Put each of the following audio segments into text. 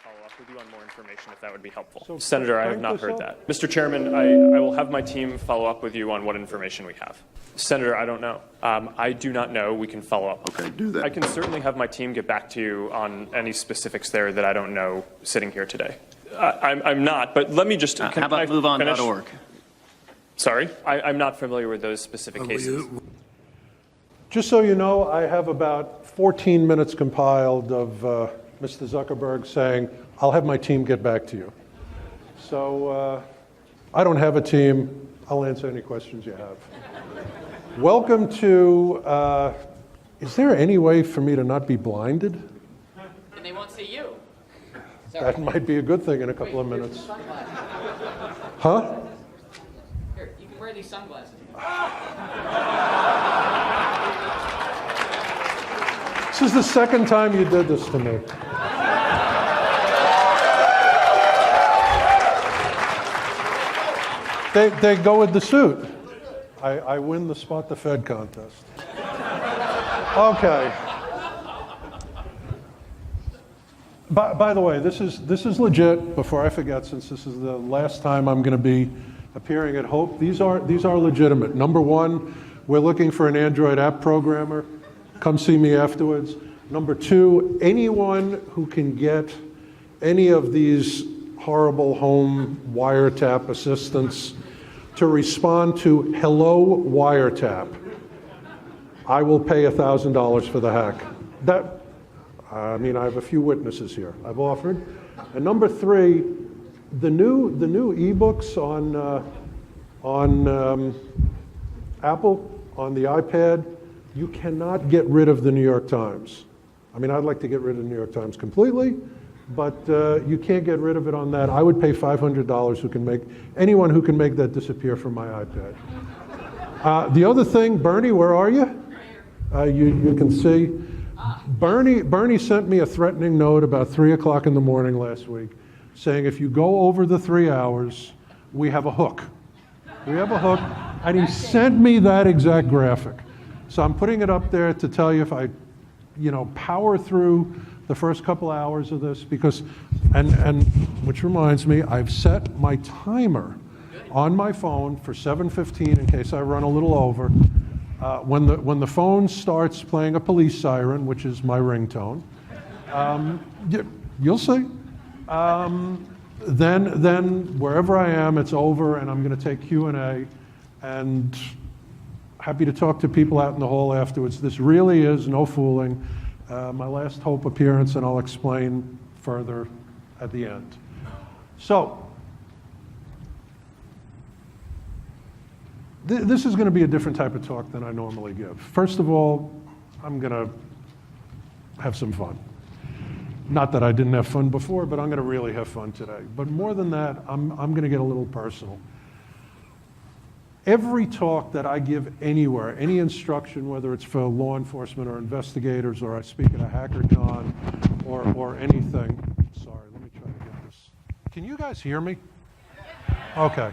follow up with you on more information if that would be helpful. So Senator, I have crank not this heard up. that. Mr. Chairman, I will have my team follow up with you on what information we have. Senator, I don't know. I do not know. We can follow up. Okay, do that. I can certainly have my team get back to you on any specifics there that I don't know sitting here today. I'm not, but let me just... How about moveon.org? Sorry? I'm not familiar with those specific cases. Just so you know, I have about 14 minutes compiled of Mr. Zuckerberg saying, I'll have my team get back to you. So I don't have a team. I'll answer any questions you have. Welcome to, is there any way for me to not be blinded? And they won't see you. That might be a good thing in a couple of minutes. Huh? Here, you can wear these sunglasses. This is the second time you did this to me. They go with the suit. I win the Spot the Fed contest. Okay. By the way, this is legit. Before I forget, since this is the last time I'm going to be appearing at Hope, these are legitimate. Number one, we're looking for an Android app programmer. Come see me afterwards. Number two, anyone who can get any of these horrible home wiretap assistants to respond to hello wiretap, I will pay $1,000 for the hack. I have a few witnesses here. I've offered. And number three, the new ebooks on Apple, on the iPad, you cannot get rid of the New York Times. I'd like to get rid of the New York Times completely, but you can't get rid of it on that. I would pay $500 anyone who can make that disappear from my iPad. The other thing, Bernie, where are you? You can see. Bernie sent me a threatening note about 3 o'clock in the morning last week saying if you go over the 3 hours, we have a hook. We have a hook, and he sent me that exact graphic. So I'm putting it up there to tell you if I, power through the first couple hours of this because, and which reminds me, I've set my timer on my phone for 7:15 in case I run a little over. When the phone starts playing a police siren, which is my ringtone, you'll see. Then wherever I am, it's over, and I'm going to take Q&A, and happy to talk to people out in the hall afterwards. This really is no fooling. My last Hope appearance, and I'll explain further at the end. So, this is going to be a different type of talk than I normally give. First of all, I'm going to have some fun. Not that I didn't have fun before, but I'm going to really have fun today. But more than that, I'm going to get a little personal. Every talk that I give anywhere, any instruction, whether it's for law enforcement or investigators, or I speak at a hackathon or anything. Sorry, let me try to get this. Can you guys hear me? Okay.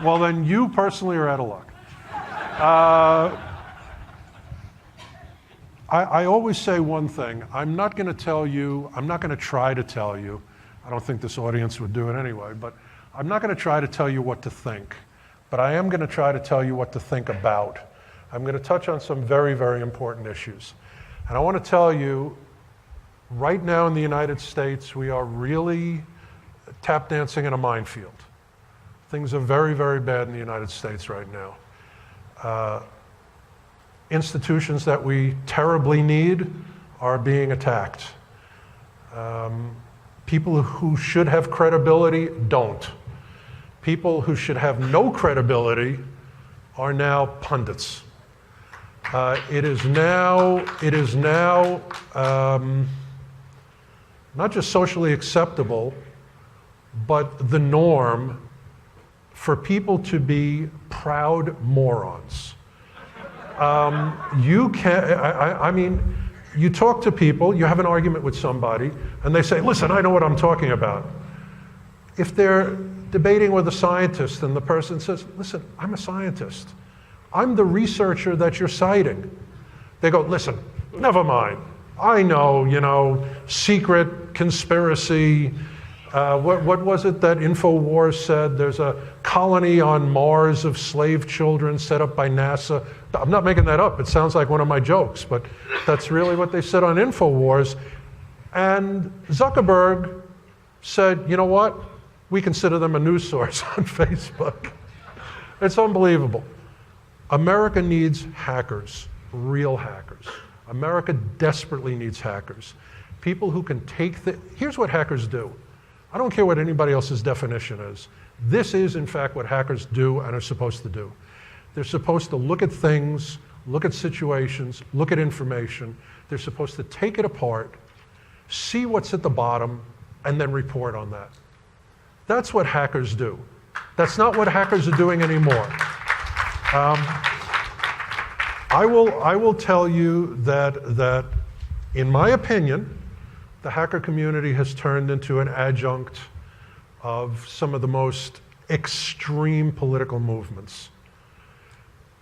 Well, then you personally are out of luck. I always say one thing. I'm not going to try to tell you, I don't think this audience would do it anyway, but I'm not going to try to tell you what to think, but I am going to try to tell you what to think about. I'm going to touch on some very, very important issues. And I want to tell you, right now in the United States, we are really tap dancing in a minefield. Things are very, very bad in the United States right now. Institutions that we terribly need are being attacked. People who should have credibility don't. People who should have no credibility are now pundits. It is now not just socially acceptable, but the norm for people to be proud morons. You talk to people, you have an argument with somebody, and they say, listen, I know what I'm talking about. If they're debating with a scientist and the person says, listen, I'm a scientist. I'm the researcher that you're citing. They go, listen, Never mind. I know, secret conspiracy. What was it that InfoWars said? There's a colony on Mars of slave children set up by NASA. I'm not making that up. It sounds like one of my jokes, but that's really what they said on InfoWars. And Zuckerberg said, you know what? We consider them a news source on Facebook. It's unbelievable. America needs hackers, real hackers. America desperately needs hackers. People who can here's what hackers do. I don't care what anybody else's definition is. This is, in fact, what hackers do and are supposed to do. They're supposed to look at things, look at situations, look at information. They're supposed to take it apart, see what's at the bottom, and then report on that. That's what hackers do. That's not what hackers are doing anymore. I will tell you that in my opinion, the hacker community has turned into an adjunct of some of the most extreme political movements.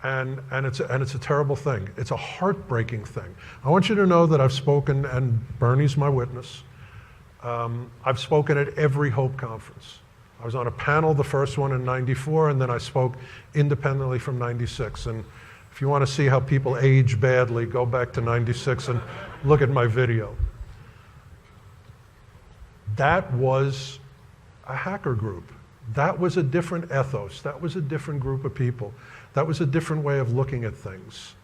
And it's a terrible thing. It's a heartbreaking thing. I want you to know that I've spoken, and Bernie's my witness. I've spoken at every Hope conference. I was on a panel, the first one in '94, and then I spoke independently from '96. And if you want to see how people age badly, go back to '96 and look at my video. That was a hacker group. That was a different ethos. That was a different group of people. That was a different way of looking at things.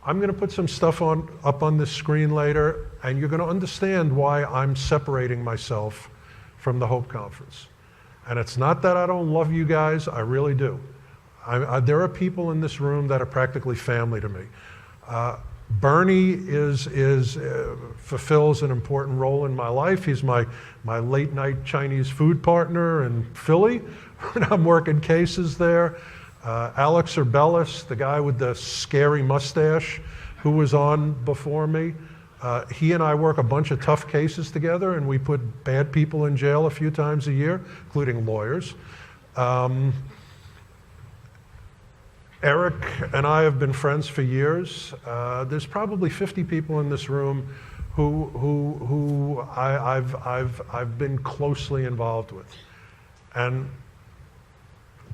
I'm going to put some stuff up on this screen later, and you're going to understand why I'm separating myself from the Hope Conference. And it's not that I don't love you guys, I really do. There are people in this room that are practically family to me. Bernie fulfills an important role in my life. He's my late night Chinese food partner in Philly when I'm working cases there. Alex Urbelis, the guy with the scary mustache who was on before me, he and I work a bunch of tough cases together, and we put bad people in jail a few times a year, including lawyers. Eric and I have been friends for years. There's probably 50 people in this room who I've been closely involved with. And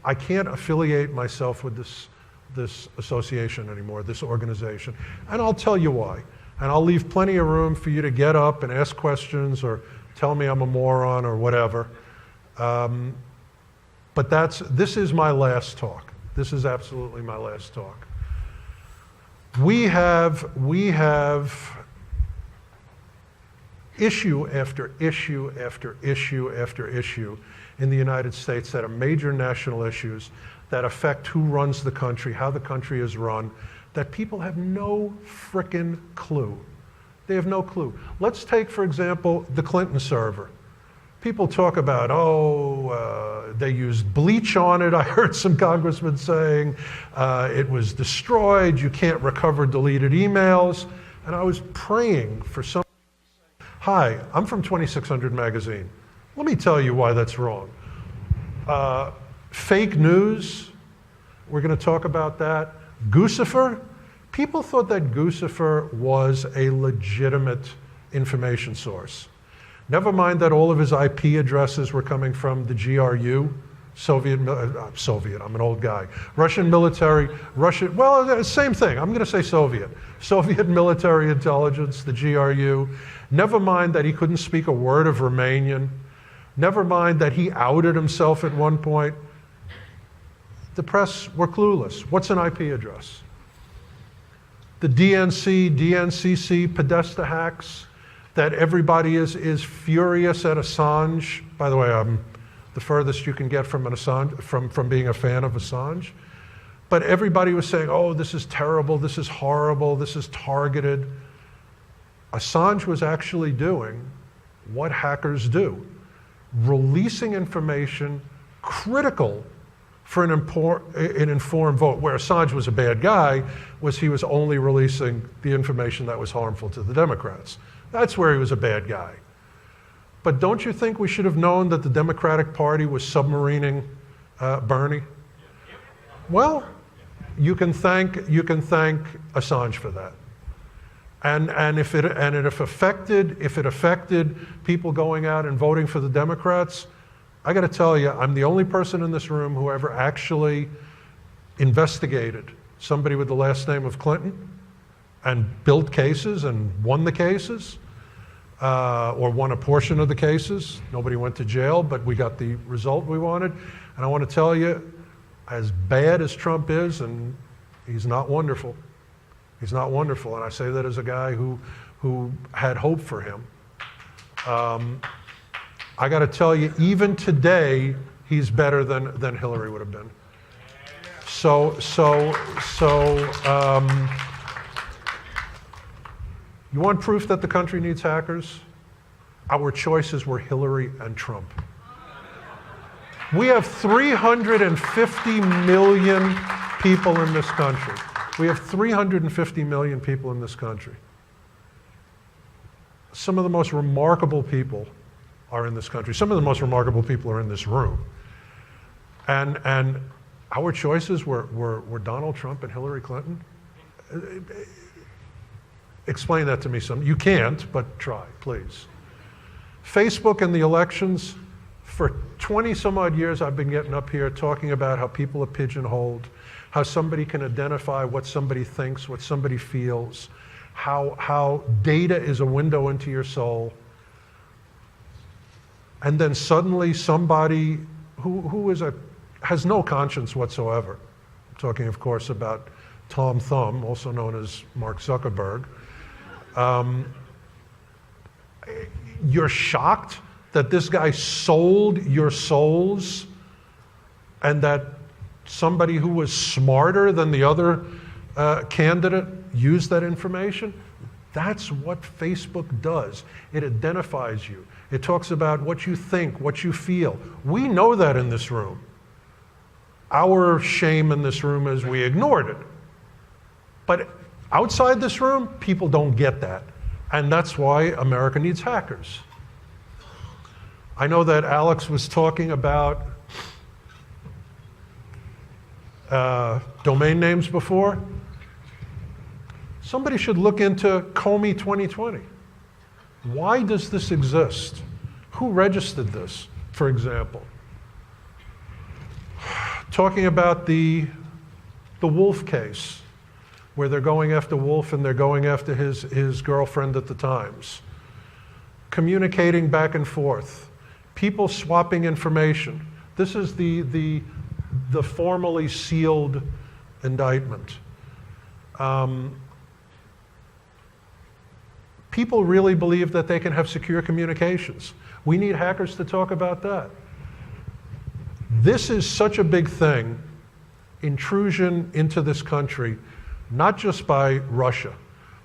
I can't affiliate myself with this association anymore, this organization. And I'll tell you why. And I'll leave plenty of room for you to get up and ask questions or tell me I'm a moron or whatever. But this is my last talk. This is absolutely my last talk. We have issue after issue after issue after issue in the United States that are major national issues that affect who runs the country, how the country is run, that people have no frickin' clue. They have no clue. Let's take, for example, the Clinton server. People talk about, they used bleach on it. I heard some congressmen saying it was destroyed. You can't recover deleted emails. And I was praying for some. Hi, I'm from 2600 Magazine. Let me tell you why that's wrong. Fake news, we're going to talk about that. Guccifer, people thought that Guccifer was a legitimate information source. Never mind that all of his IP addresses were coming from the GRU, Soviet, I'm an old guy. Russian military, same thing, I'm going to say Soviet military intelligence, the GRU. Never mind that he couldn't speak a word of Romanian. Never mind that he outed himself at one point. The press were clueless. What's an IP address? The DNC, DNCC, Podesta hacks, that everybody is furious at Assange. By the way, I'm the furthest you can get from an Assange, from being a fan of Assange. But everybody was saying, oh, this is terrible, this is horrible, this is targeted. Assange was actually doing what hackers do, releasing information critical for an informed vote. Where Assange was a bad guy was he was only releasing the information that was harmful to the Democrats. That's where he was a bad guy. But don't you think we should have known that the Democratic Party was submarining Bernie? Well, you can thank Assange for that. And if it affected people going out and voting for the Democrats, I got to tell you, I'm the only person in this room who ever actually investigated somebody with the last name of Clinton and built cases and won the cases, or won a portion of the cases. Nobody went to jail, but we got the result we wanted. And I want to tell you, as bad as Trump is, and he's not wonderful. He's not wonderful, and I say that as a guy who had hope for him. I got to tell you, even today, he's better than Hillary would have been. So, you want proof that the country needs hackers? Our choices were Hillary and Trump. We have 350 million people in this country. We have 350 million people in this country. Some of the most remarkable people are in this country. Some of the most remarkable people are in this room. And our choices were Donald Trump and Hillary Clinton. Explain that to me some. You can't, but try, please. Facebook and the elections, for 20 some odd years I've been getting up here talking about how people are pigeonholed, how somebody can identify what somebody thinks, what somebody feels, how data is a window into your soul. And then suddenly somebody who has no conscience whatsoever, I'm talking of course about Tom Thumb, also known as Mark Zuckerberg, you're shocked that this guy sold your souls and that somebody who was smarter than the other candidate used that information? That's what Facebook does. It identifies you. It talks about what you think, what you feel. We know that in this room. Our shame in this room is we ignored it. But outside this room, people don't get that. And that's why America needs hackers. I know that Alex was talking about domain names before. Somebody should look into Comey 2020. Why does this exist? Who registered this, for example? Talking about the Wolf case, where they're going after Wolf and they're going after his girlfriend at the Times. Communicating back and forth. People swapping information. This is the formally sealed indictment. People really believe that they can have secure communications. We need hackers to talk about that. This is such a big thing, intrusion into this country, not just by Russia,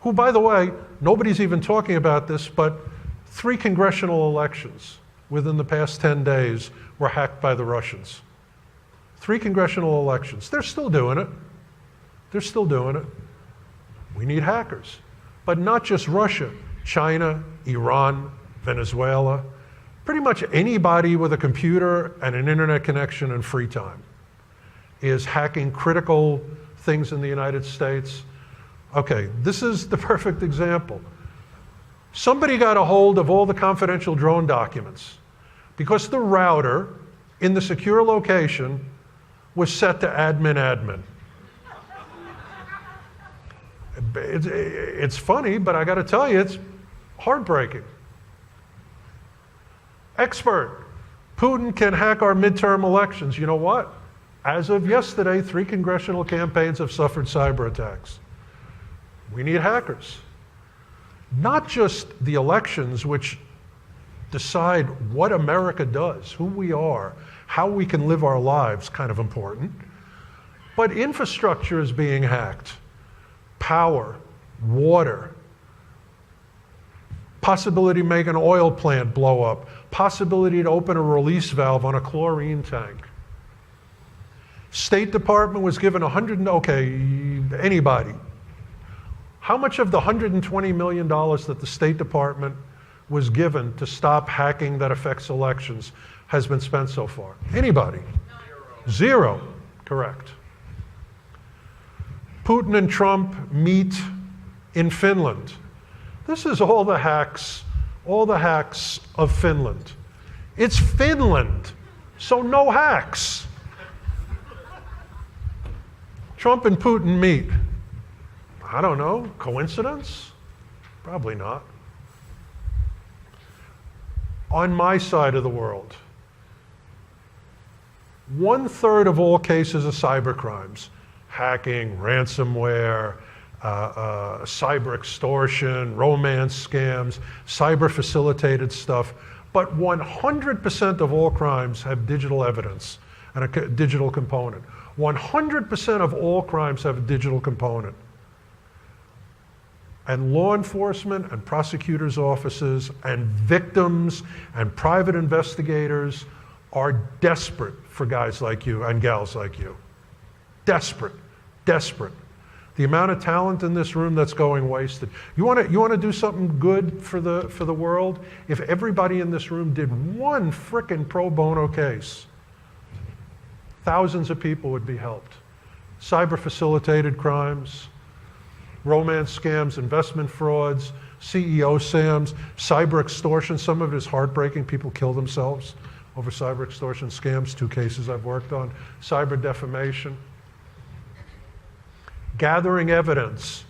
who, by the way, nobody's even talking about this, but 3 congressional elections within the past 10 days were hacked by the Russians. 3 congressional elections. They're still doing it. They're still doing it. We need hackers. But not just Russia, China, Iran, Venezuela, pretty much anybody with a computer and an internet connection and free time is hacking critical things in the United States. Okay, this is the perfect example. Somebody got a hold of all the confidential drone documents because the router in the secure location was set to admin. It's funny, but I got to tell you, it's heartbreaking. Expert, Putin can hack our midterm elections. You know what? As of yesterday, 3 congressional campaigns have suffered cyber attacks. We need hackers. Not just the elections, which decide what America does, who we are, how we can live our lives, kind of important, but infrastructure is being hacked. Power, water, possibility to make an oil plant blow up, possibility to open a release valve on a chlorine tank. State Department was given anybody. How much of the $120 million that the State Department was given to stop hacking that affects elections has been spent so far? Anybody? Zero. Correct. Putin and Trump meet in Finland This is all the hacks of Finland. It's Finland, so no hacks. Trump and Putin meet. I don't know, coincidence? Probably not. On my side of the world, 1/3 of all cases of cybercrimes, hacking, ransomware, cyber extortion, romance scams, cyber facilitated stuff, but 100% of all crimes have digital evidence and a digital component. 100% of all crimes have a digital component. And law enforcement and prosecutors' offices and victims and private investigators are desperate for guys like you and gals like you. Desperate, desperate. The amount of talent in this room that's going wasted. You want to do something good for the world? If everybody in this room did one frickin' pro bono case, thousands of people would be helped. Cyber facilitated crimes, romance scams, investment frauds, CEO scams, cyber extortion. Some of it is heartbreaking. People kill themselves over cyber extortion scams, 2 cases I've worked on. Cyber defamation. Gathering evidence.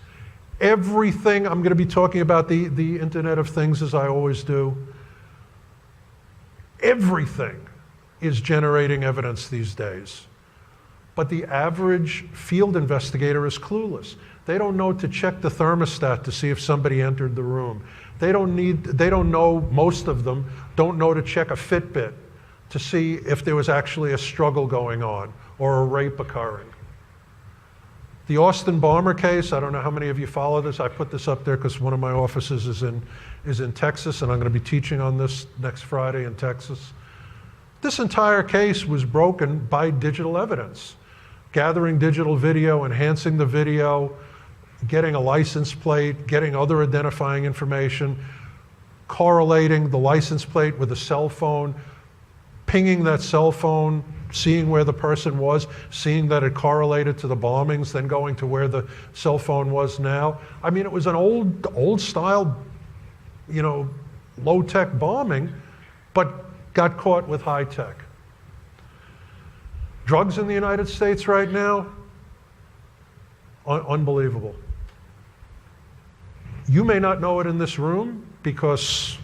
Everything, I'm going to be talking about the Internet of Things as I always do. Everything is generating evidence these days. But the average field investigator is clueless. They don't know to check the thermostat to see if somebody entered the room. They don't know, most of them don't know to check a Fitbit to see if there was actually a struggle going on or a rape occurring. The Austin bomber case, I don't know how many of you follow this. I put this up there because one of my offices is in Texas, and I'm going to be teaching on this next Friday in Texas. This entire case was broken by digital evidence. Gathering digital video, enhancing the video, getting a license plate, getting other identifying information, correlating the license plate with a cell phone, pinging that cell phone, seeing where the person was, seeing that it correlated to the bombings, then going to where the cell phone was now. I mean, it was an old style, low-tech bombing, but got caught with high tech. Drugs in the United States right now, unbelievable. You may not know it in this room because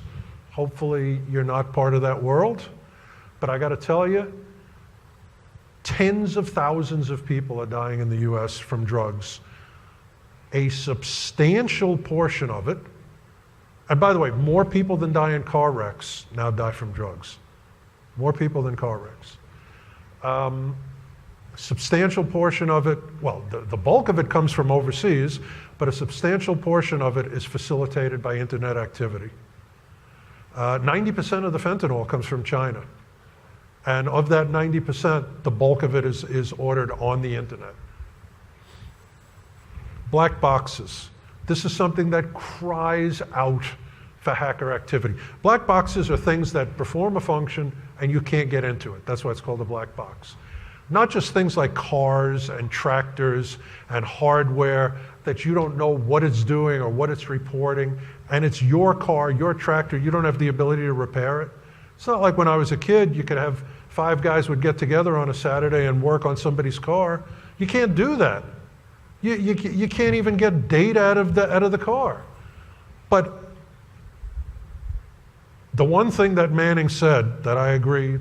hopefully you're not part of that world, but I got to tell you, tens of thousands of people are dying in the US from drugs. A substantial portion of it, and by the way, more people than die in car wrecks now die from drugs. More people than car wrecks. Substantial portion of it, well, the bulk of it comes from overseas, but a substantial portion of it is facilitated by internet activity. 90% of the fentanyl comes from China. And of that 90%, the bulk of it is ordered on the internet. Black boxes. This is something that cries out for hacker activity. Black boxes are things that perform a function and you can't get into it. That's why it's called a black box. Not just things like cars and tractors and hardware that you don't know what it's doing or what it's reporting, and it's your car, your tractor, you don't have the ability to repair it. It's not like when I was a kid, you could have 5 guys would get together on a Saturday and work on somebody's car. You can't do that. You can't even get data out of the car. But the one thing that Manning said that I agree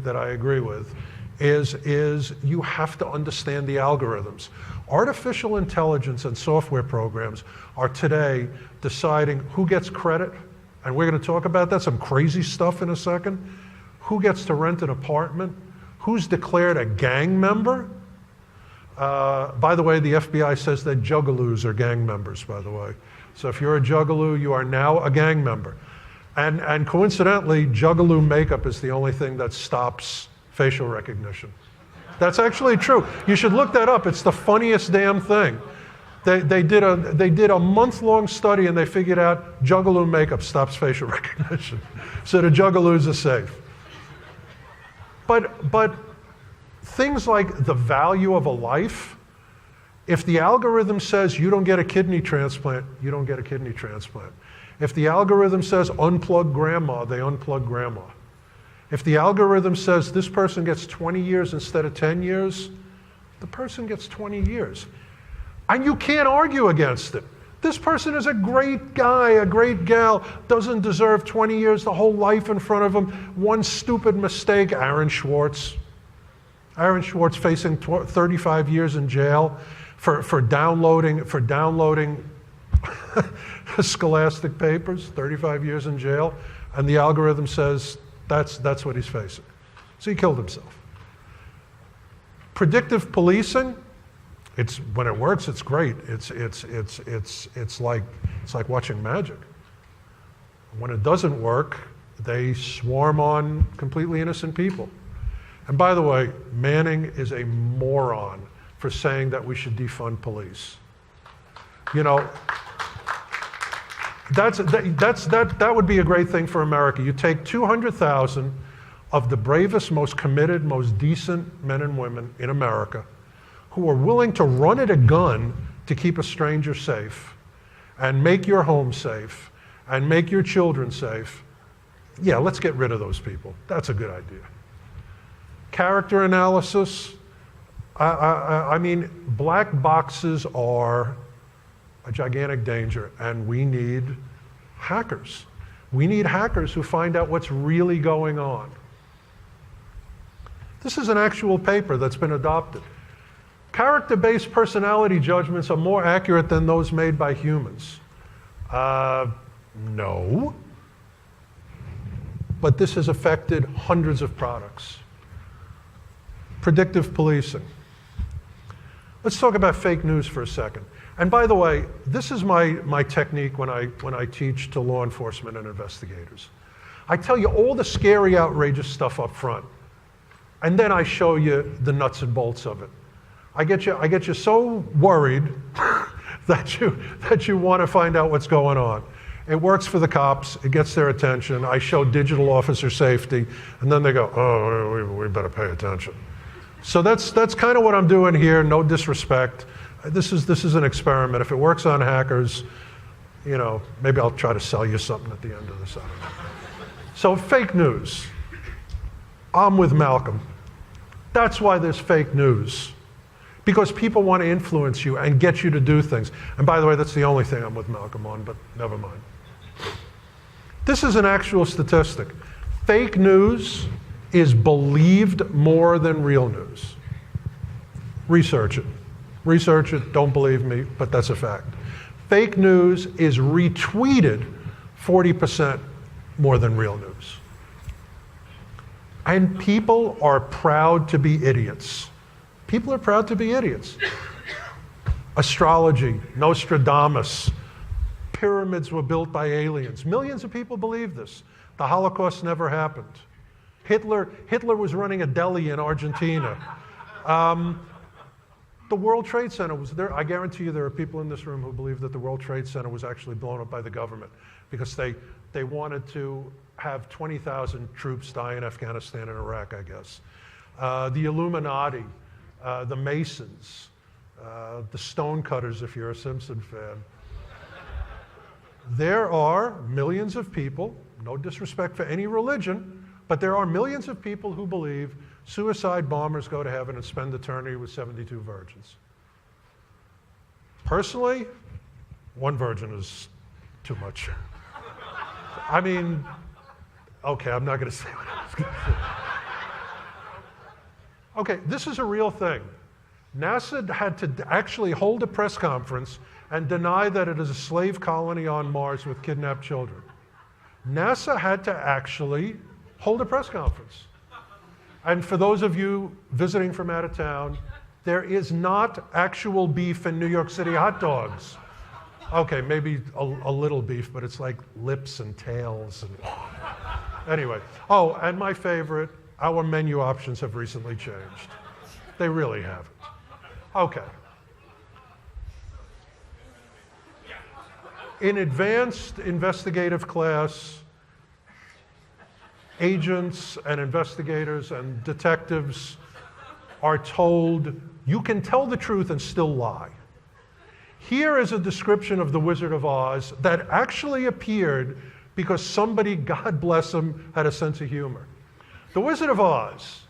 with is you have to understand the algorithms. Artificial intelligence and software programs are today deciding who gets credit, and we're going to talk about that, some crazy stuff in a second. Who gets to rent an apartment? Who's declared a gang member? By the way, the FBI says that juggaloos are gang members, by the way. So if you're a juggaloo, you are now a gang member. And coincidentally, juggaloo makeup is the only thing that stops facial recognition. That's actually true. You should look that up. It's the funniest damn thing. They did a month-long study and they figured out juggaloo makeup stops facial recognition. So the juggaloos are safe. But things like the value of a life, if the algorithm says you don't get a kidney transplant, you don't get a kidney transplant. If the algorithm says unplug grandma, they unplug grandma. If the algorithm says this person gets 20 years instead of 10 years, the person gets 20 years. And you can't argue against it. This person is a great guy, a great gal, doesn't deserve 20 years, the whole life in front of him. One stupid mistake, Aaron Schwartz. Aaron Schwartz facing 35 years in jail for downloading scholastic papers, 35 years in jail, and the algorithm says that's what he's facing. So he killed himself. Predictive policing, when it works, it's great. It's like watching magic. When it doesn't work, they swarm on completely innocent people. And by the way, Manning is a moron for saying that we should defund police. You know, that would be a great thing for America. You take 200,000 of the bravest, most committed, most decent men and women in America who are willing to run at a gun to keep a stranger safe and make your home safe and make your children safe. Yeah, let's get rid of those people. That's a good idea. Character analysis, I mean, black boxes are a gigantic danger, and we need hackers. We need hackers who find out what's really going on. This is an actual paper that's been adopted. Character-based personality judgments are more accurate than those made by humans. No. But this has affected hundreds of products. Predictive policing. Let's talk about fake news for a second. And by the way, this is my technique when I teach to law enforcement and investigators. I tell you all the scary, outrageous stuff up front, and then I show you the nuts and bolts of it. I get you so worried that you want to find out what's going on. It works for the cops. It gets their attention. I show digital officer safety, and then they go, "Oh, we better pay attention." So that's kind of what I'm doing here. No disrespect. This is an experiment. If it works on hackers, you know, maybe I'll try to sell you something at the end of this. I don't know. So fake news. I'm with Malcolm. That's why there's fake news. Because people want to influence you and get you to do things. And by the way, that's the only thing I'm with Malcolm on, but never mind. This is an actual statistic. Fake news is believed more than real news. Research it. Research it, don't believe me, but that's a fact. Fake news is retweeted 40% more than real news. And people are proud to be idiots. People are proud to be idiots. Astrology, Nostradamus, pyramids were built by aliens. Millions of people believe this. The Holocaust never happened. Hitler was running a deli in Argentina. The World Trade Center was there. I guarantee you there are people in this room who believe that the World Trade Center was actually blown up by the government because they wanted to have 20,000 troops die in Afghanistan and Iraq, I guess. The Illuminati, the Masons, the Stonecutters, if you're a Simpson fan. There are millions of people, no disrespect for any religion, but there are millions of people who believe suicide bombers go to heaven and spend eternity with 72 virgins. Personally, one virgin is too much. I mean, okay, I'm not going to say what I was going to say. Okay, this is a real thing. NASA had to actually hold a press conference and deny that it is a slave colony on Mars with kidnapped children. NASA had to actually hold a press conference. And for those of you visiting from out of town, there is not actual beef in New York City hot dogs. Okay, maybe a little beef, but it's like lips and tails. And anyway. Oh, and my favorite, our menu options have recently changed. They really haven't. Okay. In advanced investigative class, agents and investigators and detectives are told, you can tell the truth and still lie. Here is a description of the Wizard of Oz that actually appeared because somebody, God bless him, had a sense of humor. The Wizard of Oz.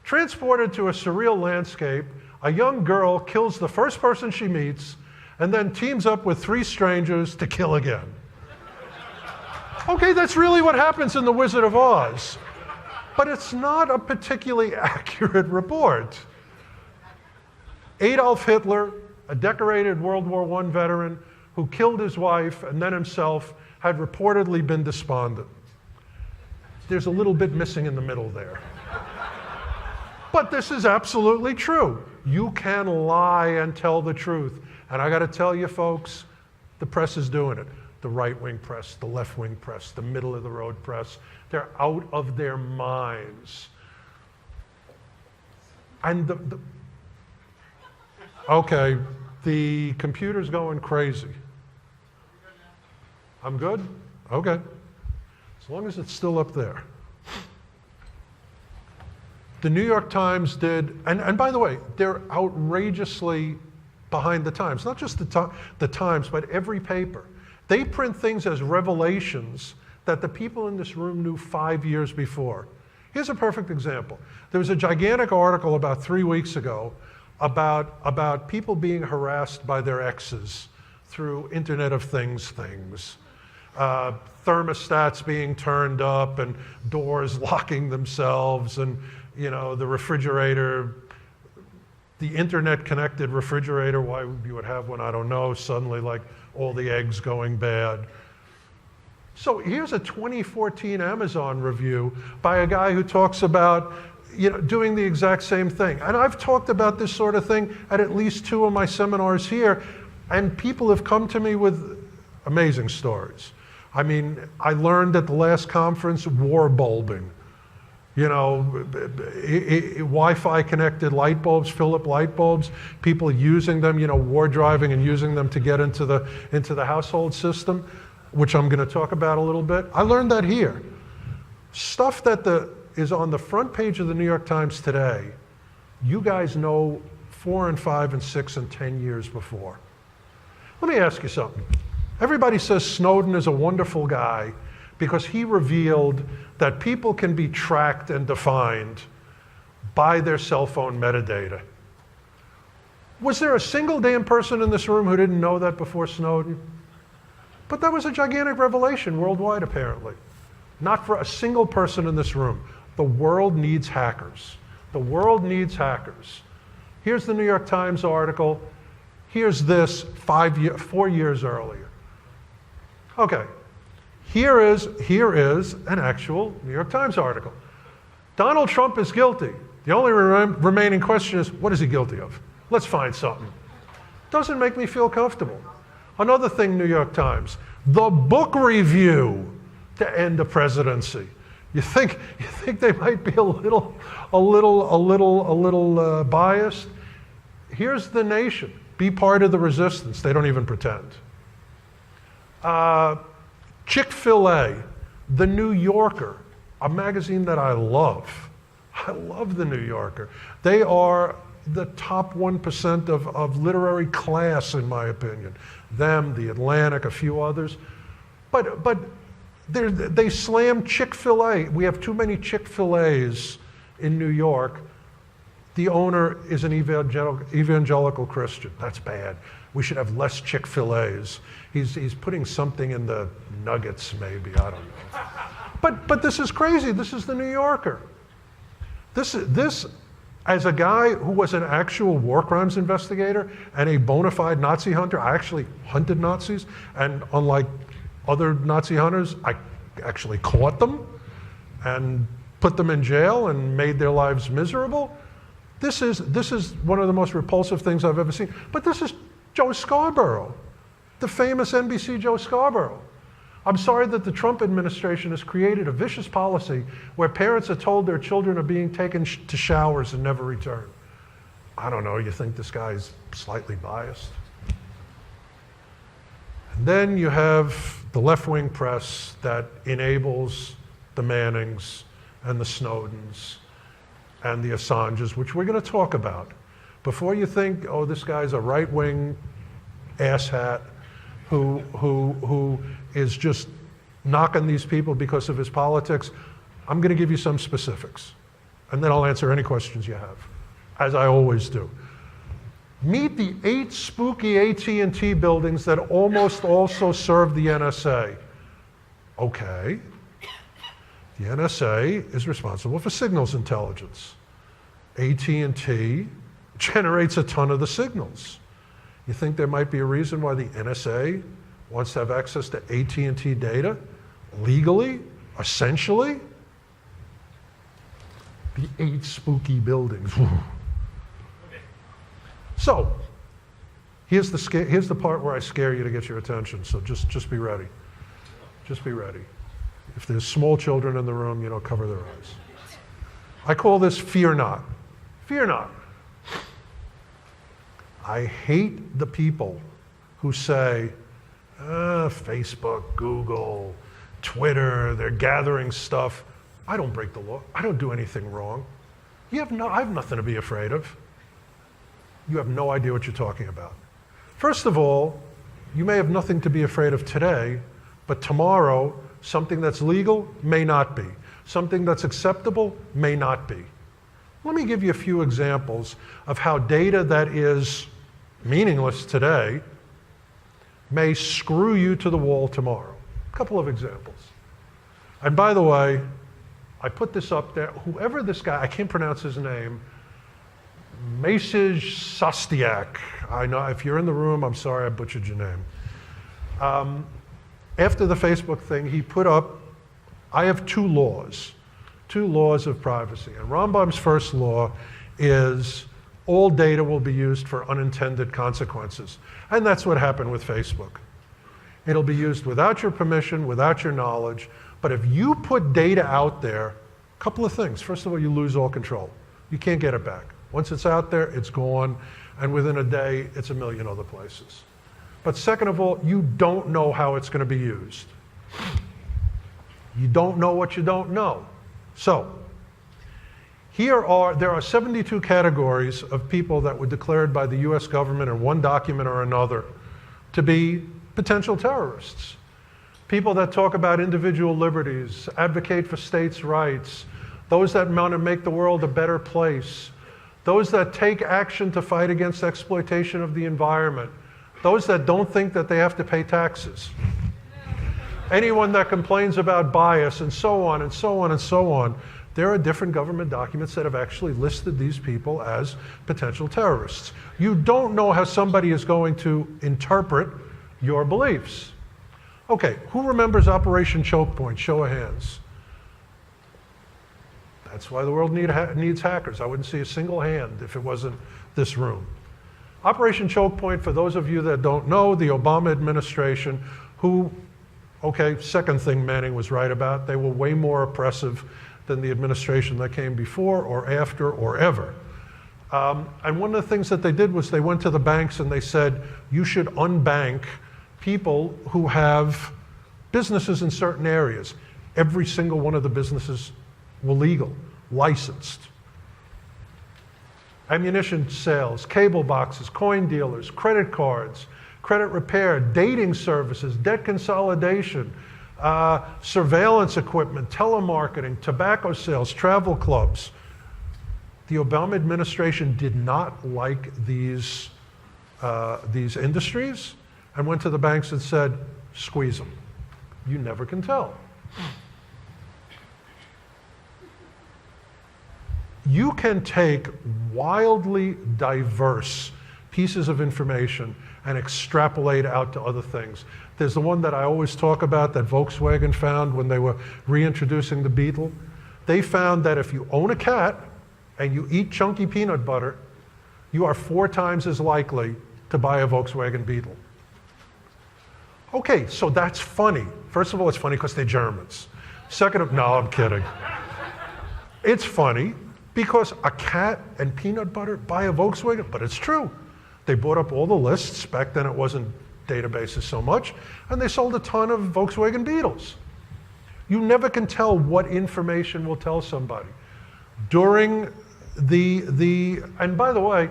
Transported to a surreal landscape, a young girl kills the first person she meets and then teams up with 3 strangers to kill again. Okay, that's really what happens in The Wizard of Oz. But it's not a particularly accurate report. Adolf Hitler, a decorated World War I veteran who killed his wife and then himself, had reportedly been despondent. There's a little bit missing in the middle there. But this is absolutely true. You can lie and tell the truth. And I got to tell you, folks, the press is doing it. The right-wing press, the left-wing press, the middle-of-the-road press. They're out of their minds. And okay, the computer's going crazy. I'm good? Okay. As long as it's still up there. The New York Times did, and by the way, they're outrageously behind the times. Not just the Times, but every paper. They print things as revelations that the people in this room knew 5 years before. Here's a perfect example. There was a gigantic article about 3 weeks ago about people being harassed by their exes through Internet of Things. Thermostats being turned up and doors locking themselves, and the refrigerator, the internet connected refrigerator, why you would have one, I don't know, suddenly like all the eggs going bad. So here's a 2014 Amazon review by a guy who talks about doing the exact same thing. And I've talked about this sort of thing at least 2 of my seminars here, and people have come to me with amazing stories. I mean, I learned at the last conference war bulbing. Wi-Fi connected light bulbs, Philip light bulbs, people using them, war driving and using them to get into the household system, which I'm going to talk about a little bit. I learned that here. Stuff that is on the front page of the New York Times today, you guys know 4 and 5 and 6 and 10 years before. Let me ask you something. Everybody says Snowden is a wonderful guy because he revealed that people can be tracked and defined by their cell phone metadata. Was there a single damn person in this room who didn't know that before Snowden? But that was a gigantic revelation worldwide, apparently. Not for a single person in this room. The world needs hackers. The world needs hackers. Here's the New York Times article. Here's this 4 years earlier. Okay, here is an actual New York Times article. Donald Trump is guilty. The only remaining question is, what is he guilty of? Let's find something. Doesn't make me feel comfortable. Another thing, New York Times, the book review to end the presidency. You think they might be a little biased? Here's The Nation. Be part of the resistance. They don't even pretend. Chick-fil-A, The New Yorker, a magazine that I love. I love The New Yorker. They are the top 1% of literary class, in my opinion. Them, The Atlantic, a few others. But they slam Chick-fil-A. We have too many Chick-fil-A's in New York. The owner is an evangelical Christian. That's bad. We should have less Chick-fil-A's. He's putting something in the nuggets, maybe, I don't know. But this is crazy. This is The New Yorker. This, as a guy who was an actual war crimes investigator and a bona fide Nazi hunter, I actually hunted Nazis, and unlike other Nazi hunters, I actually caught them and put them in jail and made their lives miserable. This is one of the most repulsive things I've ever seen. But this is Joe Scarborough, the famous NBC Joe Scarborough. I'm sorry that the Trump administration has created a vicious policy where parents are told their children are being taken to showers and never return. I don't know, you think this guy's slightly biased? And then you have the left-wing press that enables the Mannings and the Snowdens and the Assanges, which we're going to talk about. Before you think, oh, this guy's a right-wing asshat who is just knocking these people because of his politics. I'm going to give you some specifics, and then I'll answer any questions you have, as I always do. Meet the 8 spooky AT&T buildings that almost also serve the NSA. Okay. The NSA is responsible for signals intelligence. AT&T generates a ton of the signals. You think there might be a reason why the NSA wants to have access to AT&T data legally, essentially? The 8 spooky buildings. So, here's the part where I scare you to get your attention, so just be ready. Just be ready. If there's small children in the room, cover their eyes. I call this fear not. Fear not. I hate the people who say, Facebook, Google, Twitter, they're gathering stuff. I don't break the law. I don't do anything wrong. I have nothing to be afraid of. You have no idea what you're talking about. First of all, you may have nothing to be afraid of today, but tomorrow, something that's legal may not be. Something that's acceptable may not be. Let me give you a few examples of how data that is meaningless today may screw you to the wall tomorrow. A couple of examples. And by the way, I put this up there. Whoever this guy, I can't pronounce his name, Mesej Sastiak. I know if you're in the room, I'm sorry I butchered your name. After the Facebook thing, he put up, I have 2 laws of privacy. And Rambam's first law is all data will be used for unintended consequences. And that's what happened with Facebook. It'll be used without your permission, without your knowledge. But if you put data out there, a couple of things. First of all, you lose all control. You can't get it back. Once it's out there, it's gone. And within a day, it's a million other places. But second of all, you don't know how it's going to be used. You don't know what you don't know. So, there are 72 categories of people that were declared by the US government in one document or another to be potential terrorists. People that talk about individual liberties, advocate for states' rights, those that want to make the world a better place, those that take action to fight against exploitation of the environment, those that don't think that they have to pay taxes, anyone that complains about bias, and so on and so on and so on. There are different government documents that have actually listed these people as potential terrorists. You don't know how somebody is going to interpret your beliefs. Okay, who remembers Operation Choke Point? Show of hands. That's why the world needs hackers. I wouldn't see a single hand if it wasn't this room. Operation Choke Point, for those of you that don't know, the Obama administration, second thing Manning was right about, they were way more oppressive than the administration that came before or after or ever. And one of the things that they did was they went to the banks and they said, you should unbank people who have businesses in certain areas. Every single one of the businesses were legal, licensed. Ammunition sales, cable boxes, coin dealers, credit cards, credit repair, dating services, debt consolidation, surveillance equipment, telemarketing, tobacco sales, travel clubs. The Obama administration did not like these industries and went to the banks and said, squeeze them. You never can tell. You can take wildly diverse pieces of information and extrapolate out to other things. There's the one that I always talk about that Volkswagen found when they were reintroducing the Beetle. They found that if you own a cat and you eat chunky peanut butter, you are 4 times as likely to buy a Volkswagen Beetle. Okay, so that's funny. First of all, it's funny because they're Germans. No, I'm kidding. It's funny because a cat and peanut butter buy a Volkswagen, but it's true. They brought up all the lists. Back then it wasn't databases so much, and they sold a ton of Volkswagen Beetles. You never can tell what information will tell somebody. During and by the way,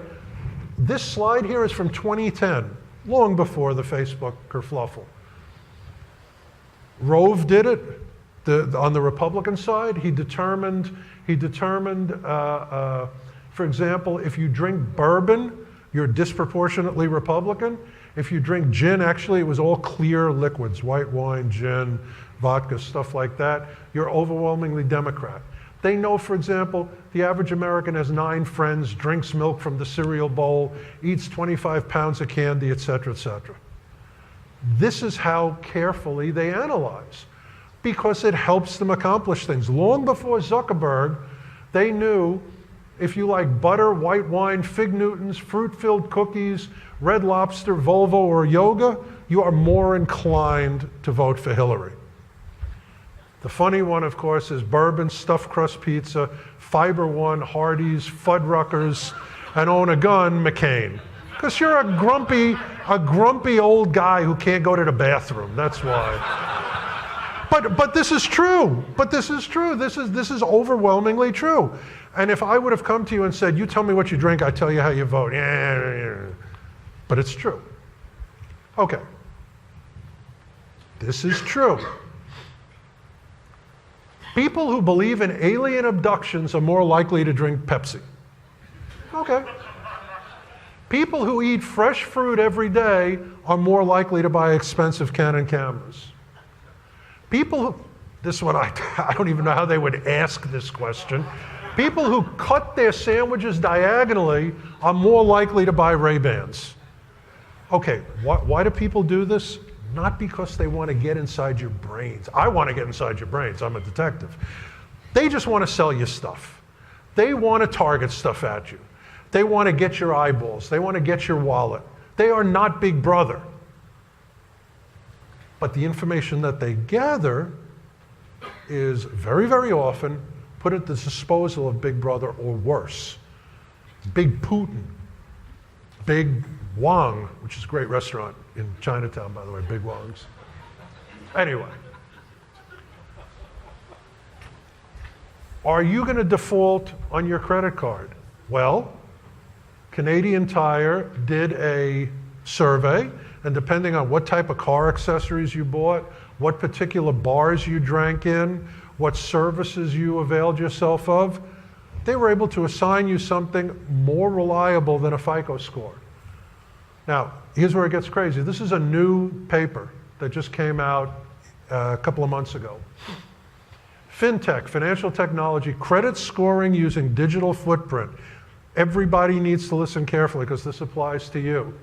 this slide here is from 2010. long before the Facebook kerfluffle. Rove did it on the Republican side. He determined, for example, if you drink bourbon, you're disproportionately Republican. If you drink gin, actually it was all clear liquids, white wine, gin, vodka, stuff like that, you're overwhelmingly Democrat. They know, for example, the average American has 9 friends, drinks milk from the cereal bowl, eats 25 pounds of candy, et cetera, et cetera. This is how carefully they analyze, because it helps them accomplish things. Long before Zuckerberg, they knew if you like butter, white wine, fig Newtons, fruit-filled cookies, Red Lobster, Volvo, or yoga, you are more inclined to vote for Hillary. The funny one, of course, is bourbon, stuffed crust pizza, Fiber One, Hardee's, Fuddruckers, and own a gun, McCain. Because you're a grumpy old guy who can't go to the bathroom. That's why. But this is true. This is overwhelmingly true. And if I would have come to you and said, you tell me what you drink, I tell you how you vote. But it's true. Okay. This is true. People who believe in alien abductions are more likely to drink Pepsi. Okay. People who eat fresh fruit every day are more likely to buy expensive Canon cameras. People who, this one, I don't even know how they would ask this question. People who cut their sandwiches diagonally are more likely to buy Ray-Bans. Okay, why do people do this? Not because they want to get inside your brains. I want to get inside your brains. I'm a detective. They just want to sell you stuff. They want to target stuff at you. They want to get your eyeballs. They want to get your wallet. They are not Big Brother. But the information that they gather is very, very often put at the disposal of Big Brother or worse. Big Putin, Big Wang, which is a great restaurant in Chinatown, by the way, Big Wang's. Anyway. Are you going to default on your credit card? Well, Canadian Tire did a survey, and depending on what type of car accessories you bought, what particular bars you drank in, what services you availed yourself of, they were able to assign you something more reliable than a FICO score. Now, here's where it gets crazy. This is a new paper that just came out a couple of months ago. FinTech, financial technology, credit scoring using digital footprint. Everybody needs to listen carefully because this applies to you.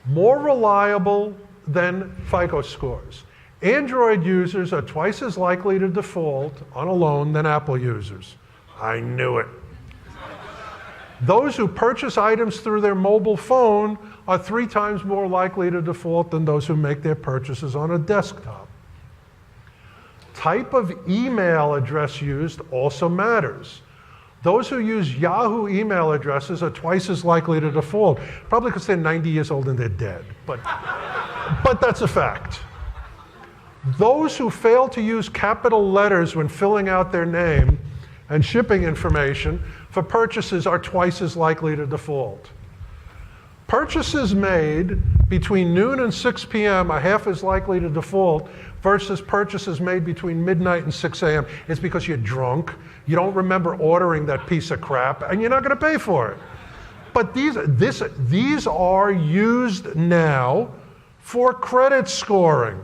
More reliable than FICO scores. Android users are twice as likely to default on a loan than Apple users. I knew it. Those who purchase items through their mobile phone are 3 times more likely to default than those who make their purchases on a desktop. Type of email address used also matters. Those who use Yahoo email addresses are twice as likely to default, probably because they're 90 years old and they're dead, but that's a fact. Those who fail to use capital letters when filling out their name and shipping information for purchases are twice as likely to default. Purchases made between noon and 6 p.m. are half as likely to default versus purchases made between midnight and 6 a.m. It's because you're drunk, you don't remember ordering that piece of crap, and you're not going to pay for it. But these are used now for credit scoring.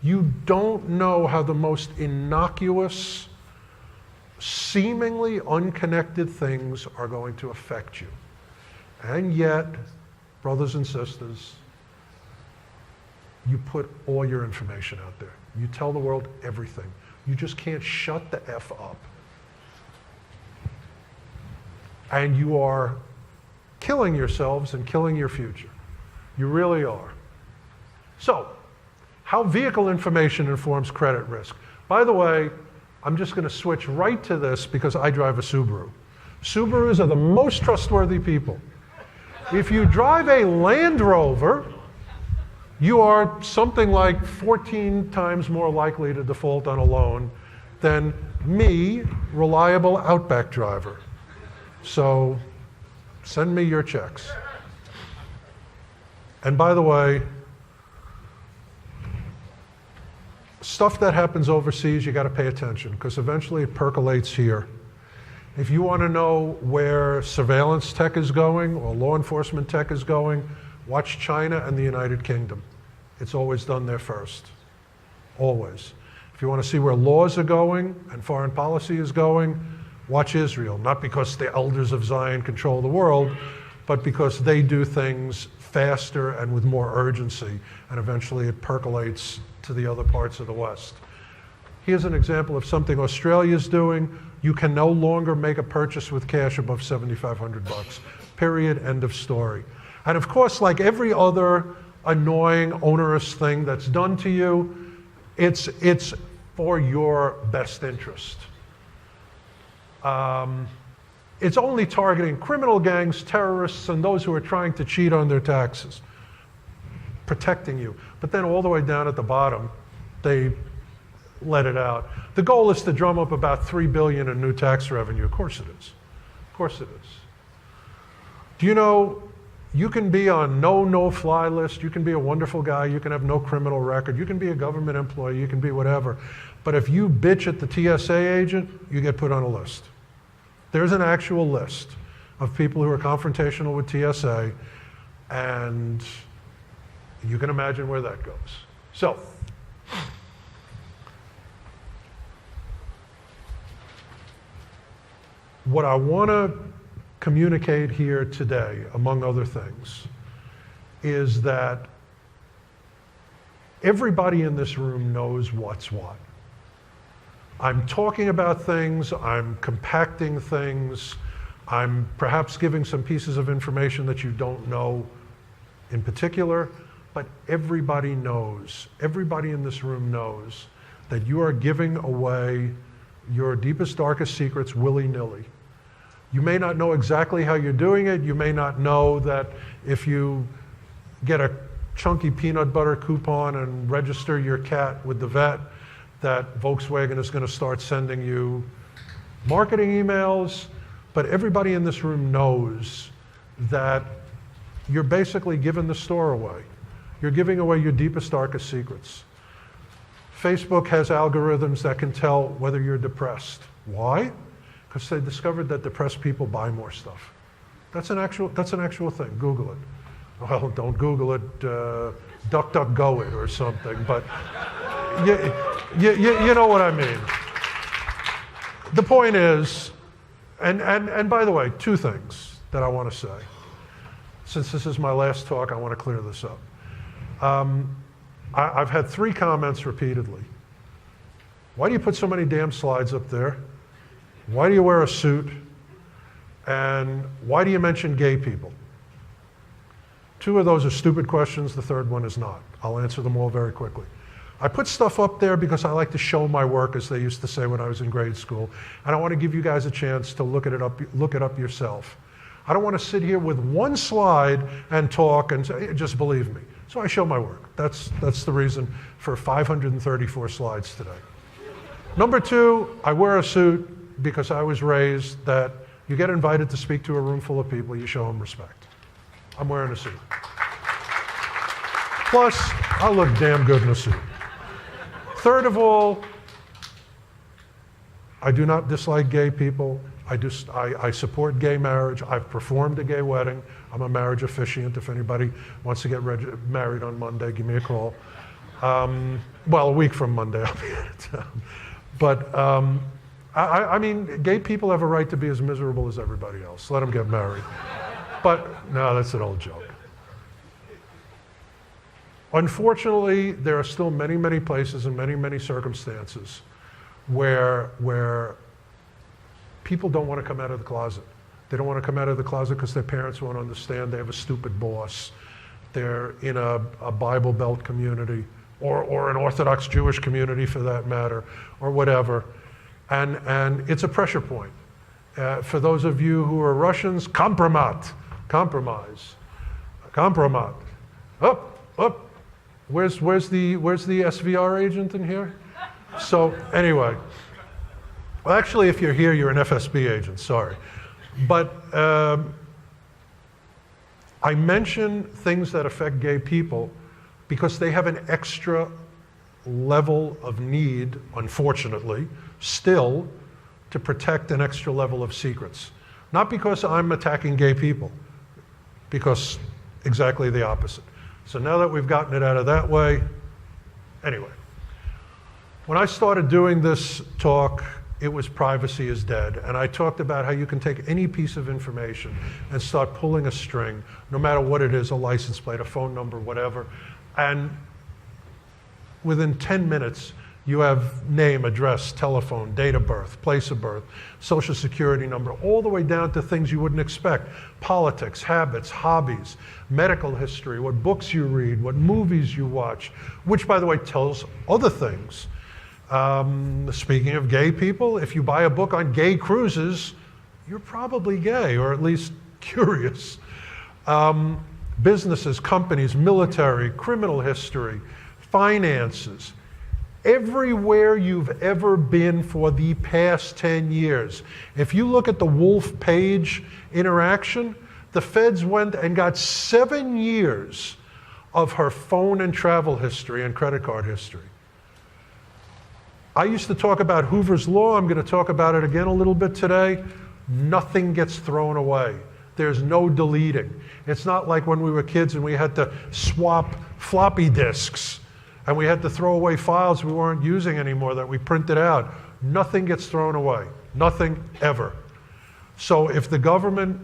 You don't know how the most innocuous, seemingly unconnected things are going to affect you. And yet, brothers and sisters, you put all your information out there. You tell the world everything. You just can't shut the F up. And you are killing yourselves and killing your future. You really are. So, how vehicle information informs credit risk. By the way, I'm just going to switch right to this because I drive a Subaru. Subarus are the most trustworthy people. If you drive a Land Rover, you are something like 14 times more likely to default on a loan than me, reliable Outback driver. So send me your checks. And by the way, stuff that happens overseas, you got to pay attention because eventually it percolates here. If you want to know where surveillance tech is going or law enforcement tech is going, watch China and the United Kingdom. It's always done there first. Always. If you want to see where laws are going and foreign policy is going, watch Israel. Not because the elders of Zion control the world, but because they do things faster and with more urgency, and eventually it percolates to the other parts of the West. Here's an example of something Australia's doing. You can no longer make a purchase with cash above $7,500. Period, end of story. And of course, like every other annoying, onerous thing that's done to you, it's for your best interest. It's only targeting criminal gangs, terrorists, and those who are trying to cheat on their taxes, protecting you. But then all the way down at the bottom, they let it out. The goal is to drum up about $3 billion in new tax revenue. Of course it is. Of course it is. Do you know, you can be on no-fly list, you can be a wonderful guy, you can have no criminal record, you can be a government employee, you can be whatever. But if you bitch at the TSA agent, you get put on a list. There's an actual list of people who are confrontational with TSA, and you can imagine where that goes. So, what I want to communicate here today, among other things, is that everybody in this room knows what's what. I'm talking about things, I'm compacting things, I'm perhaps giving some pieces of information that you don't know in particular, but everybody knows, everybody in this room knows that you are giving away your deepest, darkest secrets willy-nilly. You may not know exactly how you're doing it. You may not know that if you get a chunky peanut butter coupon and register your cat with the vet, that Volkswagen is going to start sending you marketing emails. But everybody in this room knows that you're basically giving the store away. You're giving away your deepest, darkest secrets. Facebook has algorithms that can tell whether you're depressed. Why? Because they discovered that depressed people buy more stuff. That's an actual thing. Google it. Well, don't Google it. DuckDuckGo it or something. But you know what I mean. The point is, and by the way, two things that I want to say. Since this is my last talk, I want to clear this up. I've had 3 comments repeatedly. Why do you put so many damn slides up there? Why do you wear a suit? And why do you mention gay people? 2 of those are stupid questions. The third one is not. I'll answer them all very quickly. I put stuff up there because I like to show my work, as they used to say when I was in grade school. And I want to give you guys a chance to look it up yourself. I don't want to sit here with 1 slide and talk and say, just believe me. So I show my work. That's the reason for 534 slides today. Number 2, I wear a suit because I was raised that you get invited to speak to a room full of people, you show them respect. I'm wearing a suit. Plus, I look damn good in a suit. Third of all, I do not dislike gay people. I support gay marriage. I've performed a gay wedding. I'm a marriage officiant. If anybody wants to get married on Monday, give me a call. Well, a week from Monday, I'll be out of town. But I mean, gay people have a right to be as miserable as everybody else. Let them get married. But no, that's an old joke. Unfortunately, there are still many, many places and many, many circumstances where people don't want to come out of the closet. They don't want to come out of the closet because their parents won't understand. They have a stupid boss. They're in a Bible Belt community or an Orthodox Jewish community for that matter, or whatever. And it's a pressure point. For those of you who are Russians, compromise. Up. Where's the SVR agent in here? So anyway, well, actually, if you're here, you're an FSB agent. Sorry, but I mention things that affect gay people because they have an extra level of need, unfortunately, still, to protect an extra level of secrets. Not because I'm attacking gay people, because exactly the opposite. So now that we've gotten it out of that way, anyway. When I started doing this talk, it was privacy is dead. And I talked about how you can take any piece of information and start pulling a string, no matter what it is, a license plate, a phone number, whatever. And within 10 minutes, you have name, address, telephone, date of birth, place of birth, social security number, all the way down to things you wouldn't expect. Politics, habits, hobbies, medical history, what books you read, what movies you watch, which, by the way, tells other things. Speaking of gay people, if you buy a book on gay cruises, you're probably gay, or at least curious. Businesses, companies, military, criminal history, finances, everywhere you've ever been for the past 10 years. If you look at the Wolf-Page interaction, the feds went and got 7 years of her phone and travel history and credit card history. I used to talk about Hoover's Law. I'm going to talk about it again a little bit today. Nothing gets thrown away. There's no deleting. It's not like when we were kids and we had to swap floppy disks and we had to throw away files we weren't using anymore that we printed out. Nothing gets thrown away. Nothing ever. So if the government,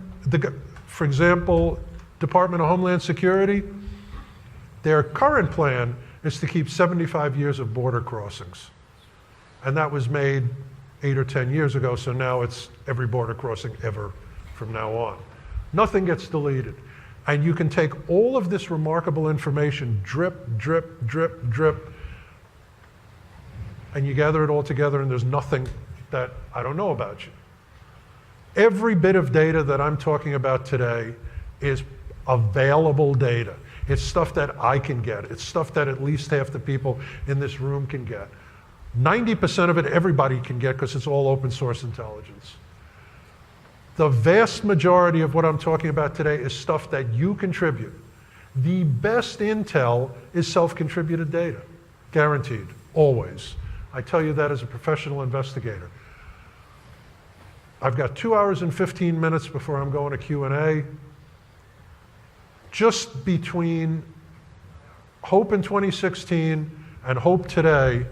for example, Department of Homeland Security, their current plan is to keep 75 years of border crossings. And that was made 8 or 10 years ago, so now it's every border crossing ever from now on. Nothing gets deleted. And you can take all of this remarkable information, drip, drip, drip, drip, and you gather it all together and there's nothing that I don't know about you. Every bit of data that I'm talking about today is available data. It's stuff that I can get. It's stuff that at least half the people in this room can get. 90% of it everybody can get because it's all open source intelligence. The vast majority of what I'm talking about today is stuff that you contribute. The best intel is self-contributed data, guaranteed, always. I tell you that as a professional investigator. I've got 2 hours and 15 minutes before I'm going to Q&A. Just between Hope in 2016 and Hope today,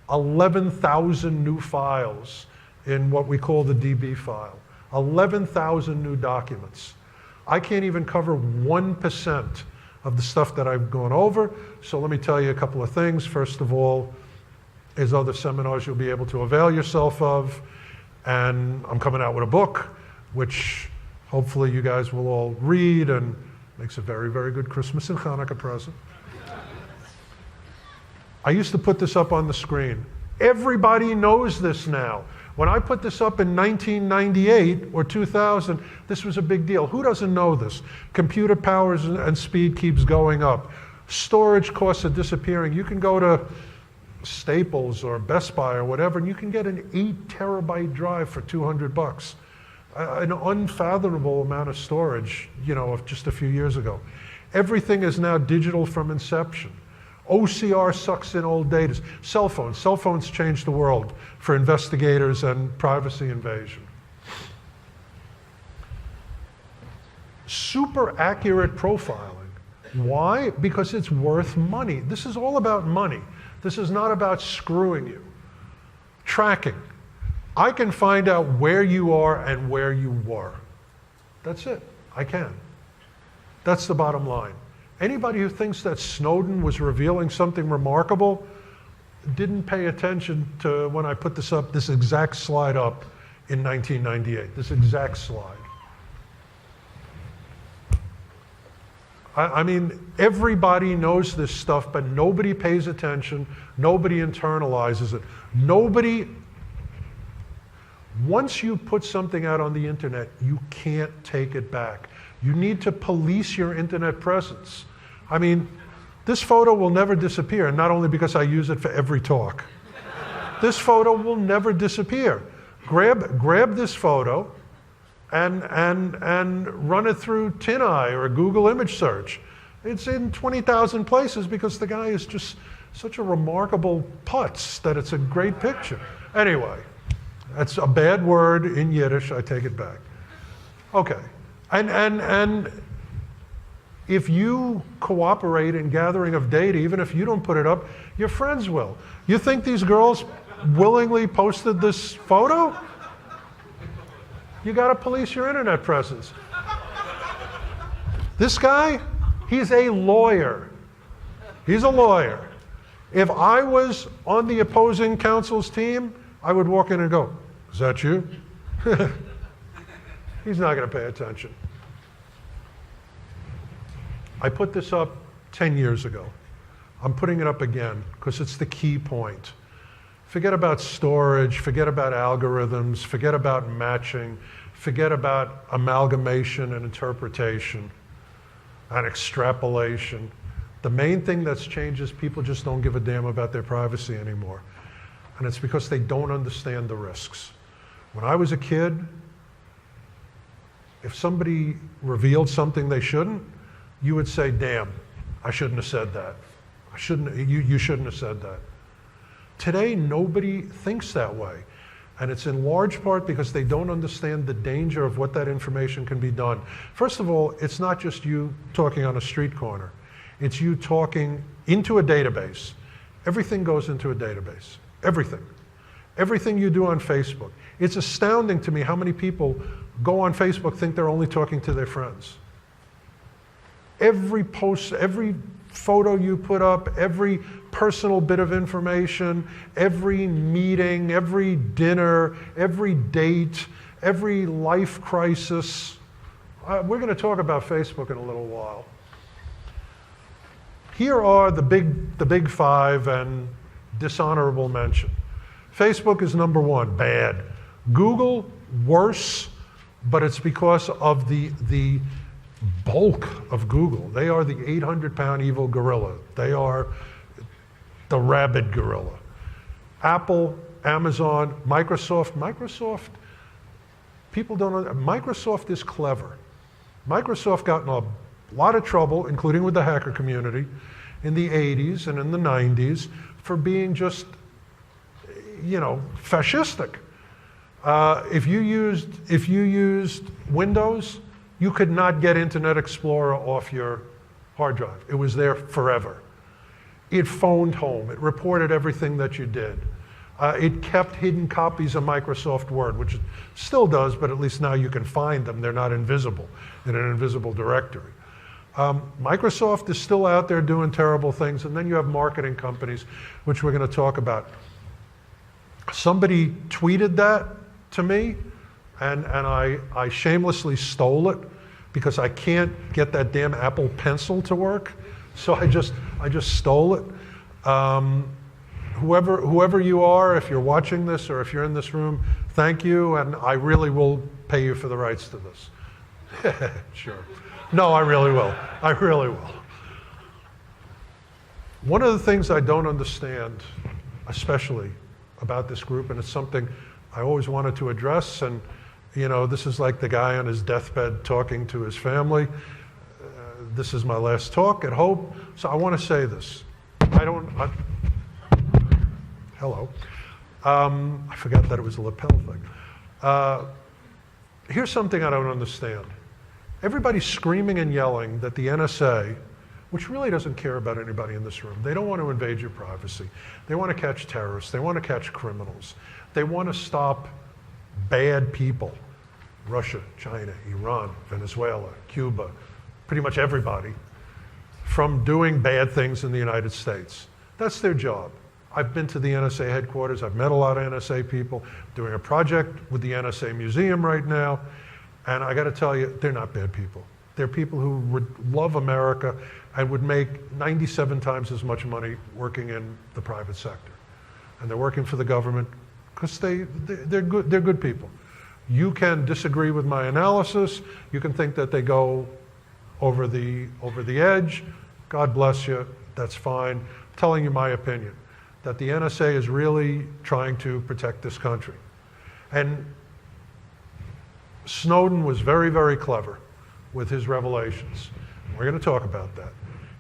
11,000 new files in what we call the DB file. 11,000 new documents. I can't even cover 1% of the stuff that I've gone over, so let me tell you a couple of things. First of all, is other seminars you'll be able to avail yourself of, and I'm coming out with a book, which hopefully you guys will all read, and makes a very, very good Christmas and Hanukkah present. I used to put this up on the screen. Everybody knows this now. When I put this up in 1998 or 2000, this was a big deal. Who doesn't know this? Computer powers and speed keeps going up. Storage costs are disappearing. You can go to Staples or Best Buy or whatever, and you can get an 8 terabyte drive for $200. An unfathomable amount of storage, of just a few years ago. Everything is now digital from inception. OCR sucks in old data. Cell phones changed the world for investigators and privacy invasion. Super accurate profiling. Why? Because it's worth money. This is all about money. This is not about screwing you. Tracking. I can find out where you are and where you were. That's it. I can. That's the bottom line. Anybody who thinks that Snowden was revealing something remarkable didn't pay attention to when I put this exact slide up in 1998, this exact slide. I mean, everybody knows this stuff, but nobody pays attention, nobody internalizes it. Once you put something out on the internet, you can't take it back. You need to police your internet presence. I mean, this photo will never disappear, not only because I use it for every talk. This photo will never disappear. Grab this photo, and run it through TinEye or Google image search. It's in 20,000 places because the guy is just such a remarkable putz that it's a great picture. Anyway, that's a bad word in Yiddish, I take it back. Okay, and if you cooperate in gathering of data, even if you don't put it up, your friends will. You think these girls willingly posted this photo? You got to police your internet presence. This guy, he's a lawyer. He's a lawyer. If I was on the opposing counsel's team, I would walk in and go, "Is that you?" He's not going to pay attention. I put this up 10 years ago. I'm putting it up again because it's the key point. Forget about storage, forget about algorithms, forget about matching, forget about amalgamation and interpretation and extrapolation. The main thing that's changed is people just don't give a damn about their privacy anymore. And it's because they don't understand the risks. When I was a kid, if somebody revealed something they shouldn't, you would say, "Damn, I shouldn't have said that. You shouldn't have said that." Today, nobody thinks that way. And it's in large part because they don't understand the danger of what that information can be done. First of all, it's not just you talking on a street corner. It's you talking into a database. Everything goes into a database. Everything. Everything you do on Facebook. It's astounding to me how many people go on Facebook, think they're only talking to their friends. Every post, every photo you put up, every personal bit of information, every meeting, every dinner, every date, every life crisis. We're going to talk about Facebook in a little while. Here are the big five and dishonorable mention. Facebook is number one, bad. Google, worse, but it's because of the bulk of Google. They are the 800-pound evil gorilla. They are the rabid gorilla. Apple, Amazon, Microsoft, people don't know. Microsoft is clever. Microsoft got in a lot of trouble, including with the hacker community, in the 80s and in the 90s for being just, fascistic. If you used Windows, you could not get Internet Explorer off your hard drive. It was there forever. It phoned home. It reported everything that you did. It kept hidden copies of Microsoft Word, which it still does, but at least now you can find them. They're not invisible in an invisible directory. Microsoft is still out there doing terrible things, and then you have marketing companies, which we're going to talk about. Somebody tweeted that to me, and I shamelessly stole it because I can't get that damn Apple Pencil to work. So I just stole it. Whoever you are, if you're watching this or if you're in this room, thank you, and I really will pay you for the rights to this. Sure. No, I really will. I really will. One of the things I don't understand, especially about this group, and it's something I always wanted to address, and this is like the guy on his deathbed talking to his family. This is my last talk at Hope, so I want to say this. Hello. I forgot that it was a lapel thing. Here's something I don't understand. Everybody's screaming and yelling that the NSA, which really doesn't care about anybody in this room, they don't want to invade your privacy. They want to catch terrorists. They want to catch criminals. They want to stop bad people. Russia, China, Iran, Venezuela, Cuba, pretty much everybody, from doing bad things in the United States. That's their job. I've been to the NSA headquarters. I've met a lot of NSA people, doing a project with the NSA Museum right now. And I got to tell you, they're not bad people. They're people who would love America and would make 97 times as much money working in the private sector. And they're working for the government because they're good people. You can disagree with my analysis. You can think that they go over the edge. God bless you. That's fine. I'm telling you my opinion, that the NSA is really trying to protect this country. And Snowden was very, very clever with his revelations. We're going to talk about that.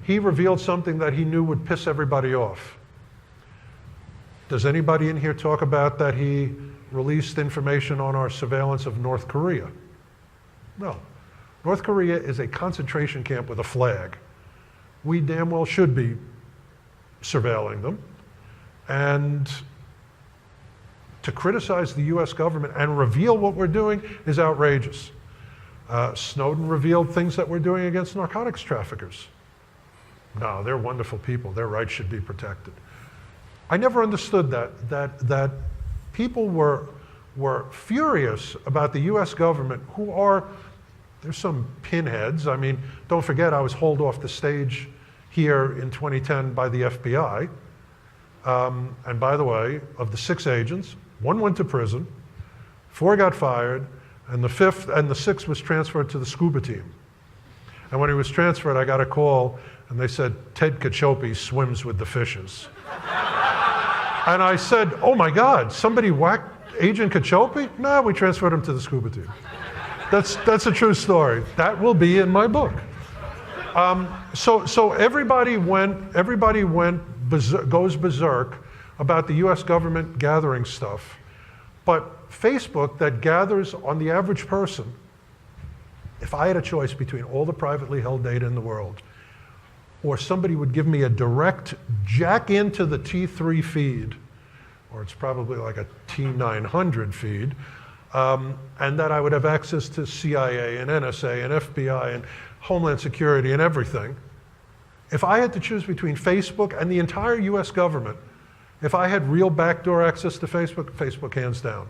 He revealed something that he knew would piss everybody off. Does anybody in here talk about that he released information on our surveillance of North Korea? No. North Korea is a concentration camp with a flag. We damn well should be surveilling them. And to criticize the US government and reveal what we're doing is outrageous. Snowden revealed things that we're doing against narcotics traffickers. No, they're wonderful people. Their rights should be protected. I never understood that people were furious about the US government, who are, there's some pinheads. I mean, don't forget I was hauled off the stage here in 2010 by the FBI. And by the way, of the 6 agents, 1 went to prison, 4 got fired, and the 6th was transferred to the scuba team. And when he was transferred, I got a call, and they said, Ted Cacioppi swims with the fishes. And I said, oh my God, somebody whacked Agent Cacioppi? No, we transferred him to the scuba team. That's a true story. That will be in my book. So everybody goes berserk about the US government gathering stuff. But Facebook, that gathers on the average person, if I had a choice between all the privately held data in the world, or somebody would give me a direct jack into the T3 feed, or it's probably like a T900 feed, and that I would have access to CIA and NSA and FBI and Homeland Security and everything. If I had to choose between Facebook and the entire US government, if I had real backdoor access to Facebook, Facebook hands down.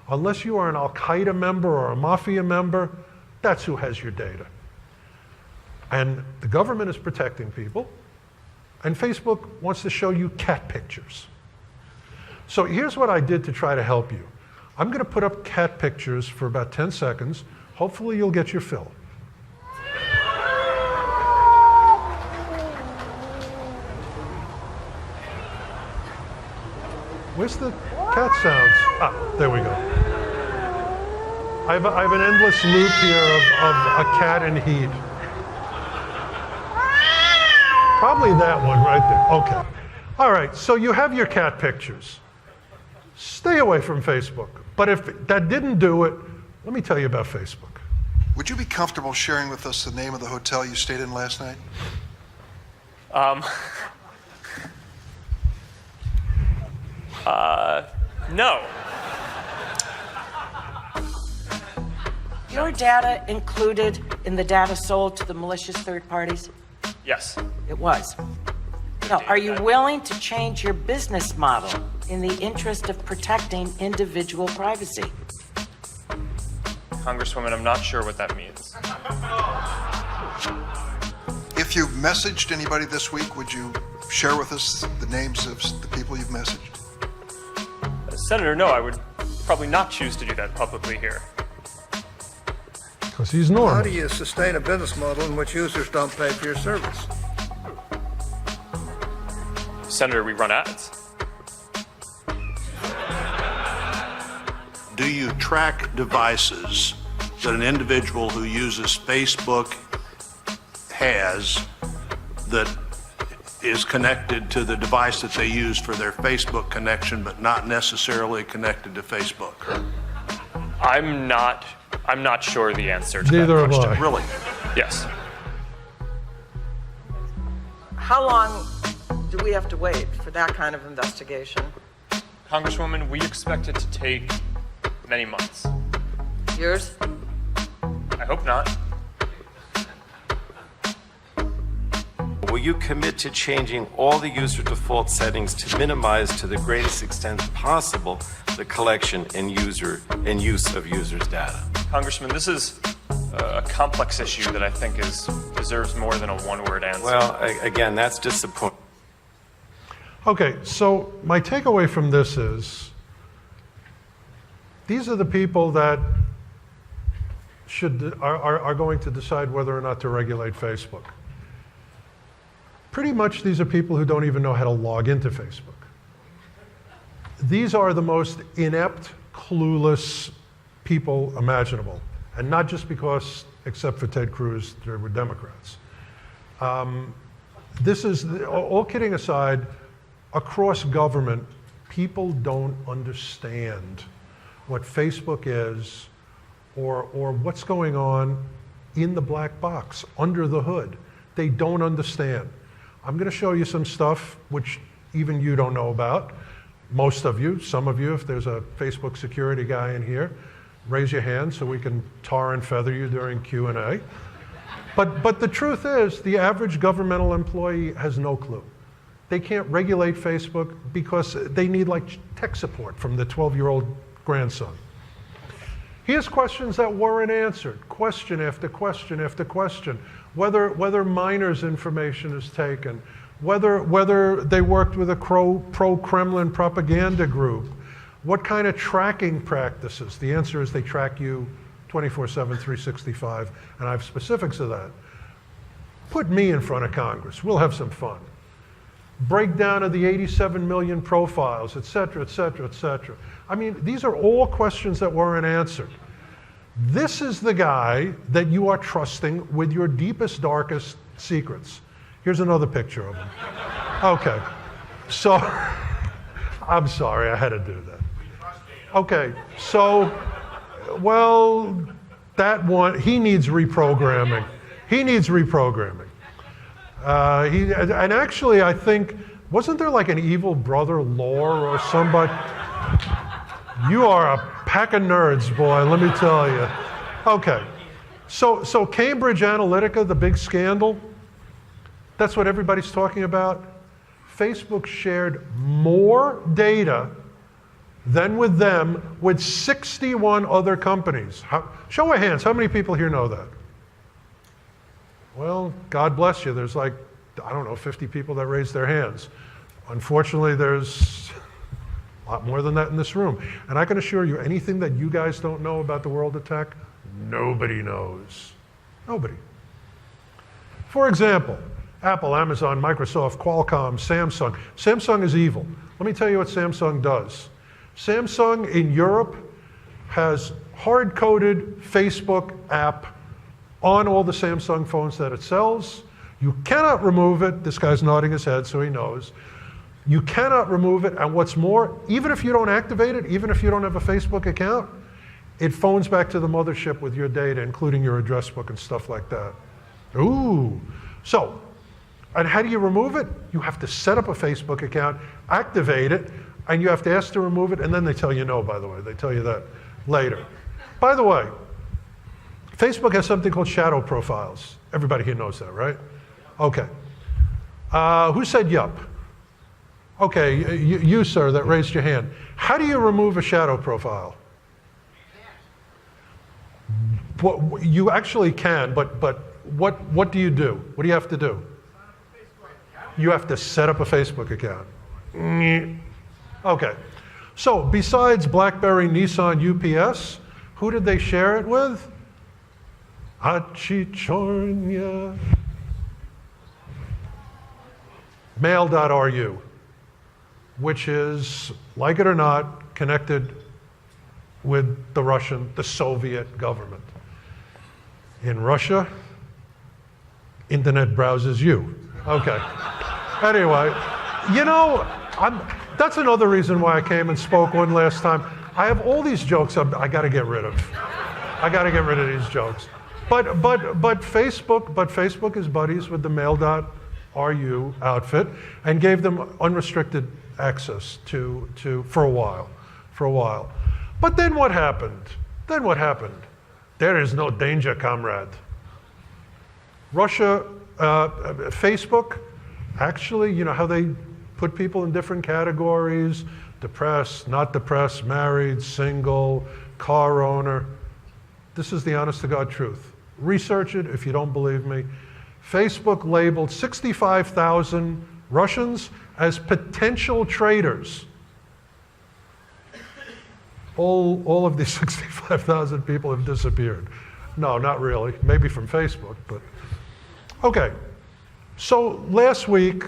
Unless you are an Al-Qaeda member or a Mafia member, that's who has your data. And the government is protecting people, and Facebook wants to show you cat pictures. So here's what I did to try to help you. I'm going to put up cat pictures for about 10 seconds. Hopefully you'll get your fill. Where's the cat sounds? Ah, there we go. I have an endless loop here of a cat in heat. Probably that one right there. Okay. All right, so you have your cat pictures. Stay away from Facebook. But if that didn't do it, let me tell you about Facebook. Would you be comfortable sharing with us the name of the hotel you stayed in last night? No. Your data included in the data sold to the malicious third parties? Yes. It was. Now, are you willing to change your business model in the interest of protecting individual privacy? Congresswoman, I'm not sure what that means. If you've messaged anybody this week, would you share with us the names of the people you've messaged? Senator, no, I would probably not choose to do that publicly here. Because he's normal. How do you sustain a business model in which users don't pay for your service? Senator, we run ads. Do you track devices that an individual who uses Facebook has that is connected to the device that they use for their Facebook connection, but not necessarily connected to Facebook? I'm not sure the answer to Neither that am question. I. Really? Yes. How long do we have to wait for that kind of investigation? Congresswoman, we expect it to take many months. Years? I hope not. Will you commit to changing all the user default settings to minimize to the greatest extent possible the collection and use of users' data? Congressman, this is a complex issue that I think deserves more than a one-word answer. Well, again, that's disappointing. Okay, so my takeaway from this is these are the people that are going to decide whether or not to regulate Facebook. Pretty much these are people who don't even know how to log into Facebook. These are the most inept, clueless people imaginable. And not just because, except for Ted Cruz, they were Democrats. This is, all kidding aside, across government, people don't understand what Facebook is or what's going on in the black box, under the hood. They don't understand. I'm going to show you some stuff which even you don't know about. Most of you, some of you, if there's a Facebook security guy in here, raise your hand so we can tar and feather you during Q&A. But the truth is, the average governmental employee has no clue. They can't regulate Facebook because they need like tech support from the 12-year-old grandson. Here's questions that weren't answered, question after question after question. Whether minors' information is taken, whether they worked with a pro-Kremlin propaganda group, what kind of tracking practices. The answer is they track you 24/7, 365, and I have specifics of that. Put me in front of Congress. We'll have some fun. Breakdown of the 87 million profiles, et cetera, et cetera, et cetera. I mean, these are all questions that weren't answered. This is the guy that you are trusting with your deepest, darkest secrets. Here's another picture of him. Okay, so, I'm sorry, I had to do that. Okay, so, well, that one, he needs reprogramming. He needs reprogramming. And actually, I think, wasn't there like an evil brother Lore or somebody? You are a pack of nerds, boy, let me tell you. Okay, so Cambridge Analytica, the big scandal, that's what everybody's talking about. Facebook shared more data than with them with 61 other companies. Show of hands, how many people here know that? Well, God bless you. There's like, I don't know, 50 people that raised their hands. Unfortunately, there's a lot more than that in this room. And I can assure you, anything that you guys don't know about the world of tech, nobody knows. Nobody. For example, Apple, Amazon, Microsoft, Qualcomm, Samsung. Samsung is evil. Let me tell you what Samsung does. Samsung in Europe has hard-coded Facebook app on all the Samsung phones that it sells. You cannot remove it. This guy's nodding his head, so he knows. You cannot remove it, and what's more, even if you don't activate it, even if you don't have a Facebook account, it phones back to the mothership with your data, including your address book and stuff like that. Ooh. So, and how do you remove it? You have to set up a Facebook account, activate it, and you have to ask to remove it, and then they tell you no, by the way. They tell you that later. By the way, Facebook has something called shadow profiles. Everybody here knows that, right? Okay. Who said yup? Okay, you, sir, that raised your hand. How do you remove a shadow profile? Well, you actually can, but what do you do? What do you have to do? You have to set up a Facebook account. Okay. So besides BlackBerry, Nissan, UPS, who did they share it with? Achichornia. Mail.ru, which is, like it or not, connected with the Soviet government. In Russia, internet browses you. Okay. Anyway, you know, that's another reason why I came and spoke one last time. I have all these jokes I got to get rid of. I got to get rid of these jokes. But Facebook is buddies with the Mail.ru outfit and gave them unrestricted access to for a while. But then what happened? There is no danger, comrade. Russia, Facebook, actually, you know how they put people in different categories: depressed, not depressed, married, single, car owner. This is the honest to God truth. Research it if you don't believe me. Facebook labeled 65,000 Russians as potential traitors. All of these 65,000 people have disappeared. No, not really. Maybe from Facebook, but okay. So last week,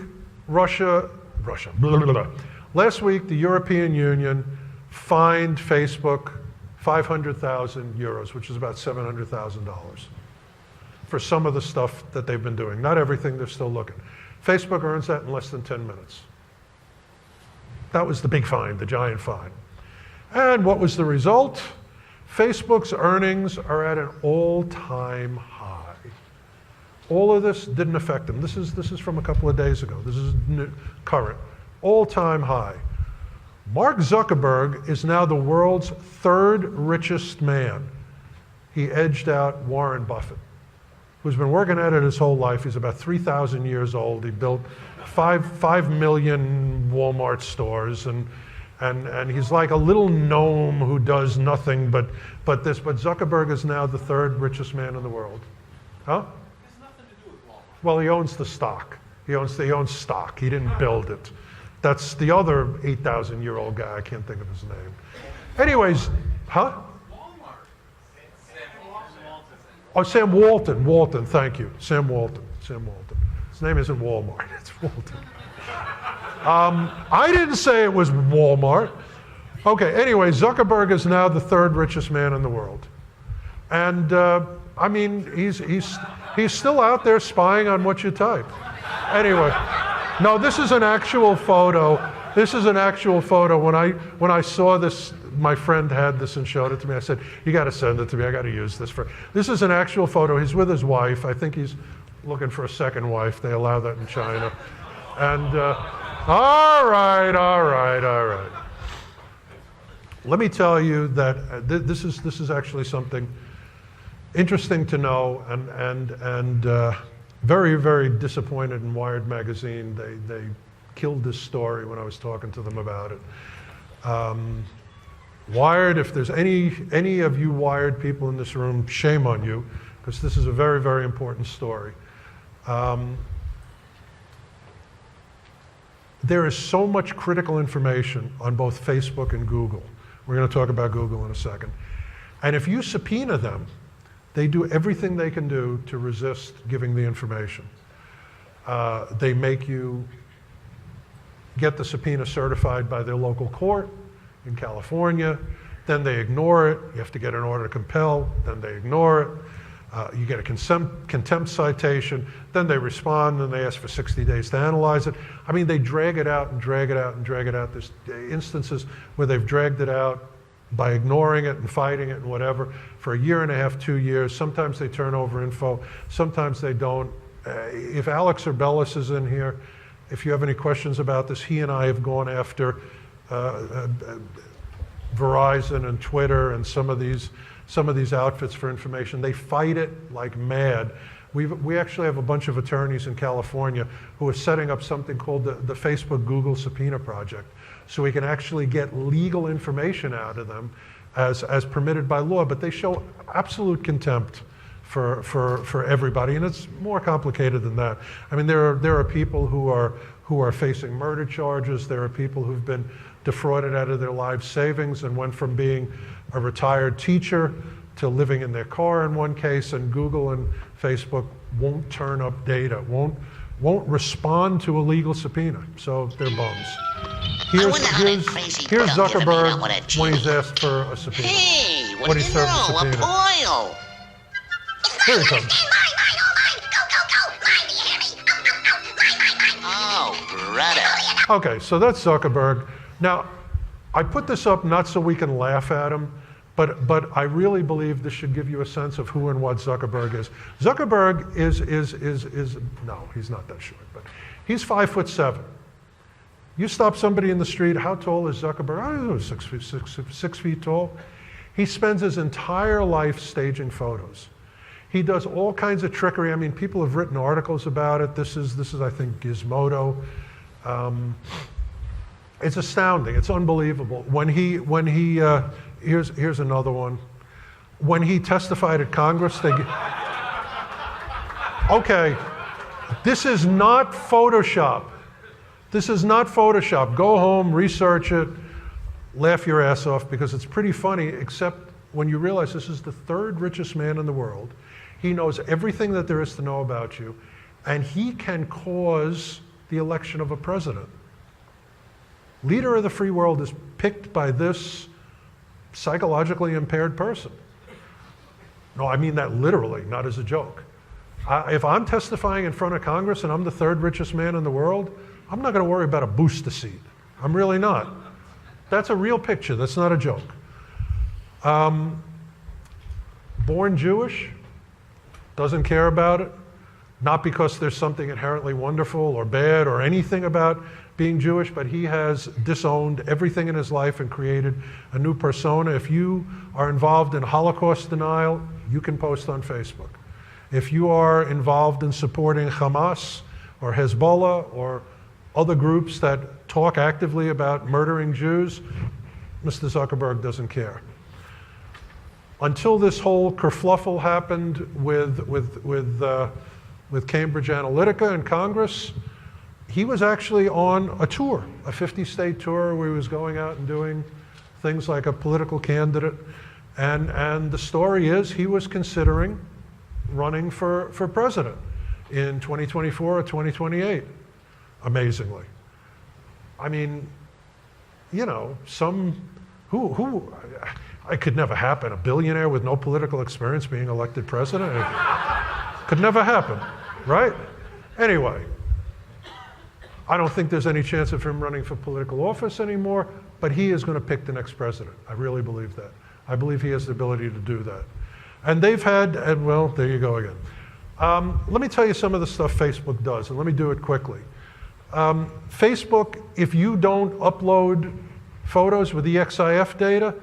Last week, the European Union fined Facebook 500,000 euros, which is about $700,000 for some of the stuff that they've been doing. Not everything, they're still looking. Facebook earns that in less than 10 minutes. That was the big fine, the giant fine. And what was the result? Facebook's earnings are at an all-time high. All of this didn't affect them. This is from a couple of days ago. This is current. All-time high. Mark Zuckerberg is now the world's third richest man. He edged out Warren Buffett, who's been working at it his whole life. He's about 3,000 years old. He built 5 million Walmart stores, and he's like a little gnome who does nothing but this. But Zuckerberg is now the third richest man in the world. Huh? Well, he owns the stock. He owns stock. He didn't build it. That's the other 8,000-year-old guy. I can't think of his name. Anyways, huh? Oh, Sam Walton. Walton, thank you. Sam Walton. His name isn't Walmart. It's Walton. I didn't say it was Walmart. Okay, anyway, Zuckerberg is now the third richest man in the world. And, I mean, he's still out there spying on what you type. Anyway, no, this is an actual photo. This is an actual photo. When I saw this, my friend had this and showed it to me. I said, you got to send it to me. I got to use this for. This is an actual photo. He's with his wife. I think he's looking for a second wife. They allow that in China. And all right. Let me tell you that this is actually something interesting to know, and very, very disappointed in Wired magazine. They killed this story when I was talking to them about it. Wired, if there's any of you Wired people in this room, shame on you, because this is a very, very important story. There is so much critical information on both Facebook and Google. We're going to talk about Google in a second. And if you subpoena them, they do everything they can do to resist giving the information. They make you get the subpoena certified by their local court in California, then they ignore it. You have to get an order to compel, then they ignore it. You get a contempt citation, then they respond, and they ask for 60 days to analyze it. I mean, they drag it out and drag it out and drag it out. There's instances where they've dragged it out by ignoring it and fighting it and whatever for a year and a half, 2 years. Sometimes they turn over info, sometimes they don't. If Alex Urbellis is in here, if you have any questions about this, he and I have gone after Verizon and Twitter and some of these outfits for information. They fight it like mad. We actually have a bunch of attorneys in California who are setting up something called the Facebook Google Subpoena Project, so we can actually get legal information out of them as permitted by law. But they show absolute contempt for everybody, and it's more complicated than that. I mean, there are people who are facing murder charges. There are people who've been defrauded out of their life savings and went from being a retired teacher to living in their car in one case, and Google and Facebook won't turn up data, won't respond to a legal subpoena, so they're bums. Here's Zuckerberg when he's asked for a subpoena. Hey, when he served a subpoena. Boil. Here he comes. Oh, brother. Okay, so that's Zuckerberg. Now, I put this up not so we can laugh at him, but I really believe this should give you a sense of who and what Zuckerberg is. Zuckerberg is no, he's not that short, but he's 5'7". You stop somebody in the street, how tall is Zuckerberg? I don't know, 6 feet tall. He spends his entire life staging photos. He does all kinds of trickery. I mean, people have written articles about it. This is I think, Gizmodo. It's astounding. It's unbelievable. When he here's another one. When he testified at Congress, okay, this is not Photoshop. This is not Photoshop. Go home, research it, laugh your ass off, because it's pretty funny, except when you realize this is the third richest man in the world. He knows everything that there is to know about you, and he can cause the election of a president. Leader of the free world is picked by this psychologically impaired person. No, I mean that literally, not as a joke. If I'm testifying in front of Congress and I'm the third richest man in the world, I'm not going to worry about a booster seat. I'm really not. That's a real picture. That's not a joke. Born Jewish, doesn't care about it. Not because there's something inherently wonderful or bad or anything about being Jewish, but he has disowned everything in his life and created a new persona. If you are involved in Holocaust denial, you can post on Facebook. If you are involved in supporting Hamas or Hezbollah or other groups that talk actively about murdering Jews, Mr. Zuckerberg doesn't care. Until this whole kerfluffle happened with Cambridge Analytica in Congress, he was actually on a tour, a 50-state tour where he was going out and doing things like a political candidate. And the story is he was considering running for president in 2024 or 2028, amazingly. I mean, you know, it could never happen. A billionaire with no political experience being elected president? It could never happen, right? Anyway, I don't think there's any chance of him running for political office anymore, but he is going to pick the next president. I really believe that. I believe he has the ability to do that. And they've had, and well, there you go again. Let me tell you some of the stuff Facebook does, and let me do it quickly. Facebook, if you don't upload photos with EXIF data,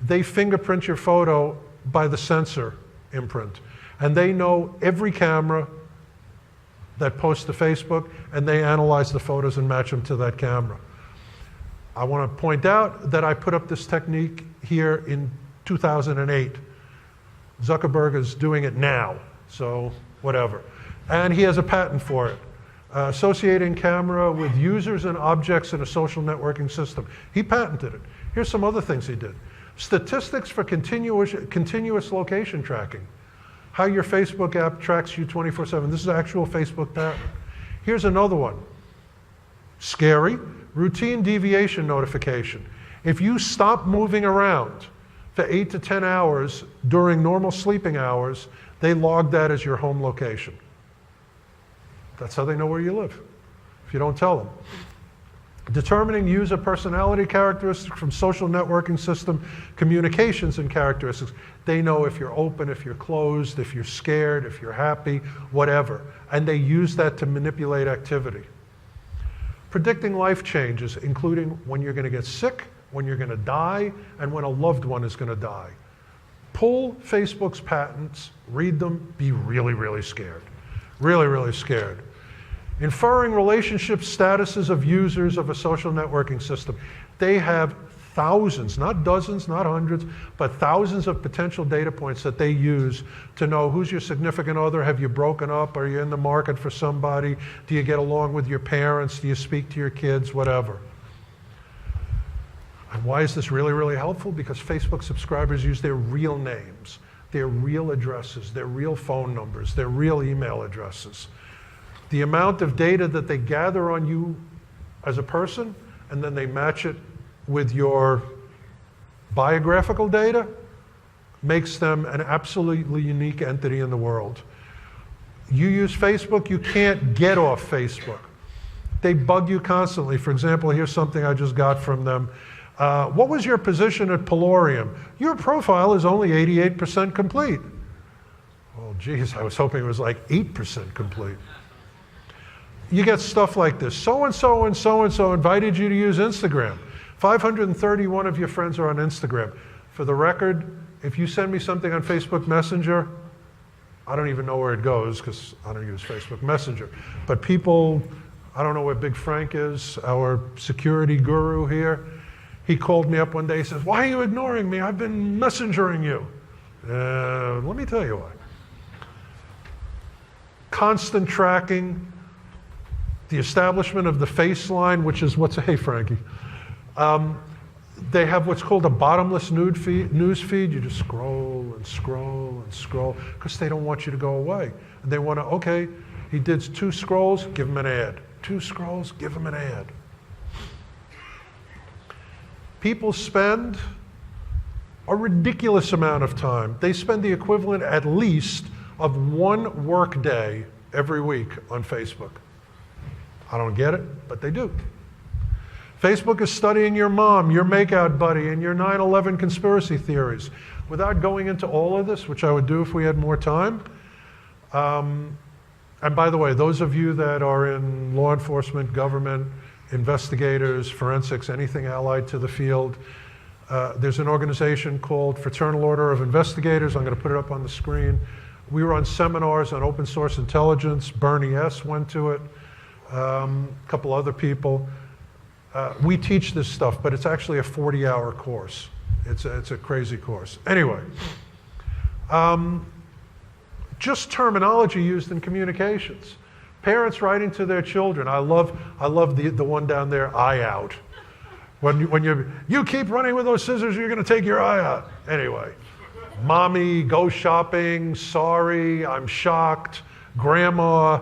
they fingerprint your photo by the sensor imprint. And they know every camera that posts to Facebook, and they analyze the photos and match them to that camera. I want to point out that I put up this technique here in 2008. Zuckerberg is doing it now, so whatever. And he has a patent for it. Associating camera with users and objects in a social networking system. He patented it. Here's some other things he did. Statistics for continuous location tracking. How your Facebook app tracks you 24/7. This is actual Facebook patent. Here's another one. Scary. Routine deviation notification. If you stop moving around for 8 to 10 hours during normal sleeping hours, they log that as your home location. That's how they know where you live, if you don't tell them. Determining user personality characteristics from social networking system communications and characteristics. They know if you're open, if you're closed, if you're scared, if you're happy, whatever. And they use that to manipulate activity. Predicting life changes, including when you're going to get sick, when you're going to die, and when a loved one is going to die. Pull Facebook's patents, read them, be really, really scared. Really, really scared. Inferring relationship statuses of users of a social networking system. They have thousands, not dozens, not hundreds, but thousands of potential data points that they use to know who's your significant other, have you broken up, are you in the market for somebody, do you get along with your parents, do you speak to your kids, whatever. And why is this really, really helpful? Because Facebook subscribers use their real names, their real addresses, their real phone numbers, their real email addresses. The amount of data that they gather on you as a person, and then they match it with your biographical data, makes them an absolutely unique entity in the world. You use Facebook, you can't get off Facebook. They bug you constantly. For example, here's something I just got from them. What was your position at Pelorium? Your profile is only 88% complete. Oh, geez, I was hoping it was like 8% complete. You get stuff like this. So-and-so and so-and-so invited you to use Instagram. 531 of your friends are on Instagram. For the record, if you send me something on Facebook Messenger, I don't even know where it goes because I don't use Facebook Messenger. But people, I don't know where Big Frank is, our security guru here. He called me up one day, he says, why are you ignoring me? I've been messengering you. Let me tell you why. Constant tracking, the establishment of the face line, which is hey Frankie. They have what's called a bottomless news feed. You just scroll and scroll and scroll because they don't want you to go away. And they want to, okay, he did 2 scrolls, give him an ad. 2 scrolls, give him an ad. a ridiculous amount of time. They spend the equivalent at least of 1 work day every week on Facebook. I don't get it, but they do. Facebook is studying your mom, your makeout buddy, and your 9/11 conspiracy theories. Without going into all of this, which I would do if we had more time, and by the way, those of you that are in law enforcement, government, investigators, forensics, anything allied to the field, there's an organization called Fraternal Order of Investigators. I'm going to put it up on the screen. We run seminars on open source intelligence. Bernie S. went to it, a couple other people. We teach this stuff, but it's actually a 40-hour course. It's a crazy course. Anyway, just terminology used in communications. Parents writing to their children. I love the one down there, eye out. When you keep running with those scissors, you're going to take your eye out. Anyway, mommy, go shopping, sorry, I'm shocked, grandma.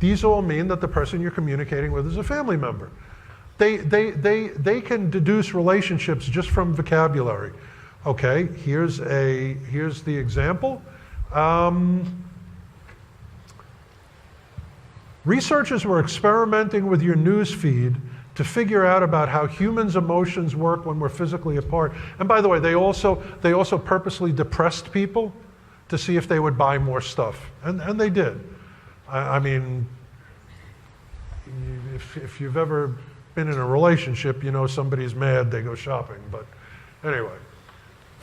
These all mean that the person you're communicating with is a family member. They can deduce relationships just from vocabulary. Okay, here's the example. Researchers were experimenting with your news feed to figure out about how humans' emotions work when we're physically apart. And by the way, they also purposely depressed people to see if they would buy more stuff, and they did. I mean, if you've ever been in a relationship, you know somebody's mad, they go shopping. But anyway,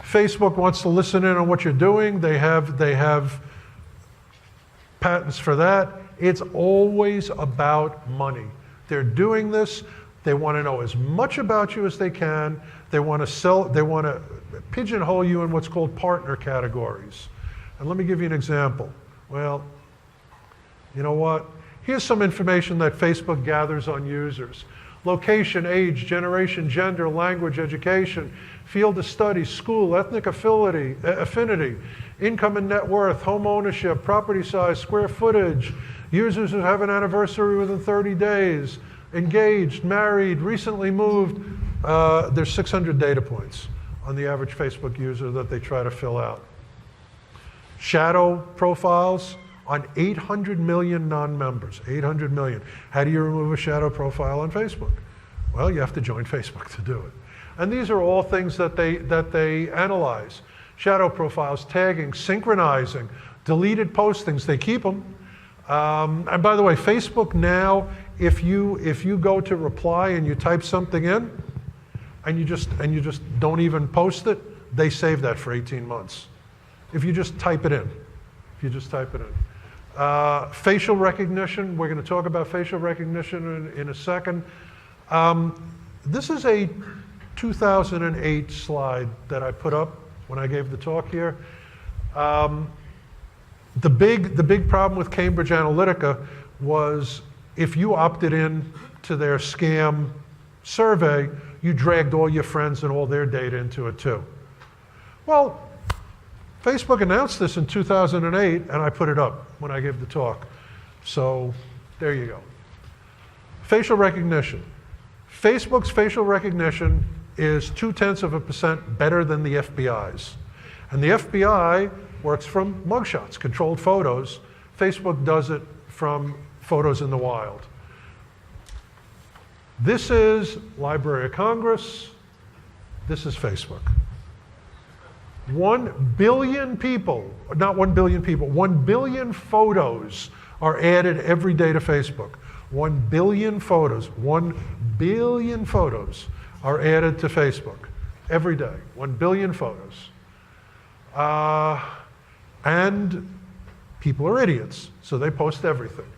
Facebook wants to listen in on what you're doing. They have patents for that. It's always about money. They're doing this. They want to know as much about you as they can. They want to pigeonhole you in what's called partner categories. And let me give you an example. Well, you know what? Here's some information that Facebook gathers on users. Location, age, generation, gender, language, education, field of study, school, ethnic affinity, income and net worth, home ownership, property size, square footage, users who have an anniversary within 30 days, engaged, married, recently moved. There's 600 data points on the average Facebook user that they try to fill out. Shadow profiles on 800 million non-members, 800 million. How do you remove a shadow profile on Facebook? Well, you have to join Facebook to do it. And these are all things that they analyze. Shadow profiles, tagging, synchronizing, deleted postings, they keep them. And by the way, Facebook now, if you go to reply and you type something in, and you just don't even post it, they save that for 18 months. If you just type it in. Facial recognition, we're going to talk about facial recognition in a second. This is a 2008 slide that I put up when I gave the talk here. The big problem with Cambridge Analytica was if you opted in to their scam survey, you dragged all your friends and all their data into it too. Well, Facebook announced this in 2008, and I put it up when I gave the talk. So there you go. Facial recognition. Facebook's facial recognition is 0.2% better than the FBI's. And the FBI works from mugshots, controlled photos. Facebook does it from photos in the wild. This is Library of Congress. This is Facebook. 1 billion people, not 1 billion people, 1 billion photos are added every day to Facebook. 1 billion photos, 1 billion photos are added to Facebook every day. 1 billion photos. And people are idiots, so they post everything.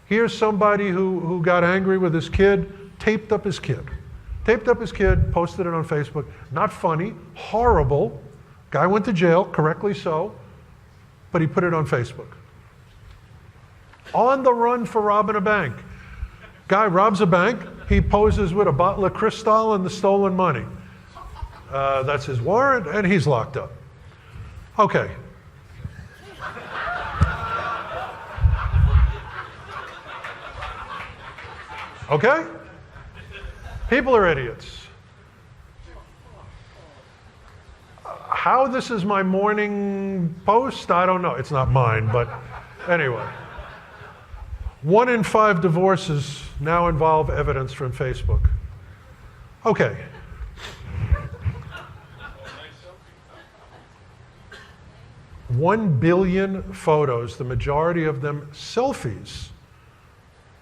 Here's somebody who got angry with his kid, taped up his kid, posted it on Facebook. Not funny, horrible. Guy went to jail, correctly so, but he put it on Facebook. On the run for robbing a bank. Guy robs a bank, he poses with a bottle of Cristal and the stolen money. That's his warrant, and he's locked up. Okay. Okay? People are idiots. How this is my morning post, I don't know. It's not mine, but anyway. 1 in 5 divorces now involve evidence from Facebook. Okay. $1 billion photos, the majority of them selfies,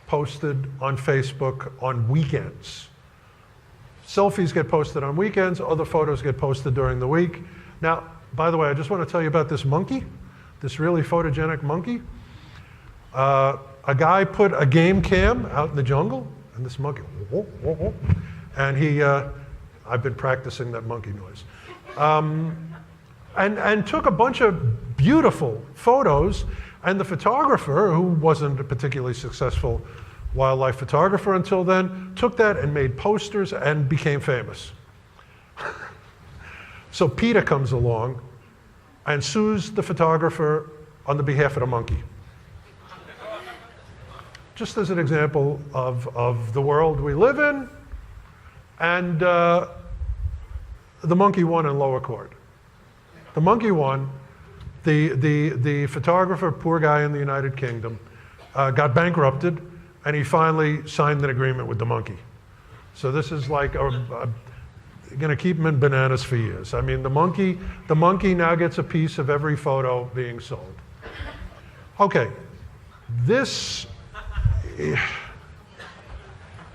posted on Facebook on weekends. Selfies get posted on weekends, other photos get posted during the week. Now, by the way, I just want to tell you about this monkey, this really photogenic monkey. A guy put a game cam out in the jungle, and this monkey, and he, I've been practicing that monkey noise, and took a bunch of beautiful photos, and the photographer, who wasn't a particularly successful wildlife photographer until then, took that and made posters and became famous. So PETA comes along and sues the photographer on the behalf of the monkey. Just as an example of the world we live in, and the monkey won in lower court. The monkey won. The photographer, poor guy in the United Kingdom, got bankrupted, and he finally signed an agreement with the monkey. So this is like going to keep him in bananas for years. I mean, the monkey now gets a piece of every photo being sold. Okay, this,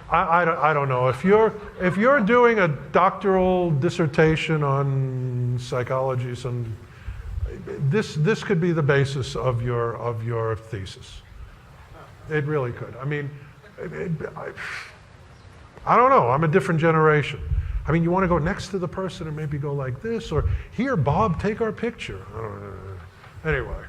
I don't know. If you're doing a doctoral dissertation on psychology, this could be the basis of your thesis. It really could. I mean, I don't know. I'm a different generation. I mean, you want to go next to the person and maybe go like this, or here, Bob, take our picture. I don't know. Anyway,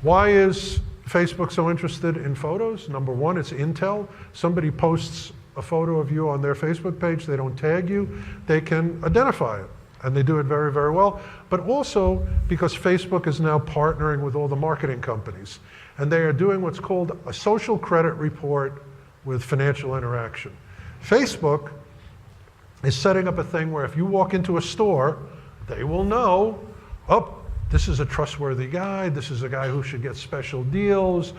why is Facebook so interested in photos? Number one, it's intel. Somebody posts a photo of you on their Facebook page, they don't tag you, they can identify it. And they do it very, very well. But also because Facebook is now partnering with all the marketing companies. And they are doing what's called a social credit report with financial interaction. Facebook is setting up a thing where if you walk into a store, they will know, oh, this is a trustworthy guy, this is a guy who should get special deals,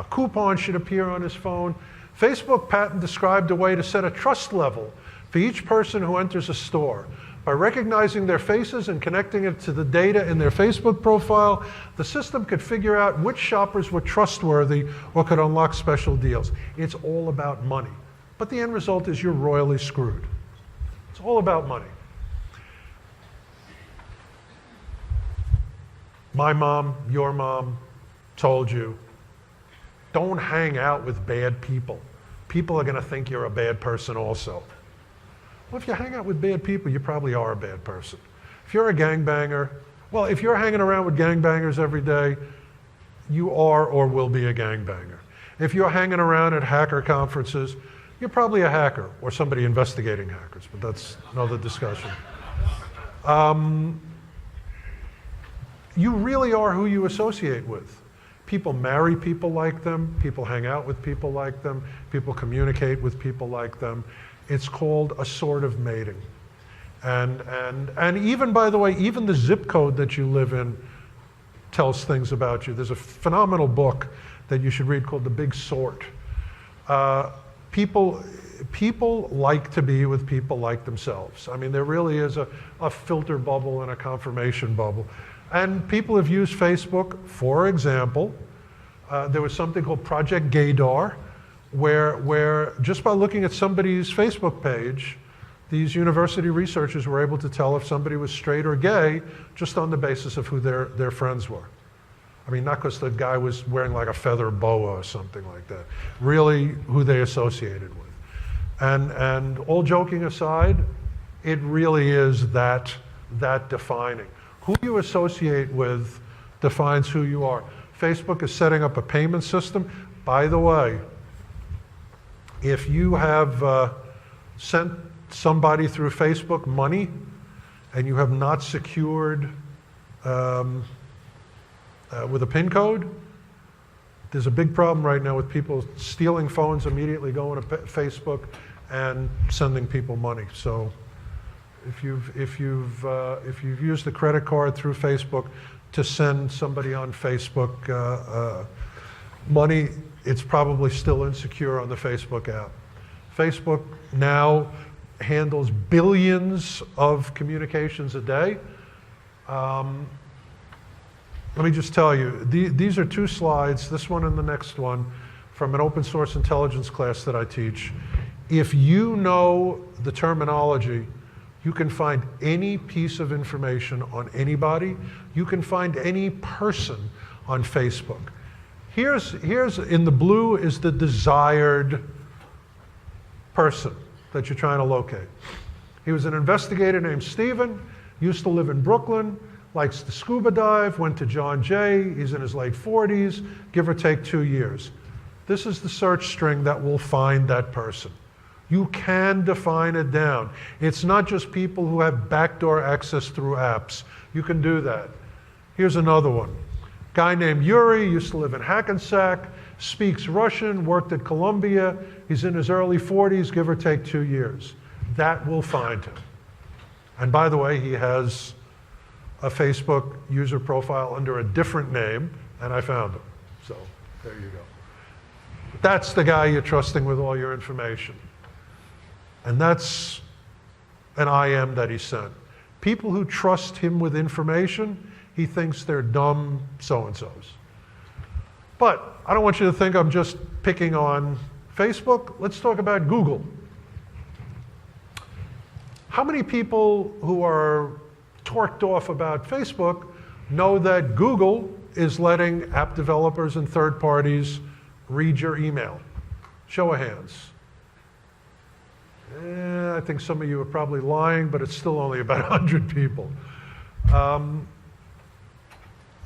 coupons should appear on his phone. Facebook patent described a way to set a trust level for each person who enters a store. By recognizing their faces and connecting it to the data in their Facebook profile, the system could figure out which shoppers were trustworthy or could unlock special deals. It's all about money. But the end result is you're royally screwed. It's all about money. My mom, your mom, told you, don't hang out with bad people. People are going to think you're a bad person also. Well, if you hang out with bad people, you probably are a bad person. If you're a gangbanger, well, if you're hanging around with gangbangers every day, you are or will be a gangbanger. If you're hanging around at hacker conferences, you're probably a hacker or somebody investigating hackers, but that's another discussion. You really are who you associate with. People marry people like them, people hang out with people like them, people communicate with people like them. It's called assortative mating. And even, by the way, even the zip code that you live in tells things about you. There's a phenomenal book that you should read called The Big Sort. People like to be with people like themselves. I mean, there really is a filter bubble and a confirmation bubble. And people have used Facebook, for example, there was something called Project Gaydar, where just by looking at somebody's Facebook page, these university researchers were able to tell if somebody was straight or gay just on the basis of who their friends were. I mean, not because the guy was wearing like a feather boa or something like that. Really who they associated with. And all joking aside, it really is that defining. Who you associate with defines who you are. Facebook is setting up a payment system. By the way, if you have sent somebody through Facebook money and you have not secured with a PIN code, there's a big problem right now with people stealing phones, immediately going to Facebook and sending people money. So If you've used a credit card through Facebook to send somebody on Facebook money, it's probably still insecure on the Facebook app. Facebook now handles billions of communications a day. Let me just tell you, these are two slides, this one and the next one, from an open source intelligence class that I teach. If you know the terminology, you can find any piece of information on anybody. You can find any person on Facebook. Here's in the blue is the desired person that you're trying to locate. He was an investigator named Stephen, used to live in Brooklyn, likes to scuba dive, went to John Jay, he's in his late 40s, give or take 2 years. This is the search string that will find that person. You can define it down. It's not just people who have backdoor access through apps. You can do that. Here's another one. Guy named Yuri, used to live in Hackensack, speaks Russian, worked at Columbia, he's in his early 40s, give or take 2 years. That will find him. And by the way, he has a Facebook user profile under a different name, and I found him. So there you go. That's the guy you're trusting with all your information. And that's an IM that he sent. People who trust him with information, he thinks they're dumb so-and-sos. But I don't want you to think I'm just picking on Facebook. Let's talk about Google. How many people who are torqued off about Facebook know that Google is letting app developers and third parties read your email? Show of hands. I think some of you are probably lying, but it's still only about 100 people.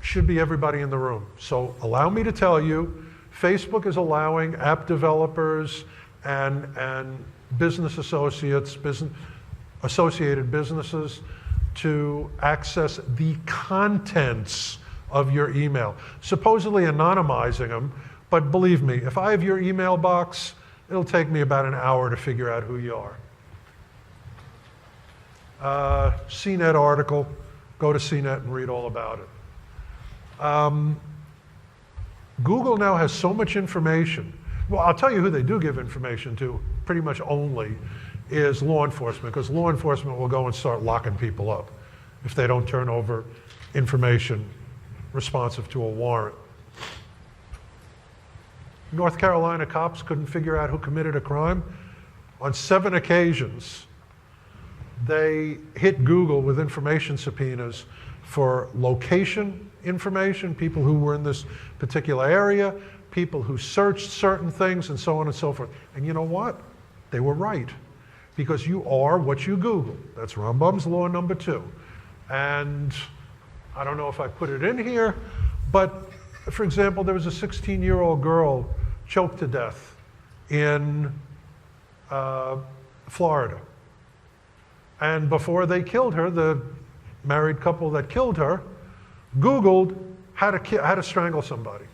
Should be everybody in the room. So allow me to tell you, Facebook is allowing app developers and business associates, associated businesses to access the contents of your email, supposedly anonymizing them, but believe me, if I have your email box, it'll take me about an hour to figure out who you are. CNET article, go to CNET and read all about it. Google now has so much information. Well, I'll tell you who they do give information to, pretty much only, is law enforcement, because law enforcement will go and start locking people up if they don't turn over information responsive to a warrant. North Carolina cops couldn't figure out who committed a crime. On 7 occasions, they hit Google with information subpoenas for location information, people who were in this particular area, people who searched certain things, and so on and so forth. And you know what? They were right, because you are what you Google. That's Rambam's law number 2. And I don't know if I put it in here, but for example, there was a 16-year-old girl choked to death in Florida. And before they killed her, the married couple that killed her Googled how to strangle somebody.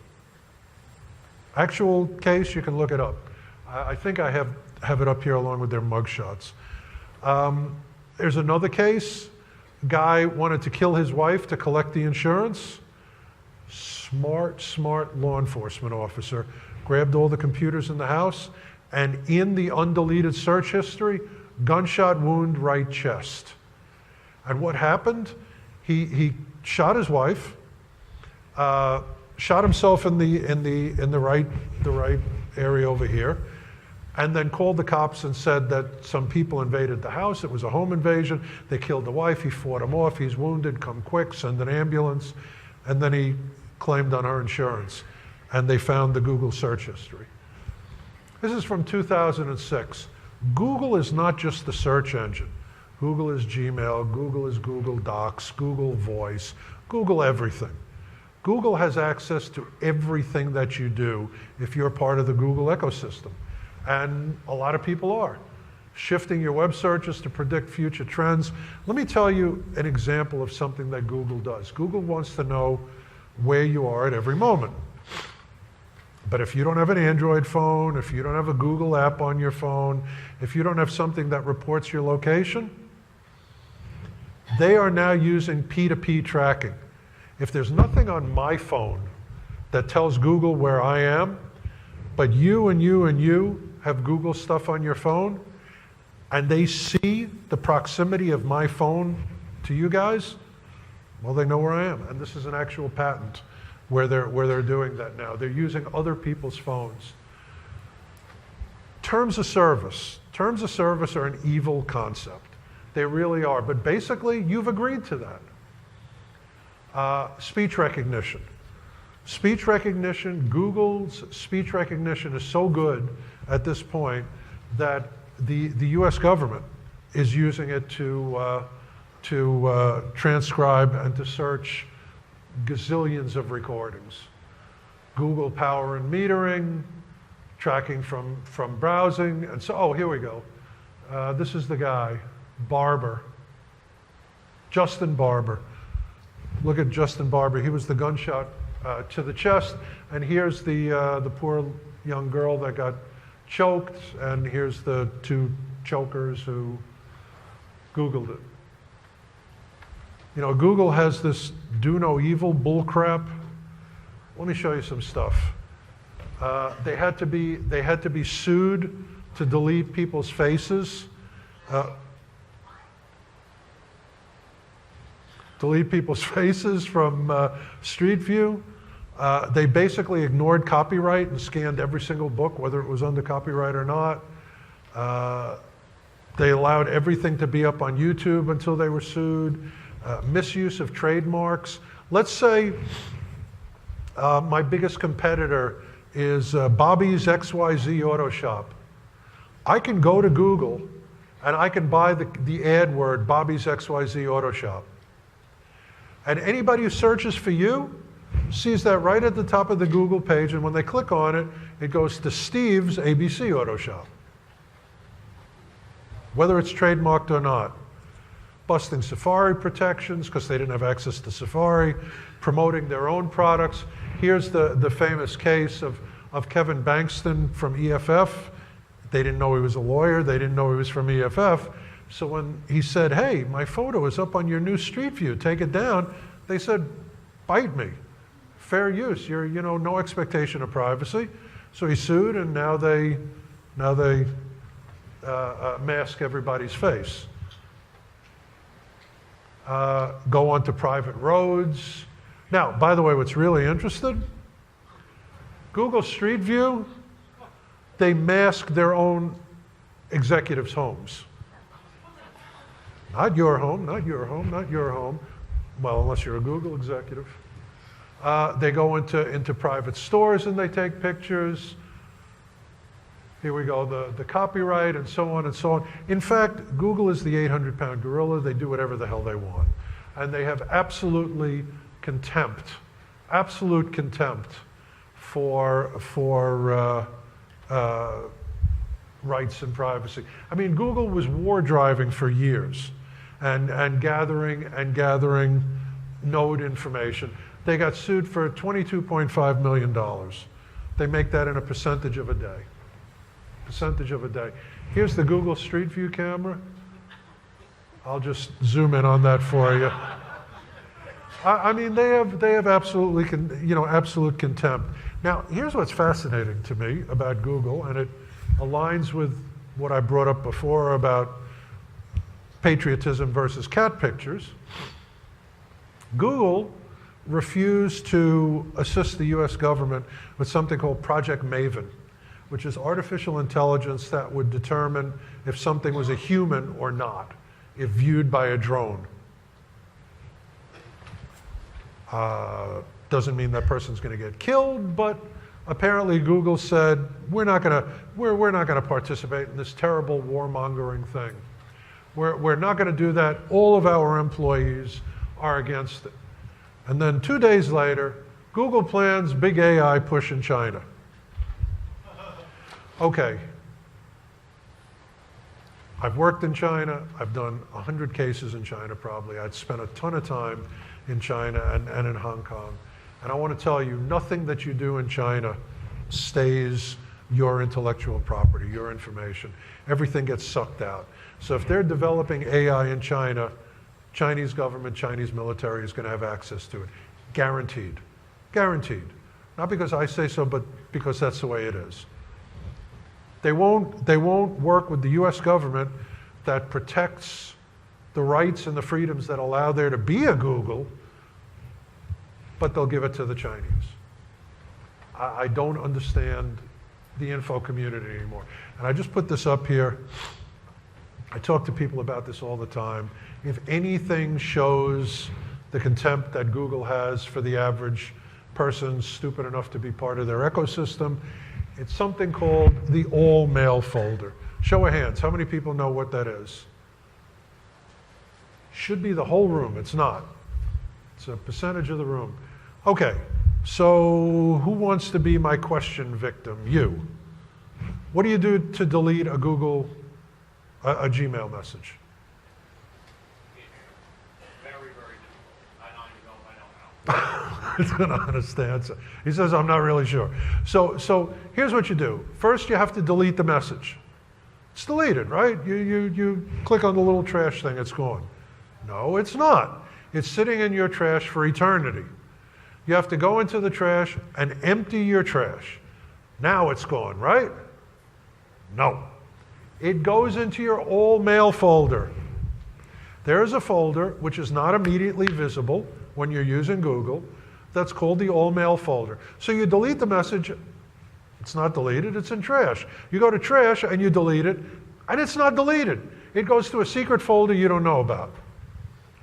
Actual case, you can look it up. I think I have it up here along with their mugshots. There's another case. Guy wanted to kill his wife to collect the insurance. Smart law enforcement officer grabbed all the computers in the house, and in the undeleted search history, gunshot wound, right chest. And what happened? He shot his wife, shot himself in the right area over here, and then called the cops and said that some people invaded the house. It was a home invasion. They killed the wife. He fought him off. He's wounded. Come quick. Send an ambulance. And then he claimed on her insurance. And they found the Google search history. This is from 2006. Google is not just the search engine. Google is Gmail. Google is Google Docs. Google Voice. Google everything. Google has access to everything that you do if you're part of the Google ecosystem. And a lot of people are. Shifting your web searches to predict future trends. Let me tell you an example of something that Google does. Google wants to know where you are at every moment. But if you don't have an Android phone, if you don't have a Google app on your phone, if you don't have something that reports your location, They are now using P2P tracking. If there's nothing on my phone that tells Google where I am, but you and you and you have Google stuff on your phone, and they see the proximity of my phone to you guys, well, they know where I am. And this is an actual patent where they're doing that now. They're using other people's phones. Terms of service. Terms of service are an evil concept. They really are. But basically, you've agreed to that. Speech recognition. Speech recognition, Google's speech recognition is so good at this point that the US government is using it to transcribe and to search gazillions of recordings. Google power and metering, tracking from browsing, and so, oh, here we go. This is the guy, Barber. Justin Barber. Look at Justin Barber. He was the gunshot to the chest, and here's the poor young girl that got choked, and here's the two chokers who Googled it. You know, Google has this do no evil bullcrap. Let me show you some stuff. They had to be sued to delete people's faces. Delete people's faces from Street View. They basically ignored copyright and scanned every single book, whether it was under copyright or not. They allowed everything to be up on YouTube until they were sued. Misuse of trademarks. Let's say my biggest competitor is Bobby's XYZ Auto Shop. I can go to Google and I can buy the ad word Bobby's XYZ Auto Shop. And anybody who searches for you sees that right at the top of the Google page, and when they click on it, it goes to Steve's ABC Auto Shop. Whether it's trademarked or not. Busting Safari protections because they didn't have access to Safari, promoting their own products. Here's the famous case of Kevin Bankston from EFF. They didn't know he was a lawyer. They didn't know he was from EFF. So when he said, hey, my photo is up on your new Street View, take it down, they said, bite me. Fair use. You're, no expectation of privacy. So he sued, and now they mask everybody's face. Go onto private roads. Now, by the way, what's really interesting, Google Street View, they mask their own executives' homes. Not your home, not your home, not your home. Well, unless you're a Google executive. They go into private stores and they take pictures. Here we go, the copyright and so on and so on. In fact, Google is the 800-pound gorilla. They do whatever the hell they want. And they have absolute contempt for rights and privacy. I mean, Google was war driving for years and gathering node information. They got sued for $22.5 million. They make that in a percentage of a day. Here's the Google Street View camera. I'll just zoom in on that for you. I mean, they have absolute contempt. Now, here's what's fascinating to me about Google, and it aligns with what I brought up before about patriotism versus cat pictures. Google refused to assist the US government with something called Project Maven, which is artificial intelligence that would determine if something was a human or not, if viewed by a drone. Doesn't mean that person's going to get killed, but apparently Google said, we're not going to participate in this terrible warmongering thing. We're not going to do that. All of our employees are against it. And then 2 days later, Google plans big AI push in China. Okay. I've worked in China. I've done 100 cases in China probably. I'd spent a ton of time in China and in Hong Kong. And I want to tell you, nothing that you do in China stays your intellectual property, your information. Everything gets sucked out. So if they're developing AI in China, Chinese government, Chinese military is going to have access to it. Guaranteed. Guaranteed. Not because I say so, but because that's the way it is. They won't work with the US government that protects the rights and the freedoms that allow there to be a Google, but they'll give it to the Chinese. I don't understand the info community anymore. And I just put this up here. I talk to people about this all the time. If anything shows the contempt that Google has for the average person stupid enough to be part of their ecosystem, it's something called the all mail folder. Show of hands, how many people know what that is? Should be the whole room, it's not. It's a percentage of the room. Okay, so who wants to be my question victim? You. What do you do to delete a Google, a Gmail message? Very, very difficult. I don't know. It's an honest answer. He says, I'm not really sure. So here's what you do. First, you have to delete the message. It's deleted, right? You click on the little trash thing, it's gone. No, it's not. It's sitting in your trash for eternity. You have to go into the trash and empty your trash. Now it's gone, right? No. It goes into your all mail folder. There's a folder which is not immediately visible when you're using Google. That's called the all mail folder. So you delete the message, it's not deleted, it's in trash. You go to trash and you delete it, and it's not deleted. It goes to a secret folder you don't know about.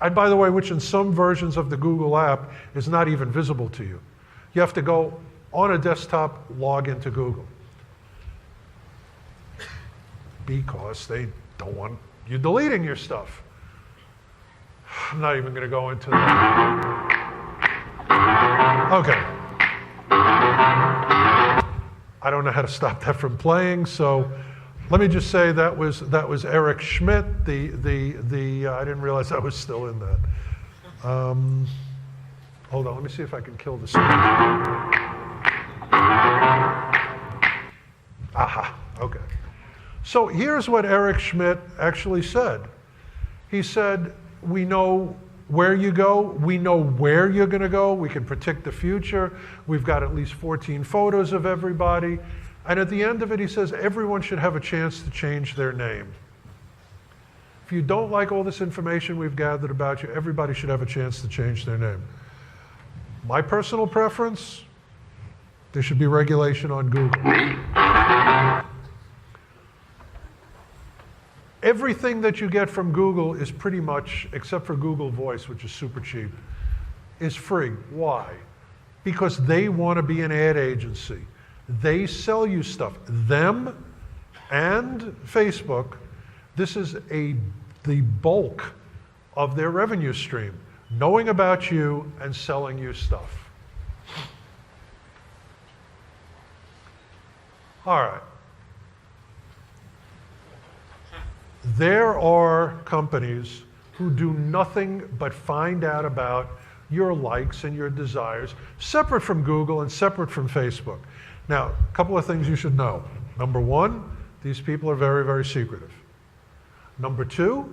And by the way, which in some versions of the Google app is not even visible to you. You have to go on a desktop, log into Google. Because they don't want you deleting your stuff. I'm not even going to go into that. Okay. I don't know how to stop that from playing, so let me just say that was Eric Schmidt. I didn't realize I was still in that. Hold on, let me see if I can kill this. Aha, okay. So here's what Eric Schmidt actually said. He said, we know where you go, we know where you're going to go, we can predict the future, we've got at least 14 photos of everybody, and at the end of it he says everyone should have a chance to change their name. If you don't like all this information we've gathered about you, everybody should have a chance to change their name. My personal preference, there should be regulation on Google. Everything that you get from Google is pretty much, except for Google Voice, which is super cheap, is free. Why? Because they want to be an ad agency. They sell you stuff. Them and Facebook, this is the bulk of their revenue stream, knowing about you and selling you stuff. All right. There are companies who do nothing but find out about your likes and your desires, separate from Google and separate from Facebook. Now, a couple of things you should know. Number one, these people are very, very secretive. Number two,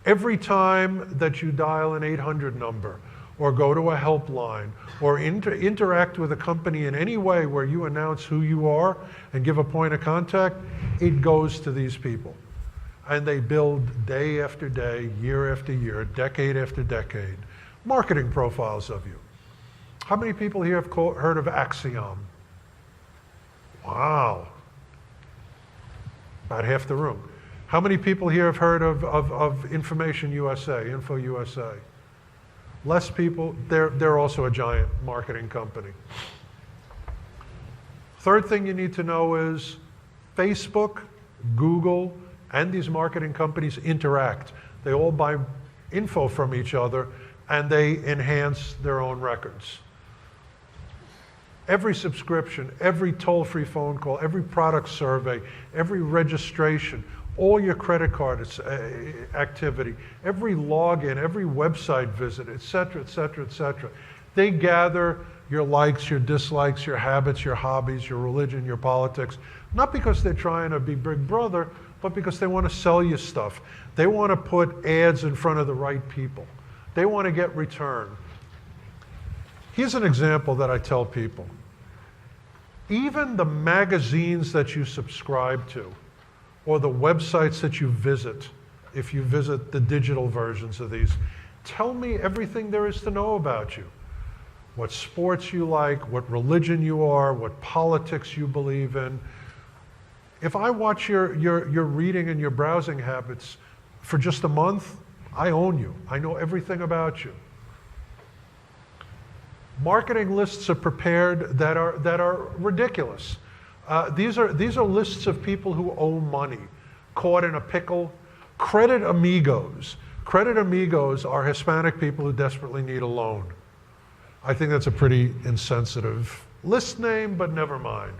every time that you dial an 800 number or go to a helpline or interact with a company in any way where you announce who you are and give a point of contact, it goes to these people. And they build day after day, year after year, decade after decade, marketing profiles of you. How many people here have heard of Axiom? Wow. About half the room. How many people here have heard of Information USA, Info USA? Less people. They're also a giant marketing company. Third thing you need to know is Facebook, Google, and these marketing companies interact. They all buy info from each other and they enhance their own records. Every subscription, every toll-free phone call, every product survey, every registration, all your credit card activity, every login, every website visit, et cetera, et cetera, et cetera. They gather your likes, your dislikes, your habits, your hobbies, your religion, your politics, not because they're trying to be Big Brother, but because they want to sell you stuff. They want to put ads in front of the right people. They want to get return. Here's an example that I tell people. Even the magazines that you subscribe to, or the websites that you visit, if you visit the digital versions of these, tell me everything there is to know about you. What sports you like, what religion you are, what politics you believe in. If I watch your reading and your browsing habits for just a month, I own you. I know everything about you. Marketing lists are prepared that are ridiculous. These are lists of people who owe money, caught in a pickle. Credit amigos. Credit amigos are Hispanic people who desperately need a loan. I think that's a pretty insensitive list name, but never mind.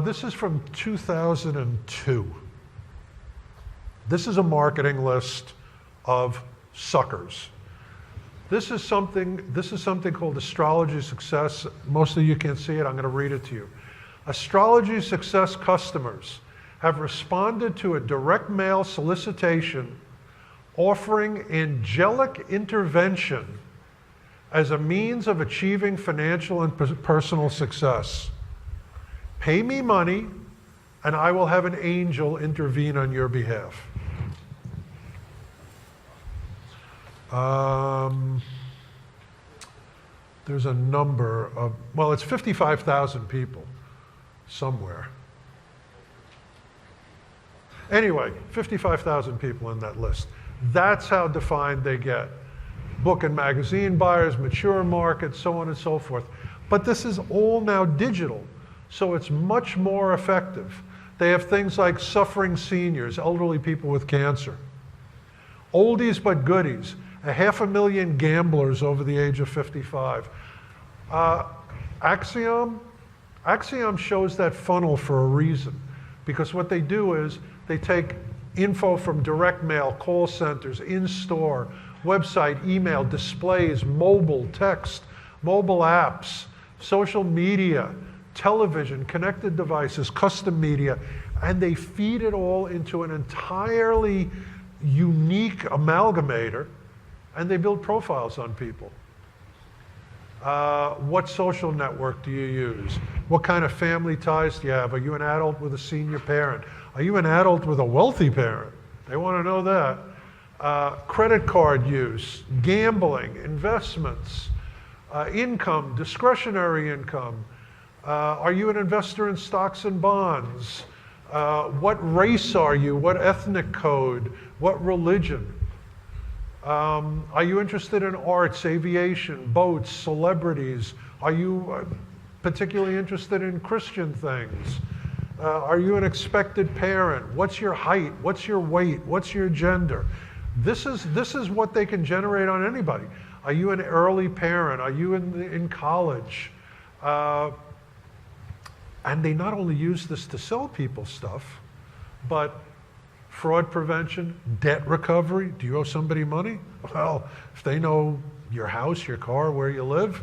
This is from 2002. This is a marketing list of suckers. This is something called Astrology Success. Most of you can't see it. I'm going to read it to you. Astrology Success customers have responded to a direct mail solicitation offering angelic intervention as a means of achieving financial and personal success. Pay me money, and I will have an angel intervene on your behalf. There's a number of, well, it's 55,000 people somewhere. Anyway, 55,000 people in that list. That's how defined they get. Book and magazine buyers, mature markets, so on and so forth. But this is all now digital, so it's much more effective. They have things like suffering seniors, elderly people with cancer. Oldies but goodies, 500,000 gamblers over the age of 55. Axiom shows that funnel for a reason, because what they do is they take info from direct mail, call centers, in-store, website, email, displays, mobile, text, mobile apps, social media, television, connected devices, custom media, and they feed it all into an entirely unique amalgamator, and they build profiles on people. What social network do you use? What kind of family ties do you have? Are you an adult with a senior parent? Are you an adult with a wealthy parent? They want to know that. Credit card use, gambling, investments, income, discretionary income. Are you an investor in stocks and bonds? What race are you? What ethnic code? What religion? Are you interested in arts, aviation, boats, celebrities? Are you particularly interested in Christian things? Are you an expected parent? What's your height? What's your weight? What's your gender? This is what they can generate on anybody. Are you an early parent? Are you in college? And they not only use this to sell people stuff, but fraud prevention, debt recovery. Do you owe somebody money? Well, if they know your house, your car, where you live,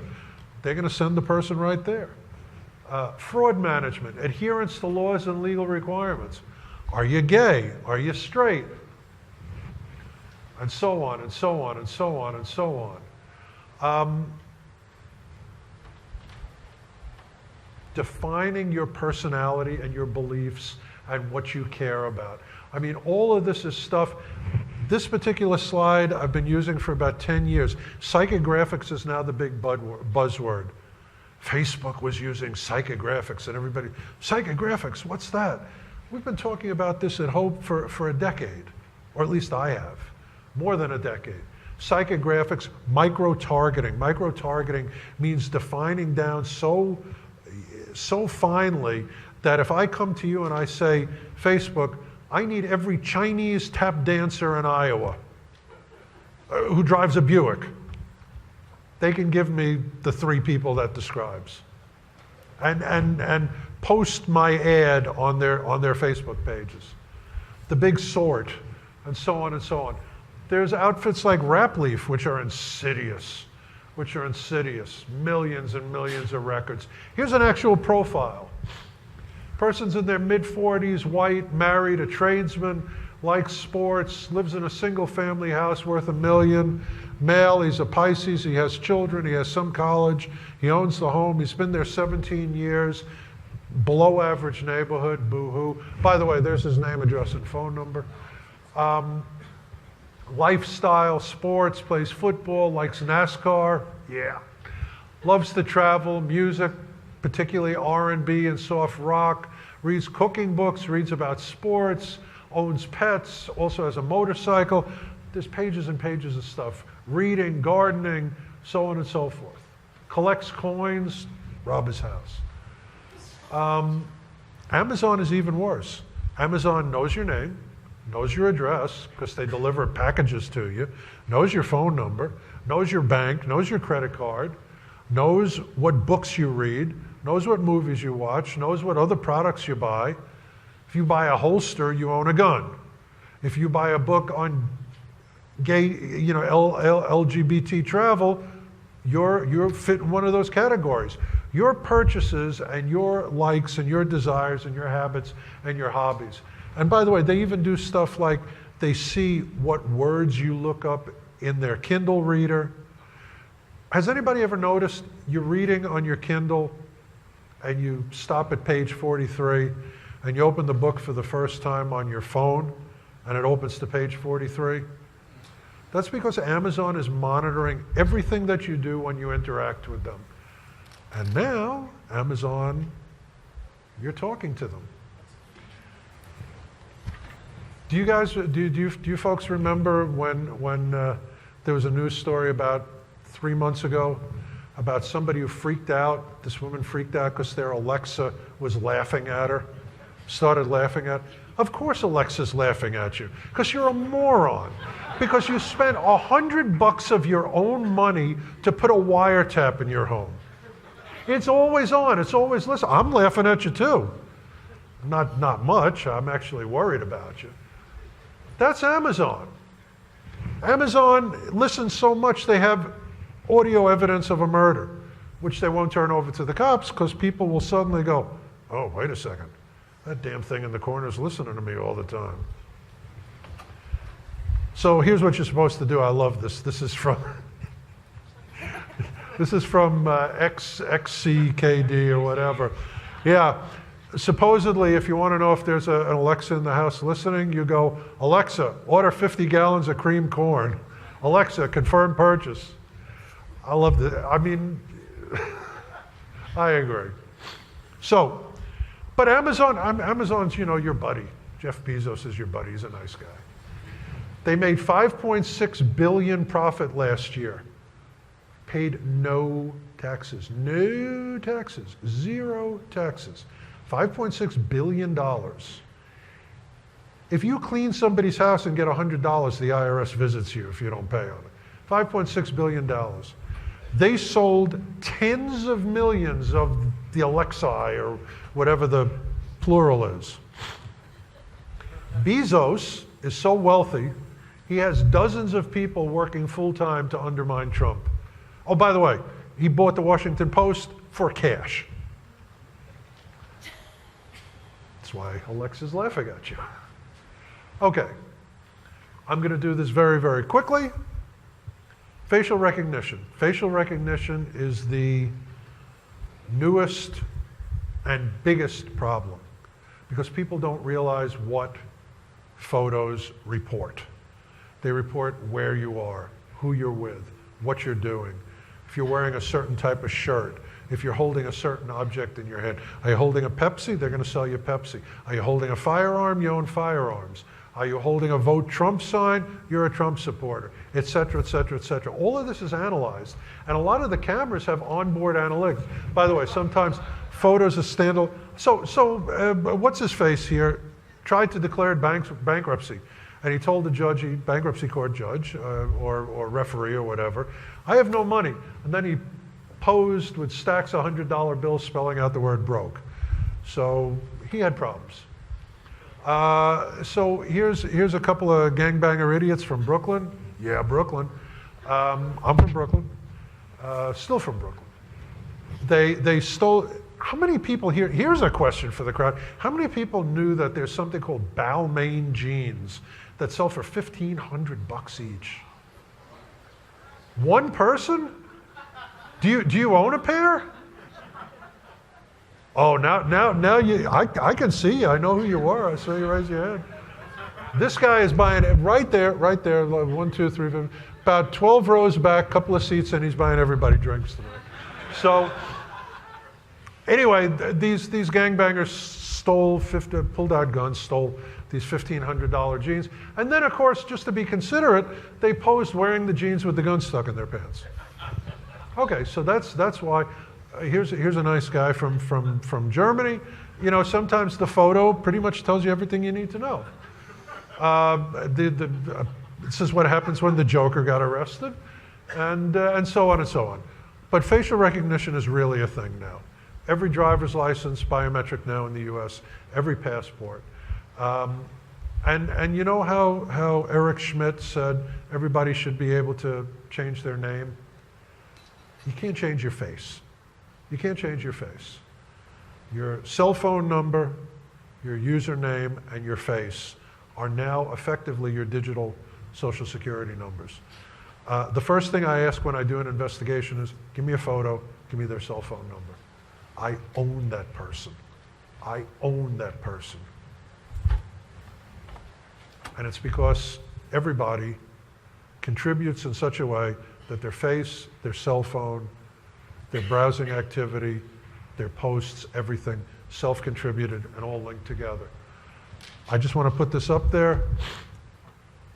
they're going to send the person right there. Fraud management, adherence to laws and legal requirements. Are you gay? Are you straight? And so on, and so on, and so on, and so on. Defining your personality and your beliefs and what you care about. I mean, all of this is stuff. This particular slide I've been using for about 10 years. Psychographics is now the big buzzword. Facebook was using psychographics and everybody, psychographics, what's that? We've been talking about this at Hope for a decade, or at least I have, more than a decade. Psychographics, micro-targeting. Micro-targeting means defining down so finely that if I come to you and I say, Facebook, I need every Chinese tap dancer in Iowa who drives a Buick. They can give me the 3 people that describes. And post my ad on their Facebook pages. The big sort, and so on and so on. There's outfits like Rapleaf, which are insidious. Millions and millions of records. Here's an actual profile. Person's in their mid-40s, white, married, a tradesman, likes sports, lives in a single-family house worth $1 million. Male, he's a Pisces, he has children, he has some college, he owns the home, he's been there 17 years, below average neighborhood, boo-hoo. By the way, there's his name, address, and phone number. Lifestyle, sports, plays football, likes NASCAR, yeah. Loves to travel, music, particularly R&B and soft rock, reads cooking books, reads about sports, owns pets, also has a motorcycle. There's pages and pages of stuff. Reading, gardening, so on and so forth. Collects coins, rob his house. Amazon is even worse. Amazon knows your name, knows your address, because they deliver packages to you, knows your phone number, knows your bank, knows your credit card, knows what books you read, knows what movies you watch, knows what other products you buy. If you buy a holster, you own a gun. If you buy a book on gay, LGBT travel, you're fit in one of those categories. Your purchases and your likes and your desires and your habits and your hobbies. And by the way, they even do stuff like they see what words you look up in their Kindle reader. Has anybody ever noticed you're reading on your Kindle and you stop at page 43 and you open the book for the first time on your phone and it opens to page 43? That's because Amazon is monitoring everything that you do when you interact with them. And now, Amazon, you're talking to them. Do you guys, do you folks remember when there was a news story about 3 months ago about somebody who freaked out, this woman freaked out because their Alexa was laughing at her, started laughing at her? Of course Alexa's laughing at you, because you're a moron. Because you spent $100 of your own money to put a wiretap in your home. It's always on, it's always listening. I'm laughing at you too. Not much, I'm actually worried about you. That's Amazon. Amazon listens so much they have audio evidence of a murder, which they won't turn over to the cops because people will suddenly go, oh, wait a second. That damn thing in the corner is listening to me all the time. So here's what you're supposed to do. I love this. This is from XCKD or whatever. Yeah. Supposedly, if you want to know if there's an Alexa in the house listening, you go, Alexa, order 50 gallons of cream corn. Alexa, confirm purchase. I love that. I mean, I agree. So, but Amazon's, your buddy. Jeff Bezos is your buddy. He's a nice guy. They made $5.6 billion profit last year. Paid no taxes. No taxes. Zero taxes. $5.6 billion. If you clean somebody's house and get $100, the IRS visits you if you don't pay on it. $5.6 billion. They sold tens of millions of the Alexi or whatever the plural is. Bezos is so wealthy, he has dozens of people working full-time to undermine Trump. Oh, by the way, he bought the Washington Post for cash. That's why Alexa's laughing at you. Okay, I'm going to do this very, very quickly. Facial recognition. Facial recognition is the newest and biggest problem because people don't realize what photos report. They report where you are, who you're with, what you're doing. If you're wearing a certain type of shirt, if you're holding a certain object in your hand. Are you holding a Pepsi? They're going to sell you Pepsi. Are you holding a firearm? You own firearms. Are you holding a vote Trump sign? You're a Trump supporter, et cetera, et cetera, et cetera. All of this is analyzed. And a lot of the cameras have onboard analytics. By the way, sometimes photos are standalone. So what's his face here tried to declare bankruptcy. And he told the judge, bankruptcy court judge or referee or whatever, I have no money. And then he posed with stacks of $100 bills spelling out the word broke. So he had problems. So here's a couple of gangbanger idiots from Brooklyn. Yeah, Brooklyn. I'm from Brooklyn. Still from Brooklyn. They stole, how many people here, here's a question for the crowd. How many people knew that there's something called Balmain jeans that sell for $1,500 each? One person? Do you own a pair? Oh, now you, I can see you. I know who you are. I saw you raise your hand. This guy is buying it right there, like 1, 2, 3, 4, about 12 rows back, couple of seats, and he's buying everybody drinks tonight. So, anyway, these gangbangers pulled out guns, stole these $1,500 jeans. And then, of course, just to be considerate, they posed wearing the jeans with the gun stuck in their pants. Okay, so that's why. Here's a nice guy from Germany. You know, sometimes the photo pretty much tells you everything you need to know. This is what happens when the Joker got arrested, and so on and so on. But facial recognition is really a thing now. Every driver's license, biometric now in the U.S., every passport. And you know how Eric Schmidt said everybody should be able to change their name? You can't change your face. You can't change your face. Your cell phone number, your username, and your face are now effectively your digital social security numbers. The first thing I ask when I do an investigation is, give me a photo, give me their cell phone number. I own that person. I own that person. And it's because everybody contributes in such a way that their face, their cell phone, their browsing activity, their posts, everything, self-contributed and all linked together. I just want to put this up there.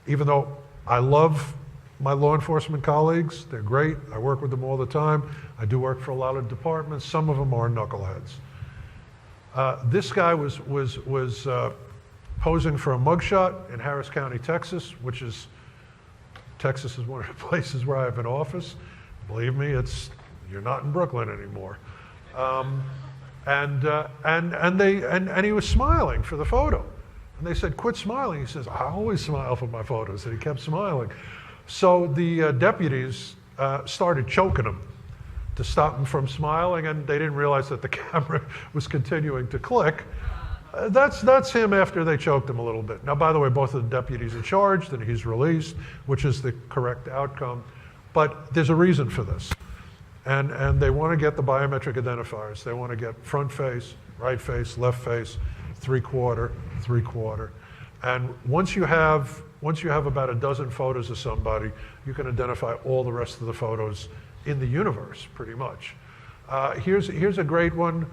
Even though I love my law enforcement colleagues, they're great. I work with them all the time. I do work for a lot of departments. Some of them are knuckleheads. This guy was posing for a mugshot in Harris County, Texas, Texas is one of the places where I have an office. Believe me, you're not in Brooklyn anymore. And he was smiling for the photo. And they said, quit smiling. He says, I always smile for my photos. And he kept smiling. So the deputies started choking him to stop him from smiling, and they didn't realize that the camera was continuing to click. That's him after they choked him a little bit. Now, by the way, both of the deputies are charged, and he's released, which is the correct outcome. But there's a reason for this. And they want to get the biometric identifiers. They want to get front face, right face, left face, three-quarter. And once you have about a dozen photos of somebody, you can identify all the rest of the photos in the universe, pretty much. Here's a great one.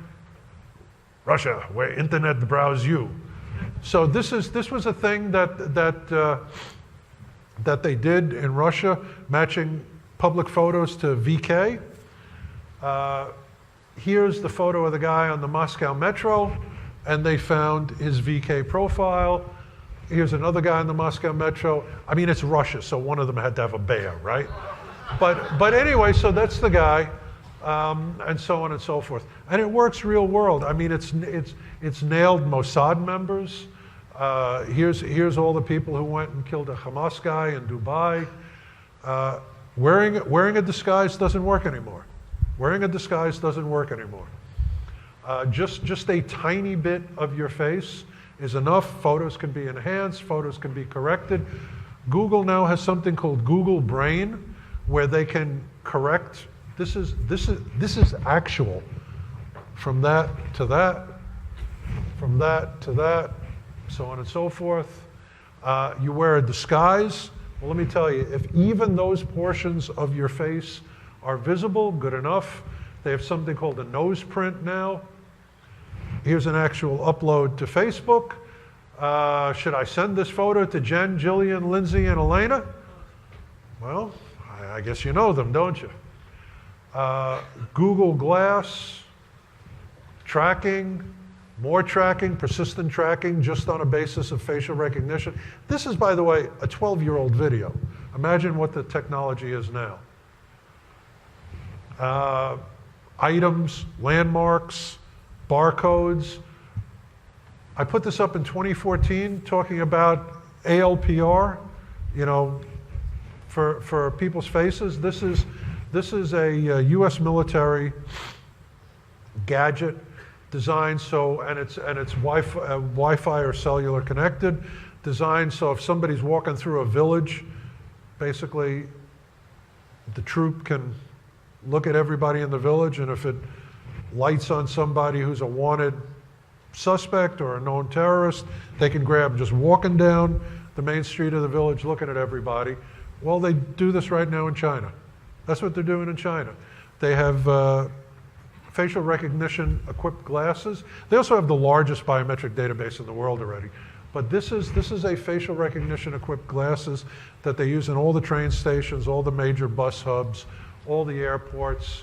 Russia, where internet browse you. So this was a thing that they did in Russia, matching public photos to VK. Here's the photo of the guy on the Moscow Metro, and they found his VK profile. Here's another guy on the Moscow Metro. I mean, it's Russia, so one of them had to have a bear, right? But anyway, so that's the guy, and so on and so forth. And it works real world. I mean, it's nailed Mossad members. Here's all the people who went and killed a Hamas guy in Dubai. Wearing a disguise doesn't work anymore. Wearing a disguise doesn't work anymore. Just a tiny bit of your face is enough. Photos can be enhanced, photos can be corrected. Google now has something called Google Brain, where they can correct. This is actual. From that to that, from that to that, so on and so forth. You wear a disguise. Well, let me tell you, if even those portions of your face are visible, good enough. They have something called a nose print now. Here's an actual upload to Facebook. Should I send this photo to Jen, Jillian, Lindsay, and Elena? Well, I guess you know them, don't you? Google Glass, tracking, more tracking, persistent tracking, just on a basis of facial recognition. This is, by the way, a 12-year-old video. Imagine what the technology is now. Items, landmarks, barcodes. I put this up in 2014 talking about ALPR, you know, for people's faces. This is a US military gadget designed so, and it's Wi-Fi or cellular connected, designed so if somebody's walking through a village, basically the troop can look at everybody in the village, and if it lights on somebody who's a wanted suspect or a known terrorist, they can grab them just walking down the main street of the village looking at everybody. Well, they do this right now in China. That's what they're doing in China. They have facial recognition equipped glasses. They also have the largest biometric database in the world already. But this is a facial recognition equipped glasses that they use in all the train stations, all the major bus hubs, all the airports.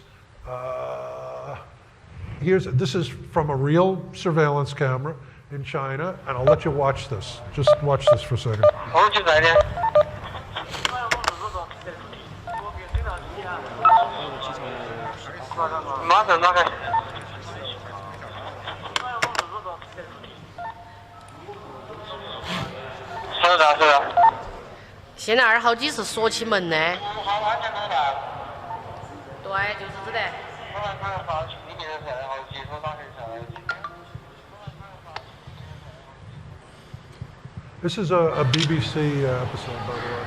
This is from a real surveillance camera in China, and I'll let you watch this. Just watch this for a second. This is a BBC episode, by the way.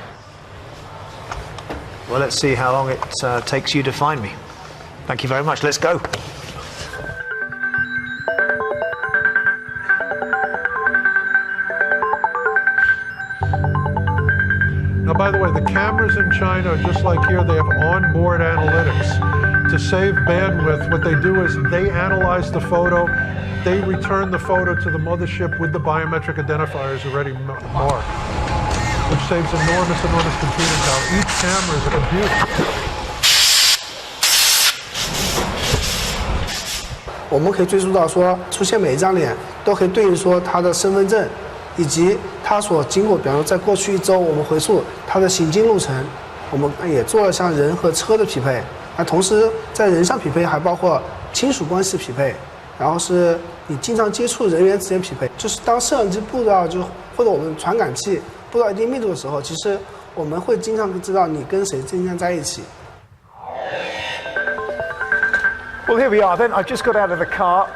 Well, let's see how long it takes you to find me. Thank you very much. Let's go. Now, by the way, the cameras in China are just like here. They have onboard analytics. To save bandwidth, what they do is they analyze the photo. They return the photo to the mothership with the biometric identifiers already marked, which saves enormous computing power. Each camera is a computer. 我们可以追溯到说，出现每一张脸都可以对应说他的身份证，以及他所经过，比方说在过去1周，我们回溯他的行经路程，我们也做了像人和车的匹配。那同时在人上匹配还包括亲属关系匹配，然后是你经常接触人员之间匹配。就是当摄像机布到或者我们传感器布到一定密度的时候，其实我们会经常知道你跟谁经常在一起。 Well, here we are then. I've just got out of the car,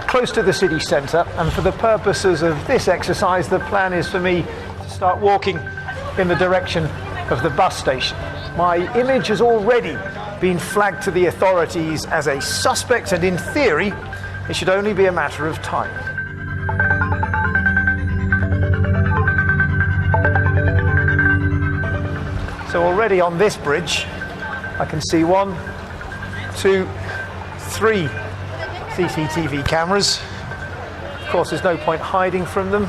close to the city centre, and for the purposes of this exercise, the plan is for me to start walking in the direction of the bus station. My image has already been flagged to the authorities as a suspect, and in theory, it should only be a matter of time. So already on this bridge, I can see 1, 2, 3 CCTV cameras. Of course, there's no point hiding from them.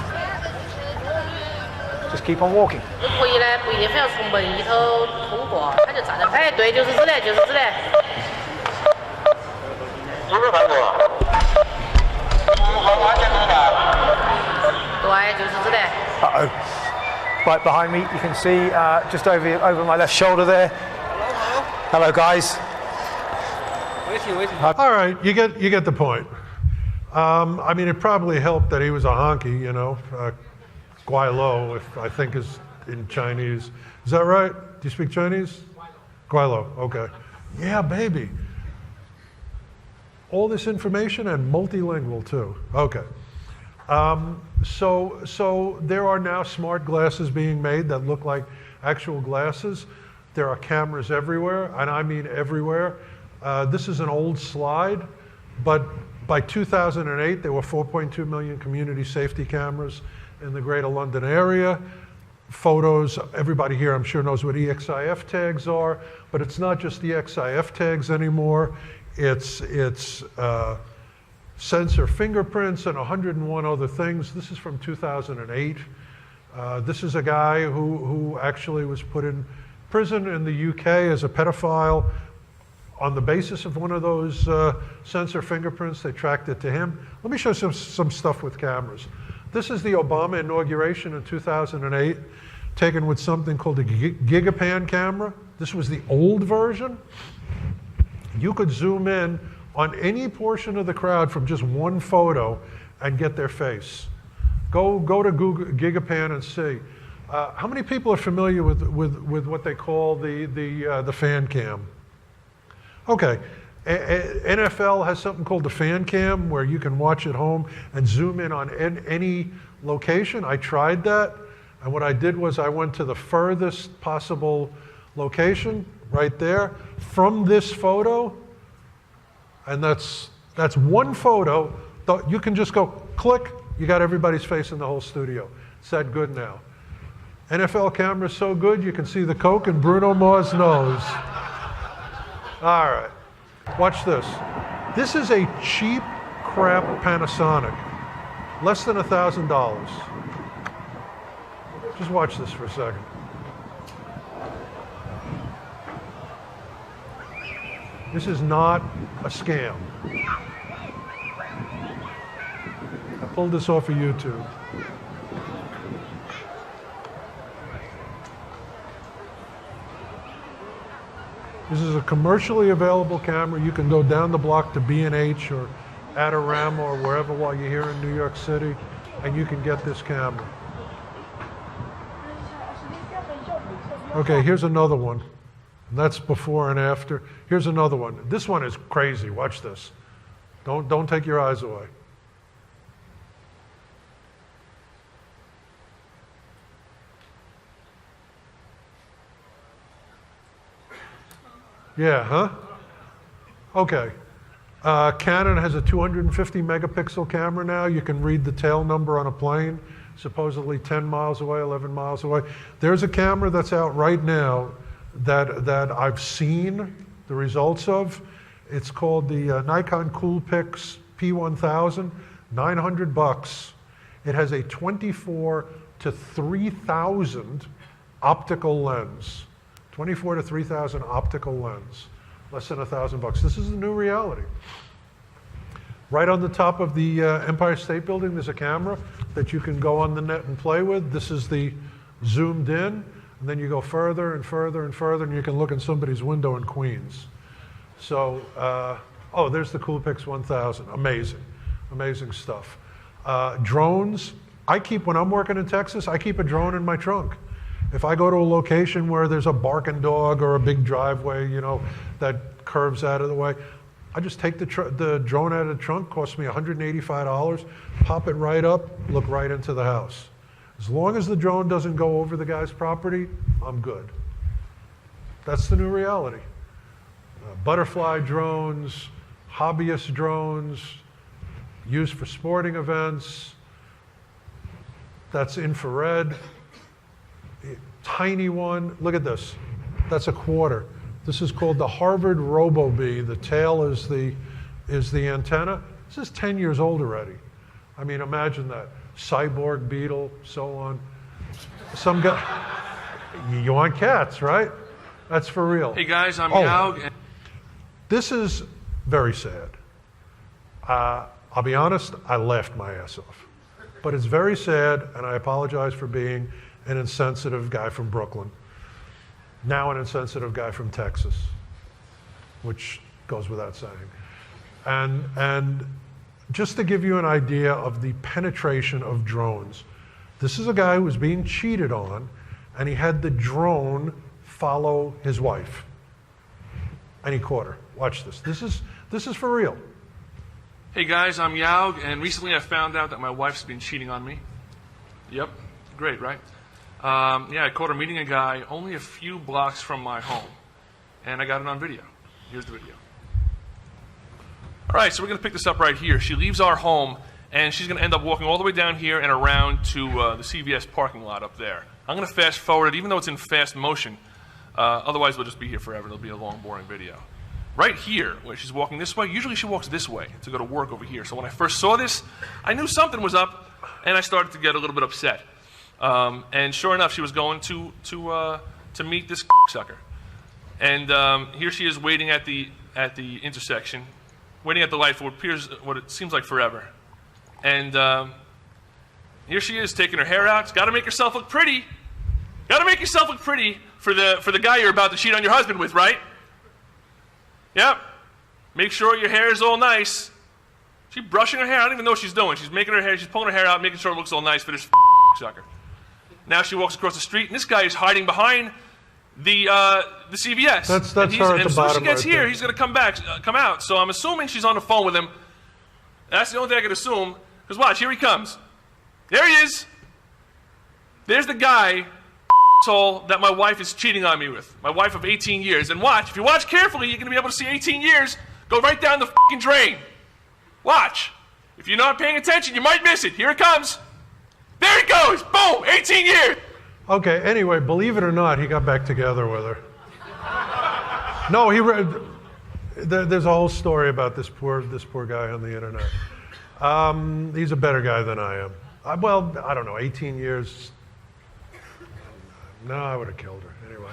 Just keep on walking. 可以呢，不一定非要从门里头通过，他就站在。哎，对，就是这里，就是这里。有没有看过？对，就是这里。Uh-oh. Right behind me, you can see just over my left shoulder there. Hello, guys. All right, you get the point. I mean, it probably helped that he was a honky, you know. Guai if I think is in Chinese. Is that right? Do you speak Chinese? Guai okay. Yeah, baby. All this information and multilingual too. Okay. So there are now smart glasses being made that look like actual glasses. There are cameras everywhere, and I mean everywhere. This is an old slide, but by 2008, there were 4.2 million community safety cameras in the Greater London area. Photos, everybody here I'm sure knows what EXIF tags are, but it's not just the EXIF tags anymore. It's sensor fingerprints and 101 other things. This is from 2008. This is a guy who actually was put in prison in the UK as a pedophile. On the basis of one of those sensor fingerprints, they tracked it to him. Let me show you some stuff with cameras. This is the Obama inauguration in 2008, taken with something called a Gigapan camera. This was the old version. You could zoom in on any portion of the crowd from just one photo and get their face. Go to Google Gigapan and see. How many people are familiar with what they call the fan cam? Okay, NFL has something called the fan cam where you can watch at home and zoom in on any location. I tried that, and what I did was I went to the furthest possible location right there from this photo, and that's one photo. You can just go click, you got everybody's face in the whole studio. It's that good now. NFL camera's so good you can see the Coke in Bruno Mars' nose. All right. Watch this. This is a cheap crap Panasonic. Less than $1,000. Just watch this for a second. This is not a scam. I pulled this off of YouTube. This is a commercially available camera. You can go down the block to B&H or Adorama or wherever while you're here in New York City, and you can get this camera. Okay, here's another one. And that's before and after. Here's another one. This one is crazy. Watch this. Don't take your eyes away. Yeah, huh? Okay. Canon has a 250 megapixel camera now. You can read the tail number on a plane, supposedly 10 miles away, 11 miles away. There's a camera that's out right now that I've seen the results of. It's called the Nikon Coolpix P1000, $900. It has a 24 to 3000 optical lens. 24 to 3000 optical lens, less than $1,000. This is the new reality. Right on the top of the Empire State Building, there's a camera that you can go on the net and play with. This is the zoomed in, and then you go further and further and further, and you can look in somebody's window in Queens. So, oh, there's the Coolpix 1000. Amazing, amazing stuff. Drones. When I'm working in Texas, I keep a drone in my trunk. If I go to a location where there's a barking dog or a big driveway, that curves out of the way, I just take the drone out of the trunk, costs me $185, pop it right up, look right into the house. As long as the drone doesn't go over the guy's property, I'm good. That's the new reality. Butterfly drones, hobbyist drones, used for sporting events. That's infrared. Tiny one. Look at this. That's a quarter. This is called the Harvard RoboBee. The tail is the antenna. This is 10 years old already. I mean, imagine that. Cyborg beetle, so on. Some guy. You want cats, right? That's for real. Hey guys, I'm Yaug. This is very sad. I'll be honest, I laughed my ass off. But it's very sad, and I apologize for being an insensitive guy from Brooklyn. Now an insensitive guy from Texas, which goes without saying. And just to give you an idea of the penetration of drones, this is a guy who was being cheated on, and he had the drone follow his wife. And he caught her. Watch this. This is for real. Hey guys, I'm Yaug, and recently I found out that my wife's been cheating on me. Yep, great, right? Yeah, I caught her meeting a guy only a few blocks from my home, and I got it on video. Here's the video. All right, so we're going to pick this up right here. She leaves our home, and she's going to end up walking all the way down here and around to the CVS parking lot up there. I'm going to fast forward it, even though it's in fast motion. Otherwise, we'll just be here forever. It'll be a long, boring video. Right here, where she's walking this way, usually she walks this way to go to work over here. So when I first saw this, I knew something was up, and I started to get a little bit upset. And sure enough, she was going to meet this sucker. And here she is waiting at the intersection, waiting at the light for what it seems like forever. And here she is taking her hair out. She's got to make herself look pretty. Got to make yourself look pretty for the guy you're about to cheat on your husband with, right? Yep. Make sure your hair is all nice. She's brushing her hair. I don't even know what she's doing. She's making her hair. She's pulling her hair out, making sure it looks all nice for this sucker. Now she walks across the street, and this guy is hiding behind the CVS. That's and her at the as soon as bottom she gets right here, there. he's going to come out. So I'm assuming she's on the phone with him. That's the only thing I can assume. Because watch, here he comes. There he is. There's the guy that my wife is cheating on me with. My wife of 18 years. And watch, if you watch carefully, you're going to be able to see 18 years go right down the fucking drain. Watch. If you're not paying attention, you might miss it. Here it comes. There it goes. Boom. 18 years. Okay, anyway, believe it or not, he got back together with her. No, there's a whole story about this poor guy on the internet. He's a better guy than I am. Well, I don't know, 18 years. No, I would have killed her anyway.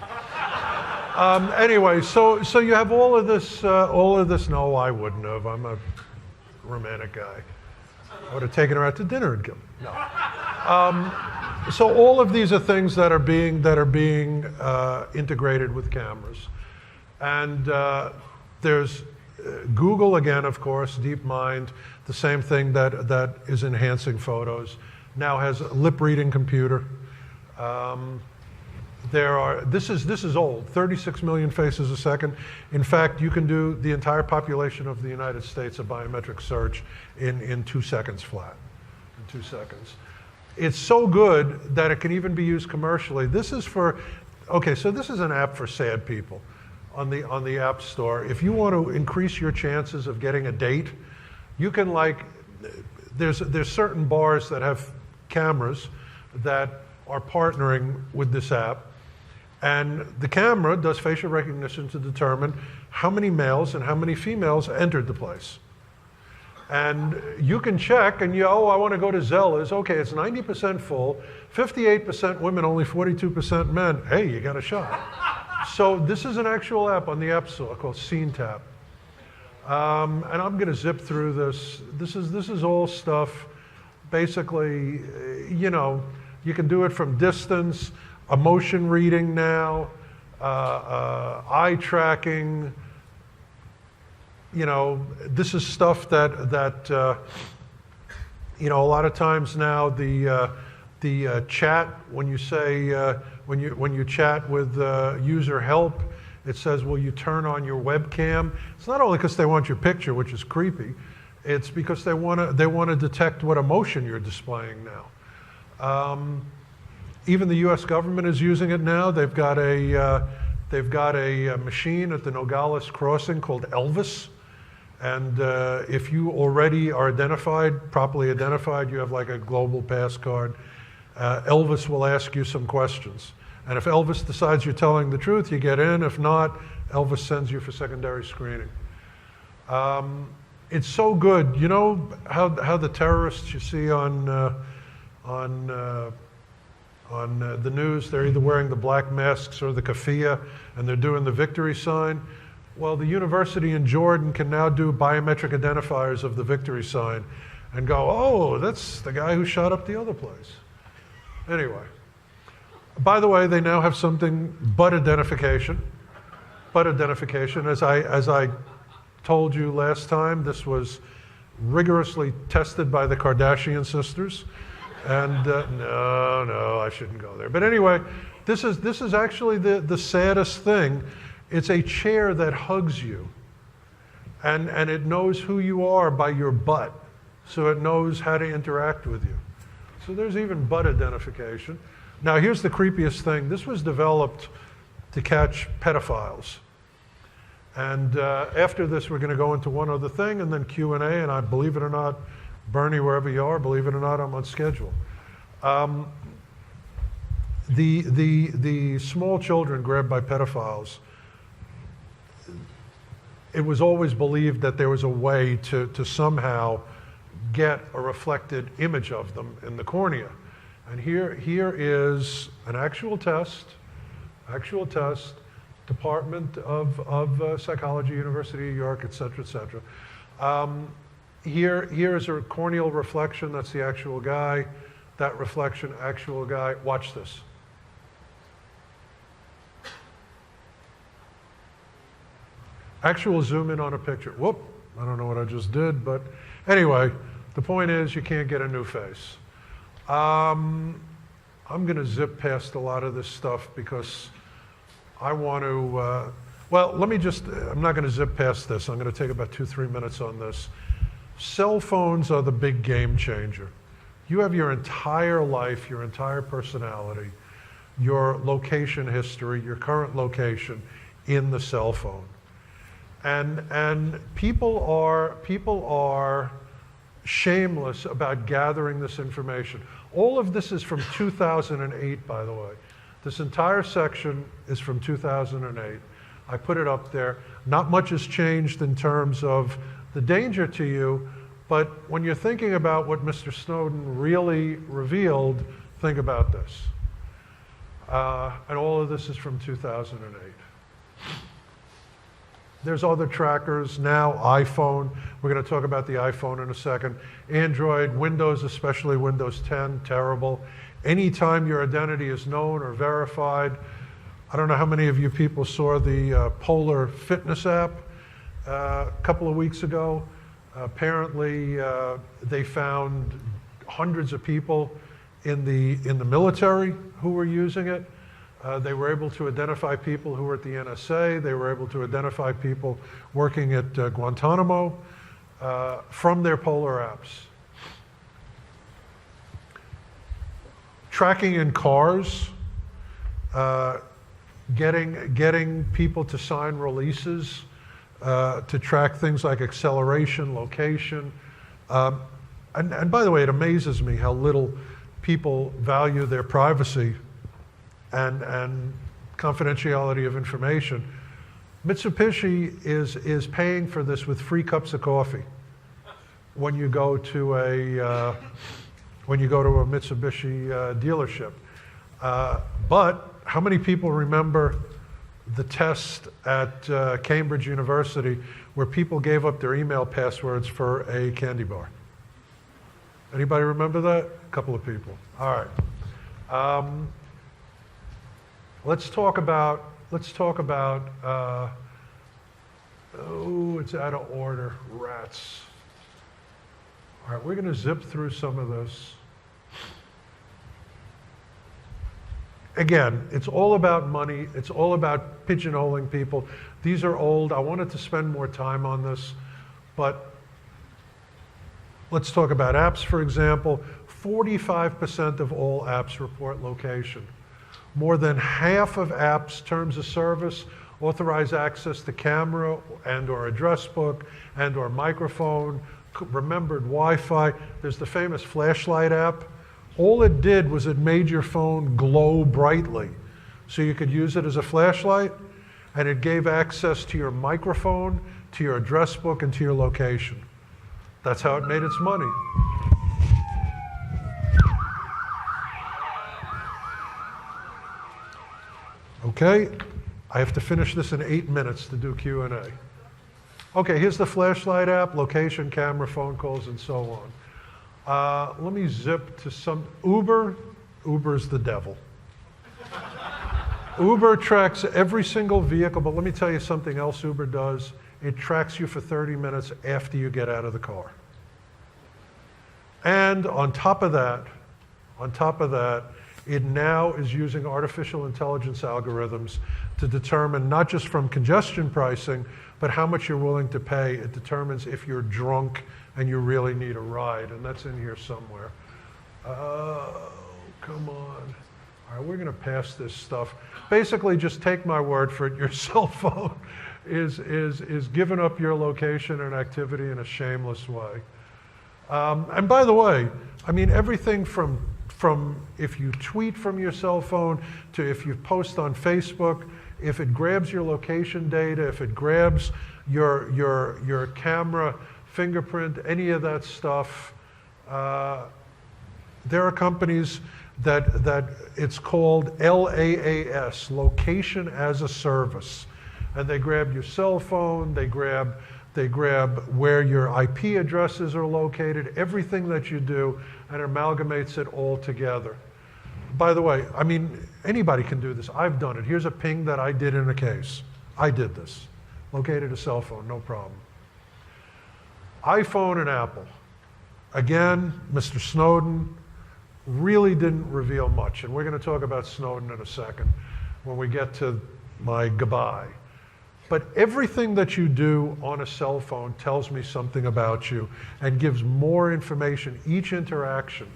Anyway, so you have all of this. No, I wouldn't have. I'm a romantic guy. I would have taken her out to dinner and killed her. No. So all of these are things that are being integrated with cameras, and there's Google again, of course, DeepMind, the same thing that is enhancing photos, now has a lip reading computer. This is old, 36 million faces a second. In fact, you can do the entire population of the United States a biometric search in 2 seconds flat, in 2 seconds. It's so good that it can even be used commercially. This is this is an app for sad people on the App Store. If you want to increase your chances of getting a date, you can there's certain bars that have cameras that are partnering with this app, and the camera does facial recognition to determine how many males and how many females entered the place. And you can check, and I want to go to Zella's. Okay, it's 90% full, 58% women, only 42% men. Hey, you got a shot. So this is an actual app on the App Store called SceneTap. And I'm going to zip through this. This is all stuff. Basically, you can do it from distance, emotion reading now, eye tracking. This is stuff that a lot of times now the chat, when you say when you chat with user help, it says, will you turn on your webcam? It's not only because they want your picture, which is creepy, it's because they want to detect what emotion you're displaying now. Even the U.S. government is using it now. They've got a machine at the Nogales crossing called Elvis. And if you already are properly identified, you have like a global pass card, Elvis will ask you some questions. And if Elvis decides you're telling the truth, you get in. If not, Elvis sends you for secondary screening. It's so good. You know how the terrorists you see on the news, they're either wearing the black masks or the keffiyeh, and they're doing the victory sign? Well, the university in Jordan can now do biometric identifiers of the victory sign and go, oh, that's the guy who shot up the other place. Anyway, by the way, they now have something butt identification. Butt identification, as I told you last time, this was rigorously tested by the Kardashian sisters. And no, I shouldn't go there. But anyway, this is actually the saddest thing. It's a chair that hugs you, and it knows who you are by your butt, so it knows how to interact with you. So there's even butt identification. Now here's the creepiest thing. This was developed to catch pedophiles. And after this, we're going to go into one other thing, and then Q&A, and I believe it or not, Bernie, wherever you are, believe it or not, I'm on schedule. The small children grabbed by pedophiles, it was always believed that there was a way to somehow get a reflected image of them in the cornea. And here is an actual test, Department of Psychology, University of New York, et cetera, et cetera. Here is a corneal reflection, that's the actual guy. That reflection, actual guy. Watch this. Actual zoom in on a picture. Whoop, I don't know what I just did, but anyway, the point is you can't get a new face. I'm going to zip past a lot of this stuff because I want to, well, let me just, I'm not going to zip past this. I'm going to take about 2-3 minutes on this. Cell phones are the big game changer. You have your entire life, your entire personality, your location history, your current location in the cell phone. And people are shameless about gathering this information. All of this is from 2008, by the way. This entire section is from 2008. I put it up there. Not much has changed in terms of the danger to you, but when you're thinking about what Mr. Snowden really revealed, think about this. And all of this is from 2008. There's other trackers now, iPhone. We're going to talk about the iPhone in a second. Android, Windows, especially Windows 10, terrible. Anytime your identity is known or verified. I don't know how many of you people saw the Polar Fitness app a couple of weeks ago. Apparently, they found hundreds of people in the military who were using it. They were able to identify people who were at the NSA. They were able to identify people working at Guantanamo from their Polar apps. Tracking in cars, getting people to sign releases to track things like acceleration, location. And by the way, it amazes me how little people value their privacy and confidentiality of information. Mitsubishi is paying for this with free cups of coffee when you go to a Mitsubishi dealership. But how many people remember the test at Cambridge University where people gave up their email passwords for a candy bar? Anybody remember that? A couple of people. All right. Let's talk about, oh, it's out of order, rats. All right, we're going to zip through some of this. Again, it's all about money. It's all about pigeonholing people. These are old. I wanted to spend more time on this, but let's talk about apps, for example. 45% of all apps report location. More than half of apps' terms of service authorize access to camera and or address book and or microphone, remembered Wi-Fi. There's the famous flashlight app. All it did was it made your phone glow brightly. So you could use it as a flashlight, and it gave access to your microphone, to your address book, and to your location. That's how it made its money. Okay, I have to finish this in 8 minutes to do Q&A. Okay, here's the flashlight app, location, camera, phone calls, and so on. Let me zip to some, Uber. Uber's the devil. Uber tracks every single vehicle, but let me tell you something else Uber does. It tracks you for 30 minutes after you get out of the car. And on top of that, it now is using artificial intelligence algorithms to determine not just from congestion pricing, but how much you're willing to pay. It determines if you're drunk and you really need a ride, and that's in here somewhere. Oh, come on. All right, we're going to pass this stuff. Basically, just take my word for it. Your cell phone is giving up your location and activity in a shameless way. And by the way, I mean everything from if you tweet from your cell phone to if you post on Facebook, if it grabs your location data, if it grabs your camera fingerprint, any of that stuff, there are companies that it's called LAAS, Location as a Service. And they grab your cell phone, they grab where your IP addresses are located, everything that you do, and amalgamates it all together. By the way, I mean, anybody can do this. I've done it. Here's a ping that I did in a case. I did this. Located a cell phone, no problem. iPhone and Apple. Again, Mr. Snowden really didn't reveal much, and we're going to talk about Snowden in a second when we get to my goodbye. But everything that you do on a cell phone tells me something about you and gives more information, each interaction.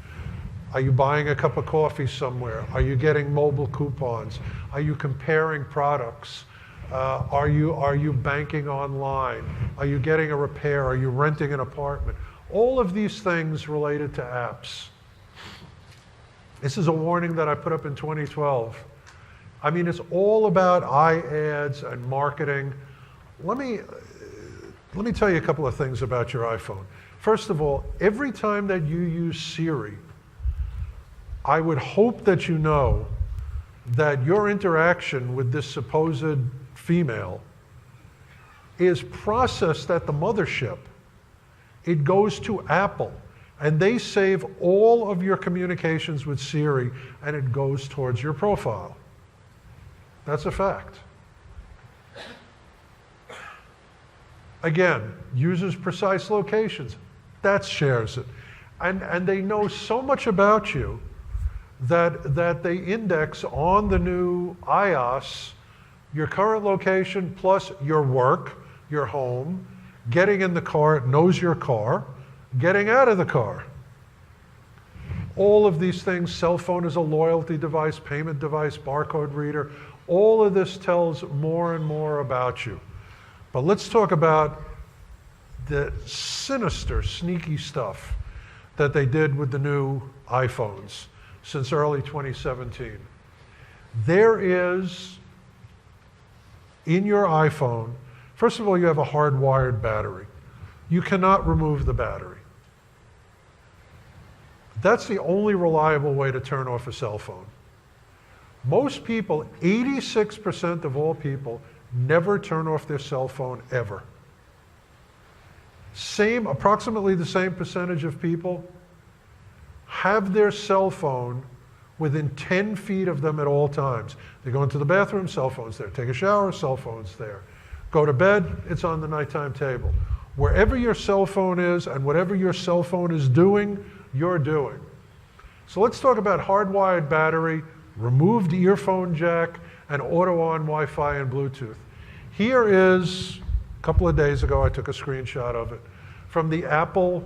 Are you buying a cup of coffee somewhere? Are you getting mobile coupons? Are you comparing products? Are you banking online? Are you getting a repair? Are you renting an apartment? All of these things related to apps. This is a warning that I put up in 2012. I mean, it's all about iAds and marketing. Let me tell you a couple of things about your iPhone. First of all, every time that you use Siri, I would hope that you know that your interaction with this supposed female is processed at the mothership. It goes to Apple, and they save all of your communications with Siri, and it goes towards your profile. That's a fact. Again, users' precise locations, that shares it. And they know so much about you that they index on the new iOS your current location plus your work, your home, getting in the car, it knows your car, getting out of the car. All of these things, cell phone is a loyalty device, payment device, barcode reader, all of this tells more and more about you. But let's talk about the sinister, sneaky stuff that they did with the new iPhones since early 2017. There is, in your iPhone, first of all, you have a hardwired battery. You cannot remove the battery. That's the only reliable way to turn off a cell phone. Most people, 86% of all people, never turn off their cell phone ever. Approximately the same percentage of people have their cell phone within 10 feet of them at all times. They go into the bathroom, cell phone's there. Take a shower, cell phone's there. Go to bed, it's on the nighttime table. Wherever your cell phone is and whatever your cell phone is doing, you're doing. So let's talk about hardwired battery, removed earphone jack, and auto-on Wi-Fi and Bluetooth. Here is, a couple of days ago, I took a screenshot of it, from the Apple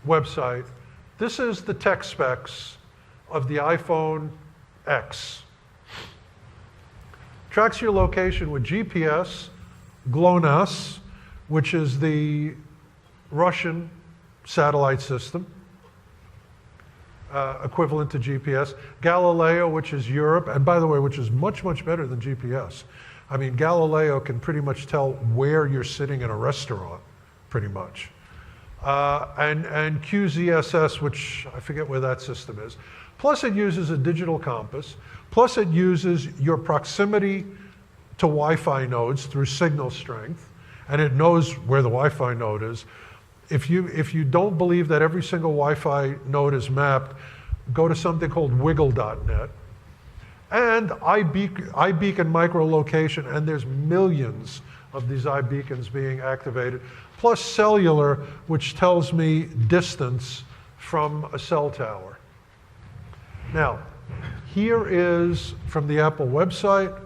website. This is the tech specs of the iPhone X. Tracks your location with GPS, GLONASS, which is the Russian satellite system, equivalent to GPS, Galileo, which is Europe, and by the way, which is much, much better than GPS. I mean, Galileo can pretty much tell where you're sitting in a restaurant, pretty much. And QZSS, which I forget where that system is. Plus it uses a digital compass. Plus it uses your proximity to Wi-Fi nodes through signal strength, and it knows where the Wi-Fi node is. If you don't believe that every single Wi-Fi node is mapped, go to something called wiggle.net. And iBeacon microlocation, and there's millions of these iBeacons being activated, plus cellular, which tells me distance from a cell tower. Now, here is, from the Apple website,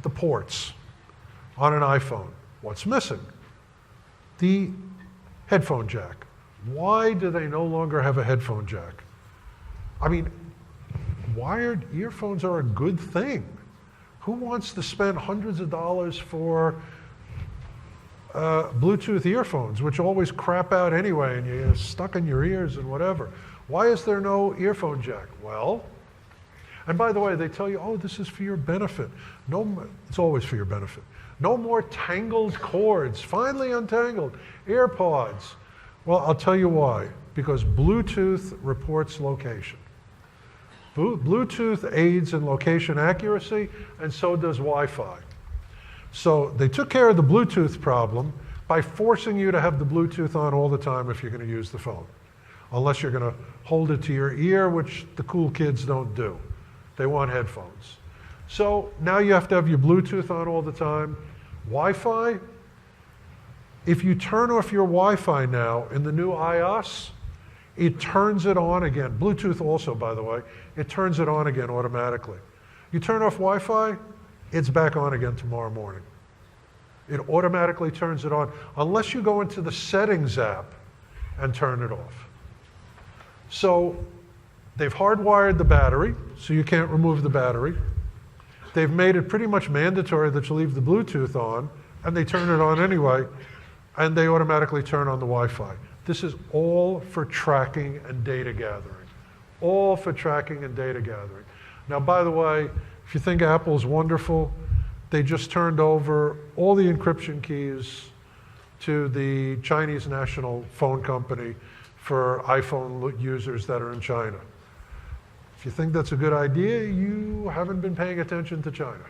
the ports on an iPhone. What's missing? The headphone jack. Why do they no longer have a headphone jack? I mean, wired earphones are a good thing. Who wants to spend hundreds of dollars for Bluetooth earphones, which always crap out anyway, and you're stuck in your ears and whatever? Why is there no earphone jack? Well, and by the way, they tell you, oh, this is for your benefit. No, it's always for your benefit. No more tangled cords, finally untangled. AirPods. Well, I'll tell you why. Because Bluetooth reports location. Bluetooth aids in location accuracy, and so does Wi-Fi. So they took care of the Bluetooth problem by forcing you to have the Bluetooth on all the time if you're going to use the phone. Unless you're going to hold it to your ear, which the cool kids don't do. They want headphones. So now you have to have your Bluetooth on all the time. Wi-Fi, if you turn off your Wi-Fi now in the new iOS, it turns it on again. Bluetooth also, by the way, it turns it on again automatically. You turn off Wi-Fi, it's back on again tomorrow morning. It automatically turns it on, unless you go into the settings app and turn it off. So they've hardwired the battery, so you can't remove the battery. They've made it pretty much mandatory that you leave the Bluetooth on, and they turn it on anyway, and they automatically turn on the Wi-Fi. This is all for tracking and data gathering. All for tracking and data gathering. Now, by the way, if you think Apple's wonderful, they just turned over all the encryption keys to the Chinese national phone company for iPhone users that are in China. If you think that's a good idea, you haven't been paying attention to China.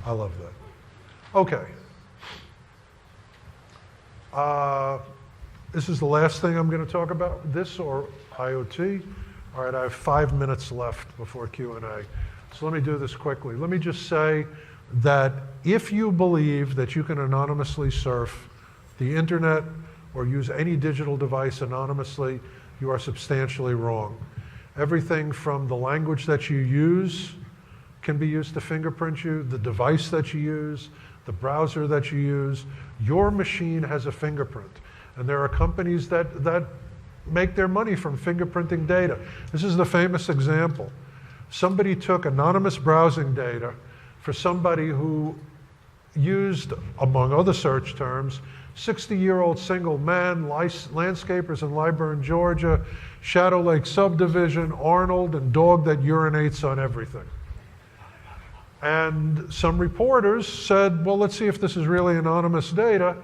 I love that. Okay. This is the last thing I'm going to talk about, this or IoT. All right, I have 5 minutes left before Q&A. So let me do this quickly. Let me just say that if you believe that you can anonymously surf the internet or use any digital device anonymously, you are substantially wrong. Everything from the language that you use can be used to fingerprint you, the device that you use, the browser that you use. Your machine has a fingerprint. And there are companies that make their money from fingerprinting data. This is the famous example. Somebody took anonymous browsing data for somebody who used, among other search terms, 60-year-old single man, landscapers in Lyburn, Georgia, Shadow Lake subdivision, Arnold, and dog that urinates on everything. And some reporters said, well, let's see if this is really anonymous data.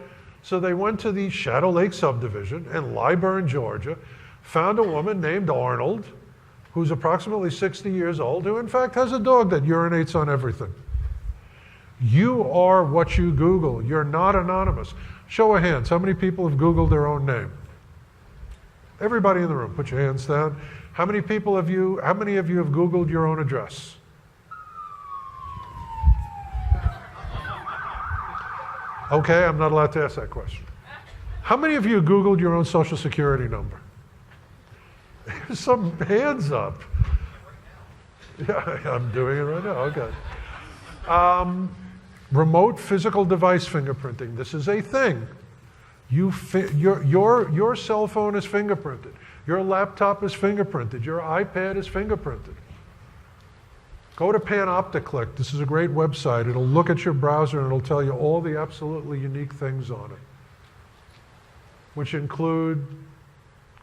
So they went to the Shadow Lake subdivision in Lyburn, Georgia, found a woman named Arnold, who's approximately 60 years old, who in fact has a dog that urinates on everything. You are what you Google. You're not anonymous. Show of hands, how many people have Googled their own name? Everybody in the room, put your hands down. How many of you have Googled your own address? Okay, I'm not allowed to ask that question. How many of you Googled your own social security number? There's some hands up. Yeah, I'm doing it right now, okay. Remote physical device fingerprinting. This is a thing. Your cell phone is fingerprinted. Your laptop is fingerprinted. Your iPad is fingerprinted. Go to Panopticlick. This is a great website. It'll look at your browser and it'll tell you all the absolutely unique things on it, which include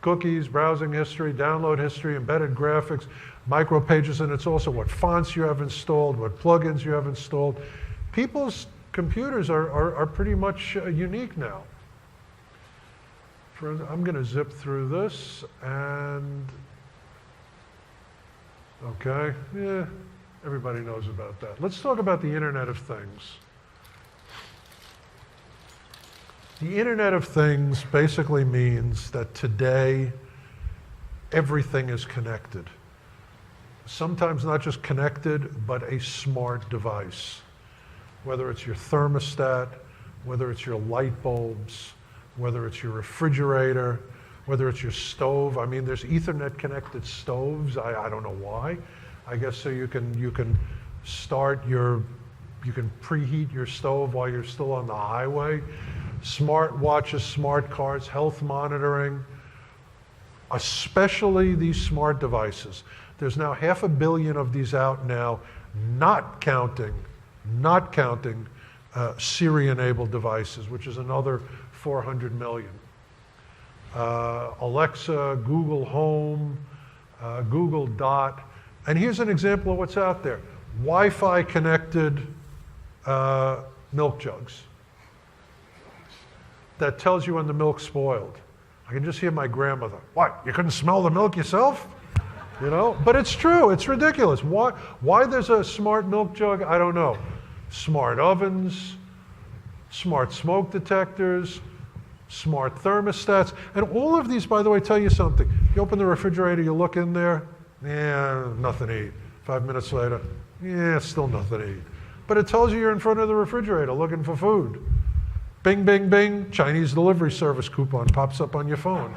cookies, browsing history, download history, embedded graphics, micro pages, and it's also what fonts you have installed, what plugins you have installed. People's computers are pretty much unique now. I'm going to zip through this and, okay, yeah, everybody knows about that. Let's talk about the Internet of Things. The Internet of Things basically means that today everything is connected. Sometimes not just connected, but a smart device. Whether it's your thermostat, whether it's your light bulbs, whether it's your refrigerator, whether it's your stove. I mean, there's Ethernet connected stoves. I don't know why. I guess so you can preheat your stove while you're still on the highway. Smart watches, smart cars, health monitoring, especially these smart devices. There's now 500 million of these out now, not counting Siri-enabled devices, which is another 400 million. Alexa, Google Home, Google Dot. And here's an example of what's out there. Wi-Fi connected milk jugs that tells you when the milk's spoiled. I can just hear my grandmother. What, you couldn't smell the milk yourself? You know, but it's true, it's ridiculous. Why there's a smart milk jug, I don't know. Smart ovens, smart smoke detectors, smart thermostats, and all of these, by the way, tell you something. You open the refrigerator, you look in there, nothing to eat. 5 minutes later, still nothing to eat. But it tells you you're in front of the refrigerator looking for food. Bing, bing, bing, Chinese delivery service coupon pops up on your phone.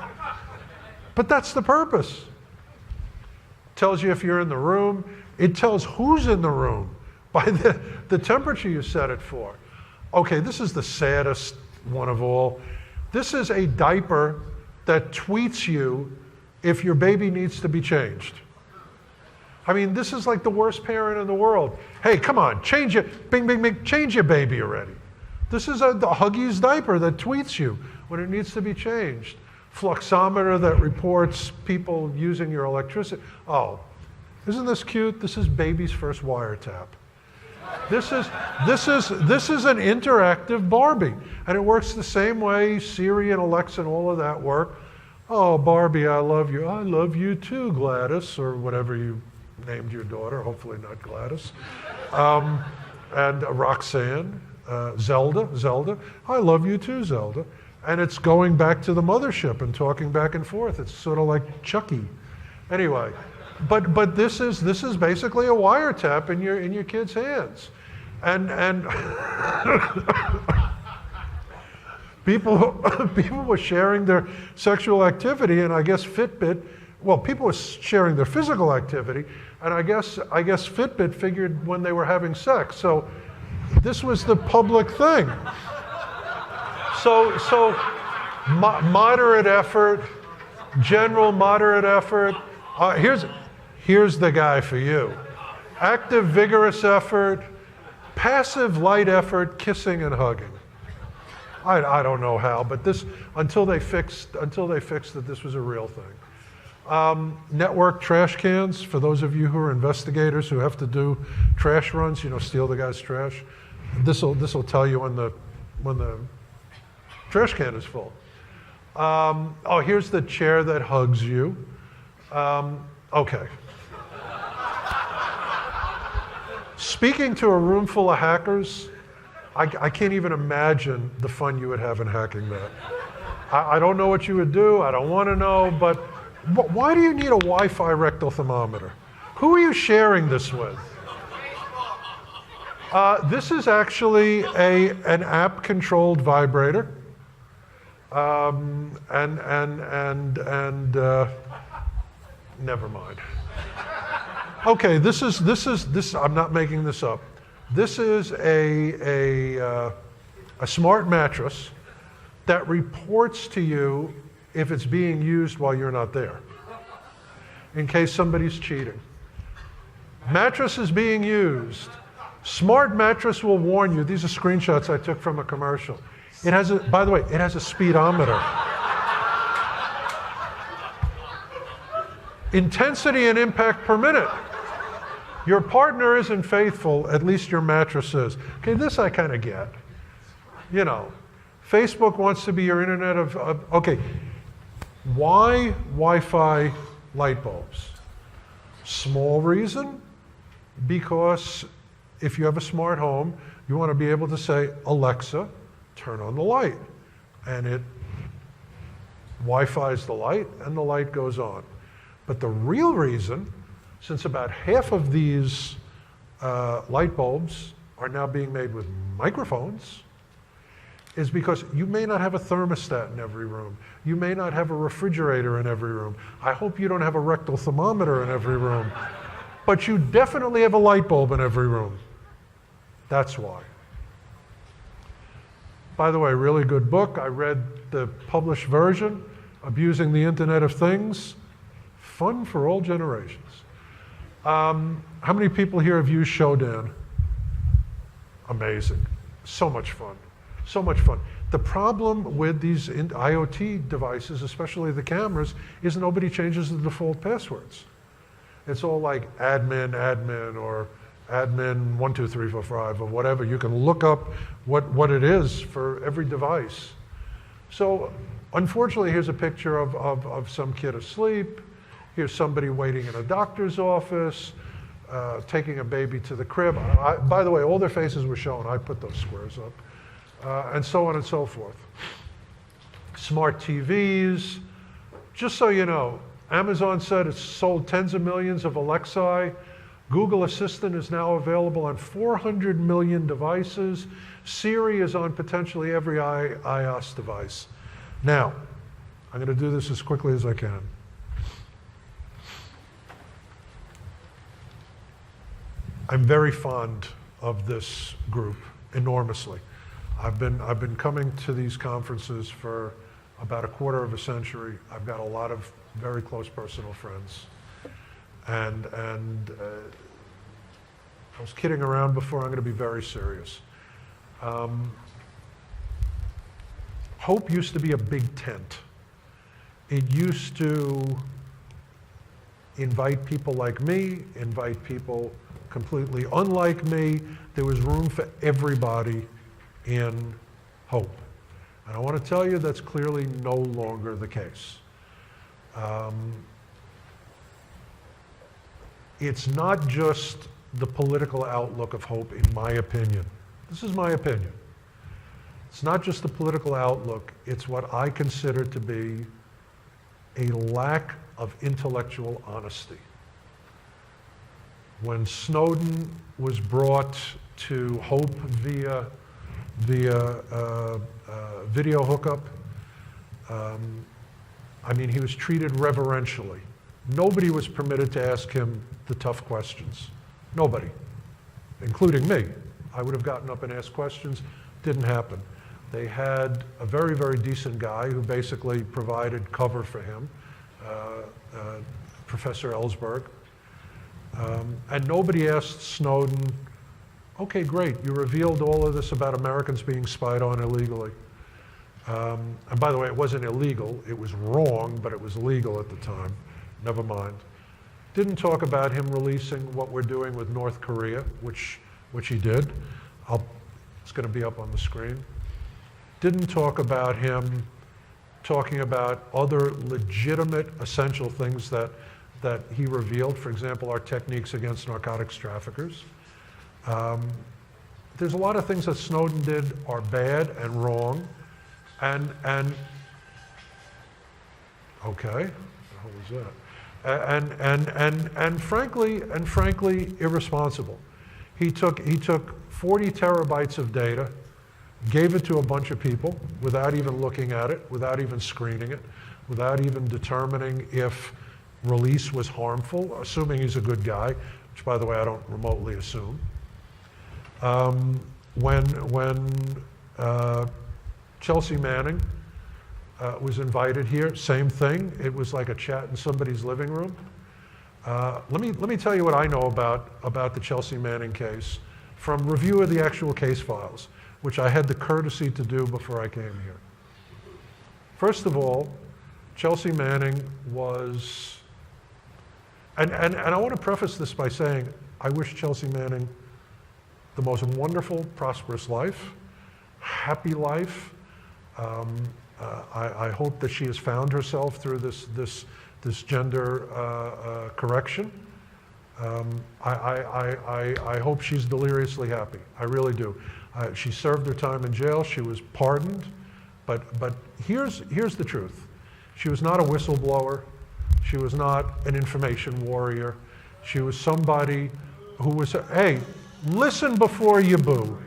But that's the purpose. Tells you if you're in the room. It tells who's in the room. by the temperature you set it for. Okay, this is the saddest one of all. This is a diaper that tweets you if your baby needs to be changed. I mean, this is like the worst parent in the world. Hey, come on, change it, bing, bing, bing, change your baby already. This is the Huggies diaper that tweets you when it needs to be changed. Fluxometer that reports people using your electricity. Oh, isn't this cute? This is baby's first wiretap. This is an interactive Barbie, and it works the same way Siri and Alexa and all of that work. Oh, Barbie, I love you. I love you too, Gladys, or whatever you named your daughter. Hopefully not Gladys. And Roxanne, Zelda. I love you too, Zelda. And it's going back to the mothership and talking back and forth. It's sort of like Chucky. Anyway. But this is basically a wiretap in your kid's hands, and people were sharing their sexual activity, and I guess Fitbit. Well, people were sharing their physical activity, and I guess Fitbit figured when they were having sex. So this was the public thing. So moderate effort, general moderate effort. Here's the guy for you. Active, vigorous effort, passive, light effort, kissing and hugging. I don't know how, but this until they fixed that this was a real thing. Network trash cans, for those of you who are investigators who have to do trash runs, steal the guy's trash. This'll tell you when the trash can is full. Here's the chair that hugs you. Okay. Speaking to a room full of hackers, I can't even imagine the fun you would have in hacking that. I don't know what you would do. I don't want to know, but why do you need a Wi-Fi rectal thermometer? Who are you sharing this with? This is actually an app-controlled vibrator. Never mind. Okay, this. I'm not making this up. This is a smart mattress that reports to you if it's being used while you're not there, in case somebody's cheating. Mattress is being used. Smart mattress will warn you. These are screenshots I took from a commercial. By the way, it has a speedometer. Intensity and impact per minute. Your partner isn't faithful, at least your mattress is. Okay, this I kind of get. Facebook wants to be your internet of okay. Why Wi-Fi light bulbs? Small reason, because if you have a smart home, you want to be able to say, Alexa, turn on the light. And it Wi-Fi's the light, and the light goes on. But the real reason, since about half of these light bulbs are now being made with microphones, is because you may not have a thermostat in every room. You may not have a refrigerator in every room. I hope you don't have a rectal thermometer in every room. But you definitely have a light bulb in every room. That's why. By the way, really good book. I read the published version, Abusing the Internet of Things. Fun for all generations. How many people here have used Shodan? Amazing. So much fun. So much fun. The problem with these IoT devices, especially the cameras, is nobody changes the default passwords. It's all like admin, or admin 12345 or whatever. You can look up what it is for every device. So unfortunately, here's a picture of some kid asleep. Here's somebody waiting in a doctor's office, taking a baby to the crib. By the way, all their faces were shown. I put those squares up. And so on and so forth. Smart TVs. Just so you know, Amazon said it's sold tens of millions of Alexa. Google Assistant is now available on 400 million devices. Siri is on potentially every iOS device. Now, I'm going to do this as quickly as I can. I'm very fond of this group enormously. I've been coming to these conferences for about a quarter of a century. I've got a lot of very close personal friends. And I was kidding around before. I'm going to be very serious. Hope used to be a big tent. It used to invite people like me, invite people completely unlike me. There was room for everybody in Hope. And I want to tell you that's clearly no longer the case. It's not just the political outlook of Hope, in my opinion. This is my opinion. It's not just the political outlook, it's what I consider to be a lack of intellectual honesty. When Snowden was brought to Hope via video hookup, I mean, he was treated reverentially. Nobody was permitted to ask him the tough questions. Nobody, including me. I would have gotten up and asked questions. Didn't happen. They had a very, very decent guy who basically provided cover for him, Professor Ellsberg. And nobody asked Snowden, okay, great, you revealed all of this about Americans being spied on illegally. And by the way, it wasn't illegal, it was wrong, but it was legal at the time. Never mind. Didn't talk about him releasing what we're doing with North Korea, which he did. It's going to be up on the screen. Didn't talk about him talking about other legitimate, essential things that he revealed. For example, our techniques against narcotics traffickers. There's a lot of things that Snowden did are bad and wrong, and okay, what was that? And frankly irresponsible. He took 40 terabytes of data, gave it to a bunch of people without even looking at it, without even screening it, without even determining if release was harmful, assuming he's a good guy, which by the way I don't remotely assume. When Chelsea Manning was invited here, same thing. It was like a chat in somebody's living room. Let me tell you what I know about the Chelsea Manning case from review of the actual case files, which I had the courtesy to do before I came here. First of all, Chelsea Manning was, and I want to preface this by saying, I wish Chelsea Manning the most wonderful, prosperous life, happy life. I hope that she has found herself through this gender correction. I hope she's deliriously happy. I really do. She served her time in jail. She was pardoned, but here's the truth. She was not a whistleblower. She was not an information warrior. She was somebody who was, hey, listen before you boo.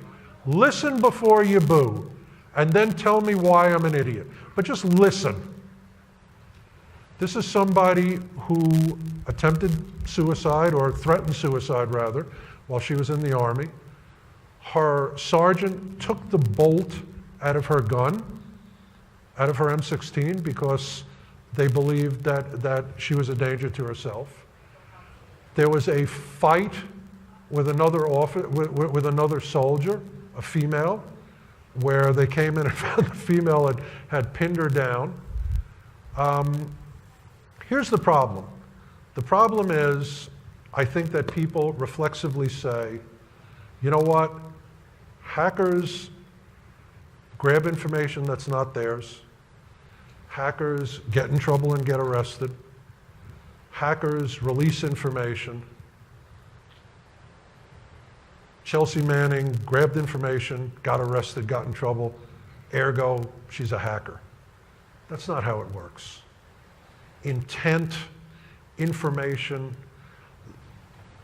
Listen before you boo. And then tell me why I'm an idiot. But just listen. This is somebody who attempted suicide, or threatened suicide rather, while she was in the Army. Her sergeant took the bolt out of her gun, out of her M16, because they believed that she was a danger to herself. There was a fight with another soldier, a female, where they came in and found the female had pinned her down. Here's the problem. The problem is, I think that people reflexively say, you know what? Hackers grab information that's not theirs. Hackers get in trouble and get arrested. Hackers release information. Chelsea Manning grabbed information, got arrested, got in trouble, ergo, she's a hacker. That's not how it works. Intent, information.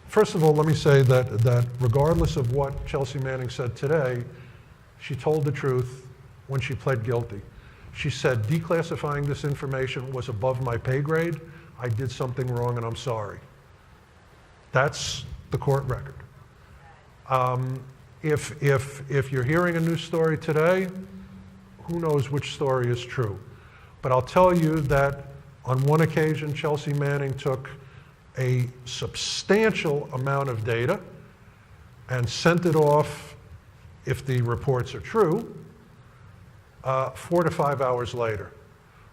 First of all, let me say that regardless of what Chelsea Manning said today, she told the truth when she pled guilty. She said, declassifying this information was above my pay grade. I did something wrong and I'm sorry. That's the court record. If you're hearing a news story today, who knows which story is true? But I'll tell you that on one occasion, Chelsea Manning took a substantial amount of data and sent it off, if the reports are true, 4 to 5 hours later.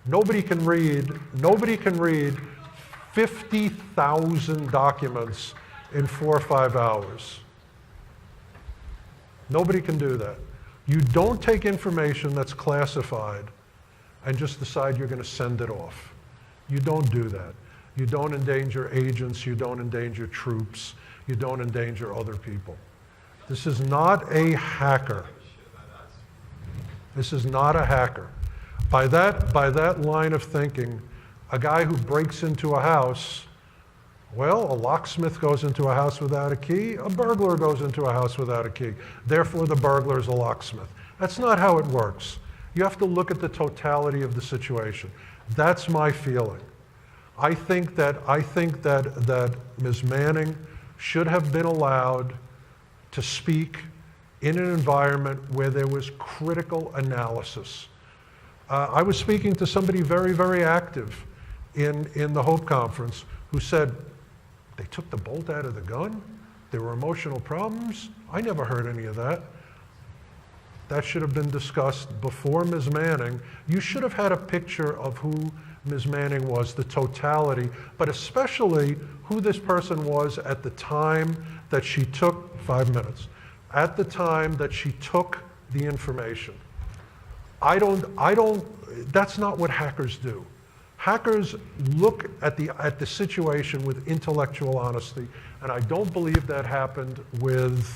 Nobody can read 50,000 documents in 4 or 5 hours. Nobody can do that. You don't take information that's classified and just decide you're going to send it off. You don't do that. You don't endanger agents, you don't endanger troops, you don't endanger other people. This is not a hacker. This is not a hacker. By that line of thinking, a guy who breaks into a house, well, a locksmith goes into a house without a key, a burglar goes into a house without a key. Therefore, the burglar is a locksmith. That's not how it works. You have to look at the totality of the situation. That's my feeling. I think that Ms. Manning should have been allowed to speak in an environment where there was critical analysis. I was speaking to somebody very, very active in the Hope Conference who said, they took the bolt out of the gun? There were emotional problems? I never heard any of that. That should have been discussed before Ms. Manning. You should have had a picture of who Ms. Manning was, the totality, but especially who this person was at the time that she took, 5 minutes, at the time that she took the information. That's not what hackers do. Hackers look at the situation with intellectual honesty, and I don't believe that happened with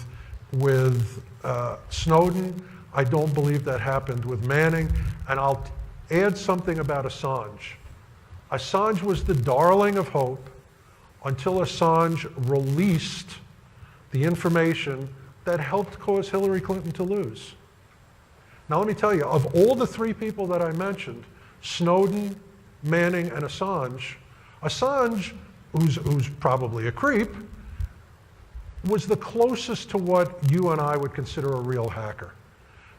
Snowden. I don't believe that happened with Manning, and I'll add something about Assange. Assange was the darling of Hope until Assange released the information that helped cause Hillary Clinton to lose. Now let me tell you, of all the 3 people that I mentioned, Snowden, Manning, and Assange, who's probably a creep, was the closest to what you and I would consider a real hacker.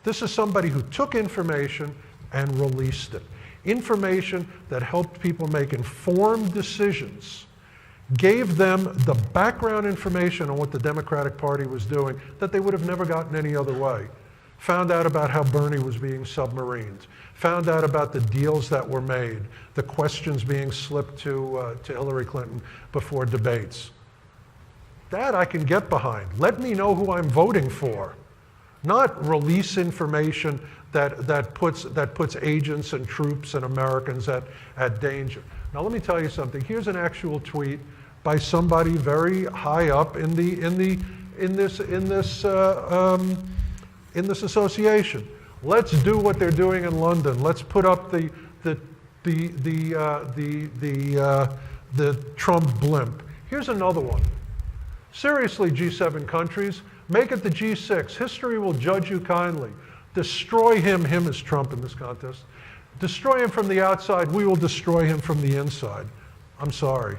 This is somebody who took information and released it. Information that helped people make informed decisions, gave them the background information on what the Democratic Party was doing that they would have never gotten any other way. Found out about how Bernie was being submarined, found out about the deals that were made, the questions being slipped to Hillary Clinton before debates. That I can get behind. Let me know who I'm voting for. Not release information that puts agents and troops and Americans at danger. Now let me tell you something. Here's an actual tweet by somebody very high up in this association. Let's do what they're doing in London. Let's put up the Trump blimp. Here's another one. Seriously, G7 countries, make it the G6. History will judge you kindly. Destroy him is Trump in this contest. Destroy him from the outside, we will destroy him from the inside. I'm sorry.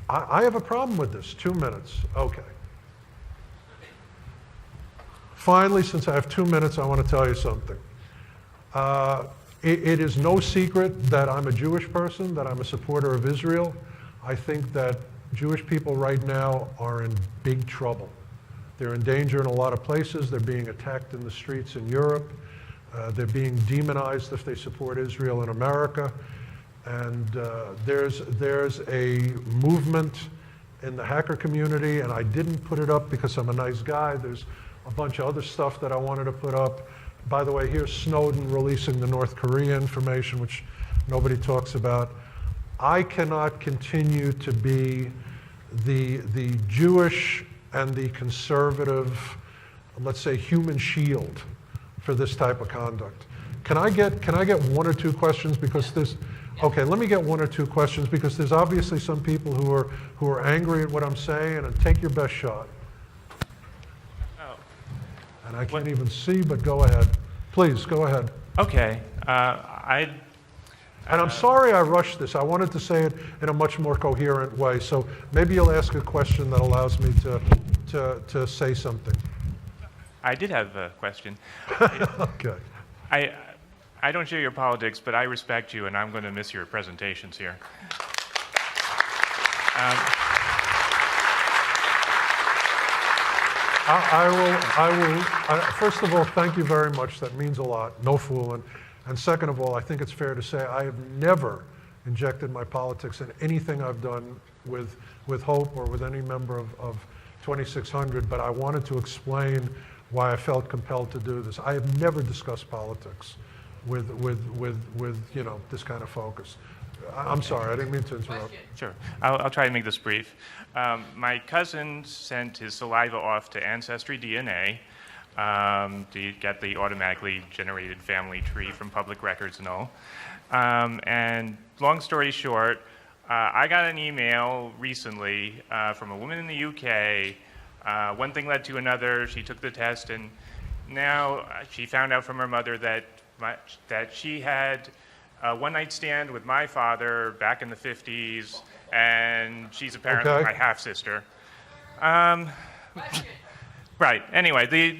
I have a problem with this. 2 minutes. Okay. Finally, since I have 2 minutes, I want to tell you something. It is no secret that I'm a Jewish person, that I'm a supporter of Israel. I think that Jewish people right now are in big trouble. They're in danger in a lot of places. They're being attacked in the streets in Europe. They're being demonized if they support Israel in America. And there's a movement in the hacker community, and I didn't put it up because I'm a nice guy. There's a bunch of other stuff that I wanted to put up. By the way, here's Snowden releasing the North Korea information, which nobody talks about. I cannot continue to be the Jewish and the conservative, let's say, human shield for this type of conduct. Can I get 1 or 2 questions? Because there's, okay, let me get 1 or 2 questions because there's obviously some people who are angry at what I'm saying, and take your best shot. Oh. And I can't even see, but go ahead. Please, go ahead. Okay. And I'm sorry I rushed this. I wanted to say it in a much more coherent way. So maybe you'll ask a question that allows me to say something. I did have a question. Okay. I don't share your politics, but I respect you, and I'm going to miss your presentations here. First of all, thank you very much. That means a lot. No fooling. And second of all, I think it's fair to say I have never injected my politics in anything I've done with Hope or with any member of 2600, but I wanted to explain why I felt compelled to do this. I have never discussed politics with this kind of focus. I'm sorry, I didn't mean to interrupt. Sure. I'll try to make this brief. My cousin sent his saliva off to Ancestry DNA to get the automatically generated family tree from public records and all. And long story short, I got an email recently from a woman in the UK. One thing led to another. She took the test, and now she found out from her mother that she had a one-night stand with my father back in the 50s, and she's apparently my half-sister. Right. Anyway,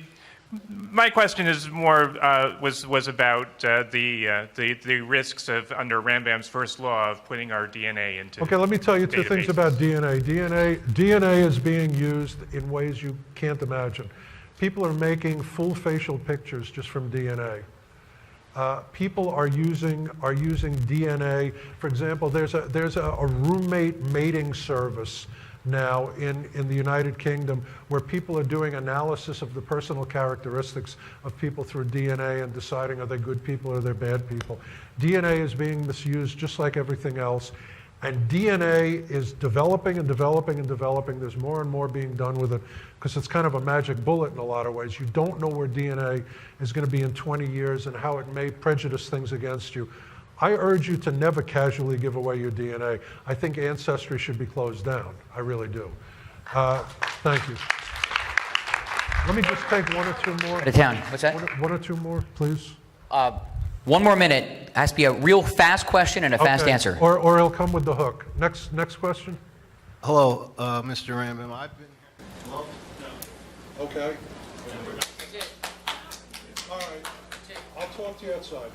my question is more was about the risks of under Rambam's first law of putting our DNA into. Okay, let me tell you two things about DNA. DNA is being used in ways you can't imagine. People are making full facial pictures just from DNA. People are using DNA. For example, there's a roommate mating service now in the United Kingdom where people are doing analysis of the personal characteristics of people through DNA and deciding are they good people or they're bad people. DNA is being misused just like everything else. And DNA is developing and developing and developing. There's more and more being done with it because it's kind of a magic bullet in a lot of ways. You don't know where DNA is going to be in 20 years and how it may prejudice things against you. I urge you to never casually give away your DNA. I think Ancestry should be closed down. I really do. Thank you. Let me just take one or two more. Out of town. What's that? One or two more, please. One more minute. It has to be a real fast question and a fast answer. Or he'll come with the hook. Next question. Hello, Mr. Rambam. I've been here. Okay. All right. I'll talk to you outside.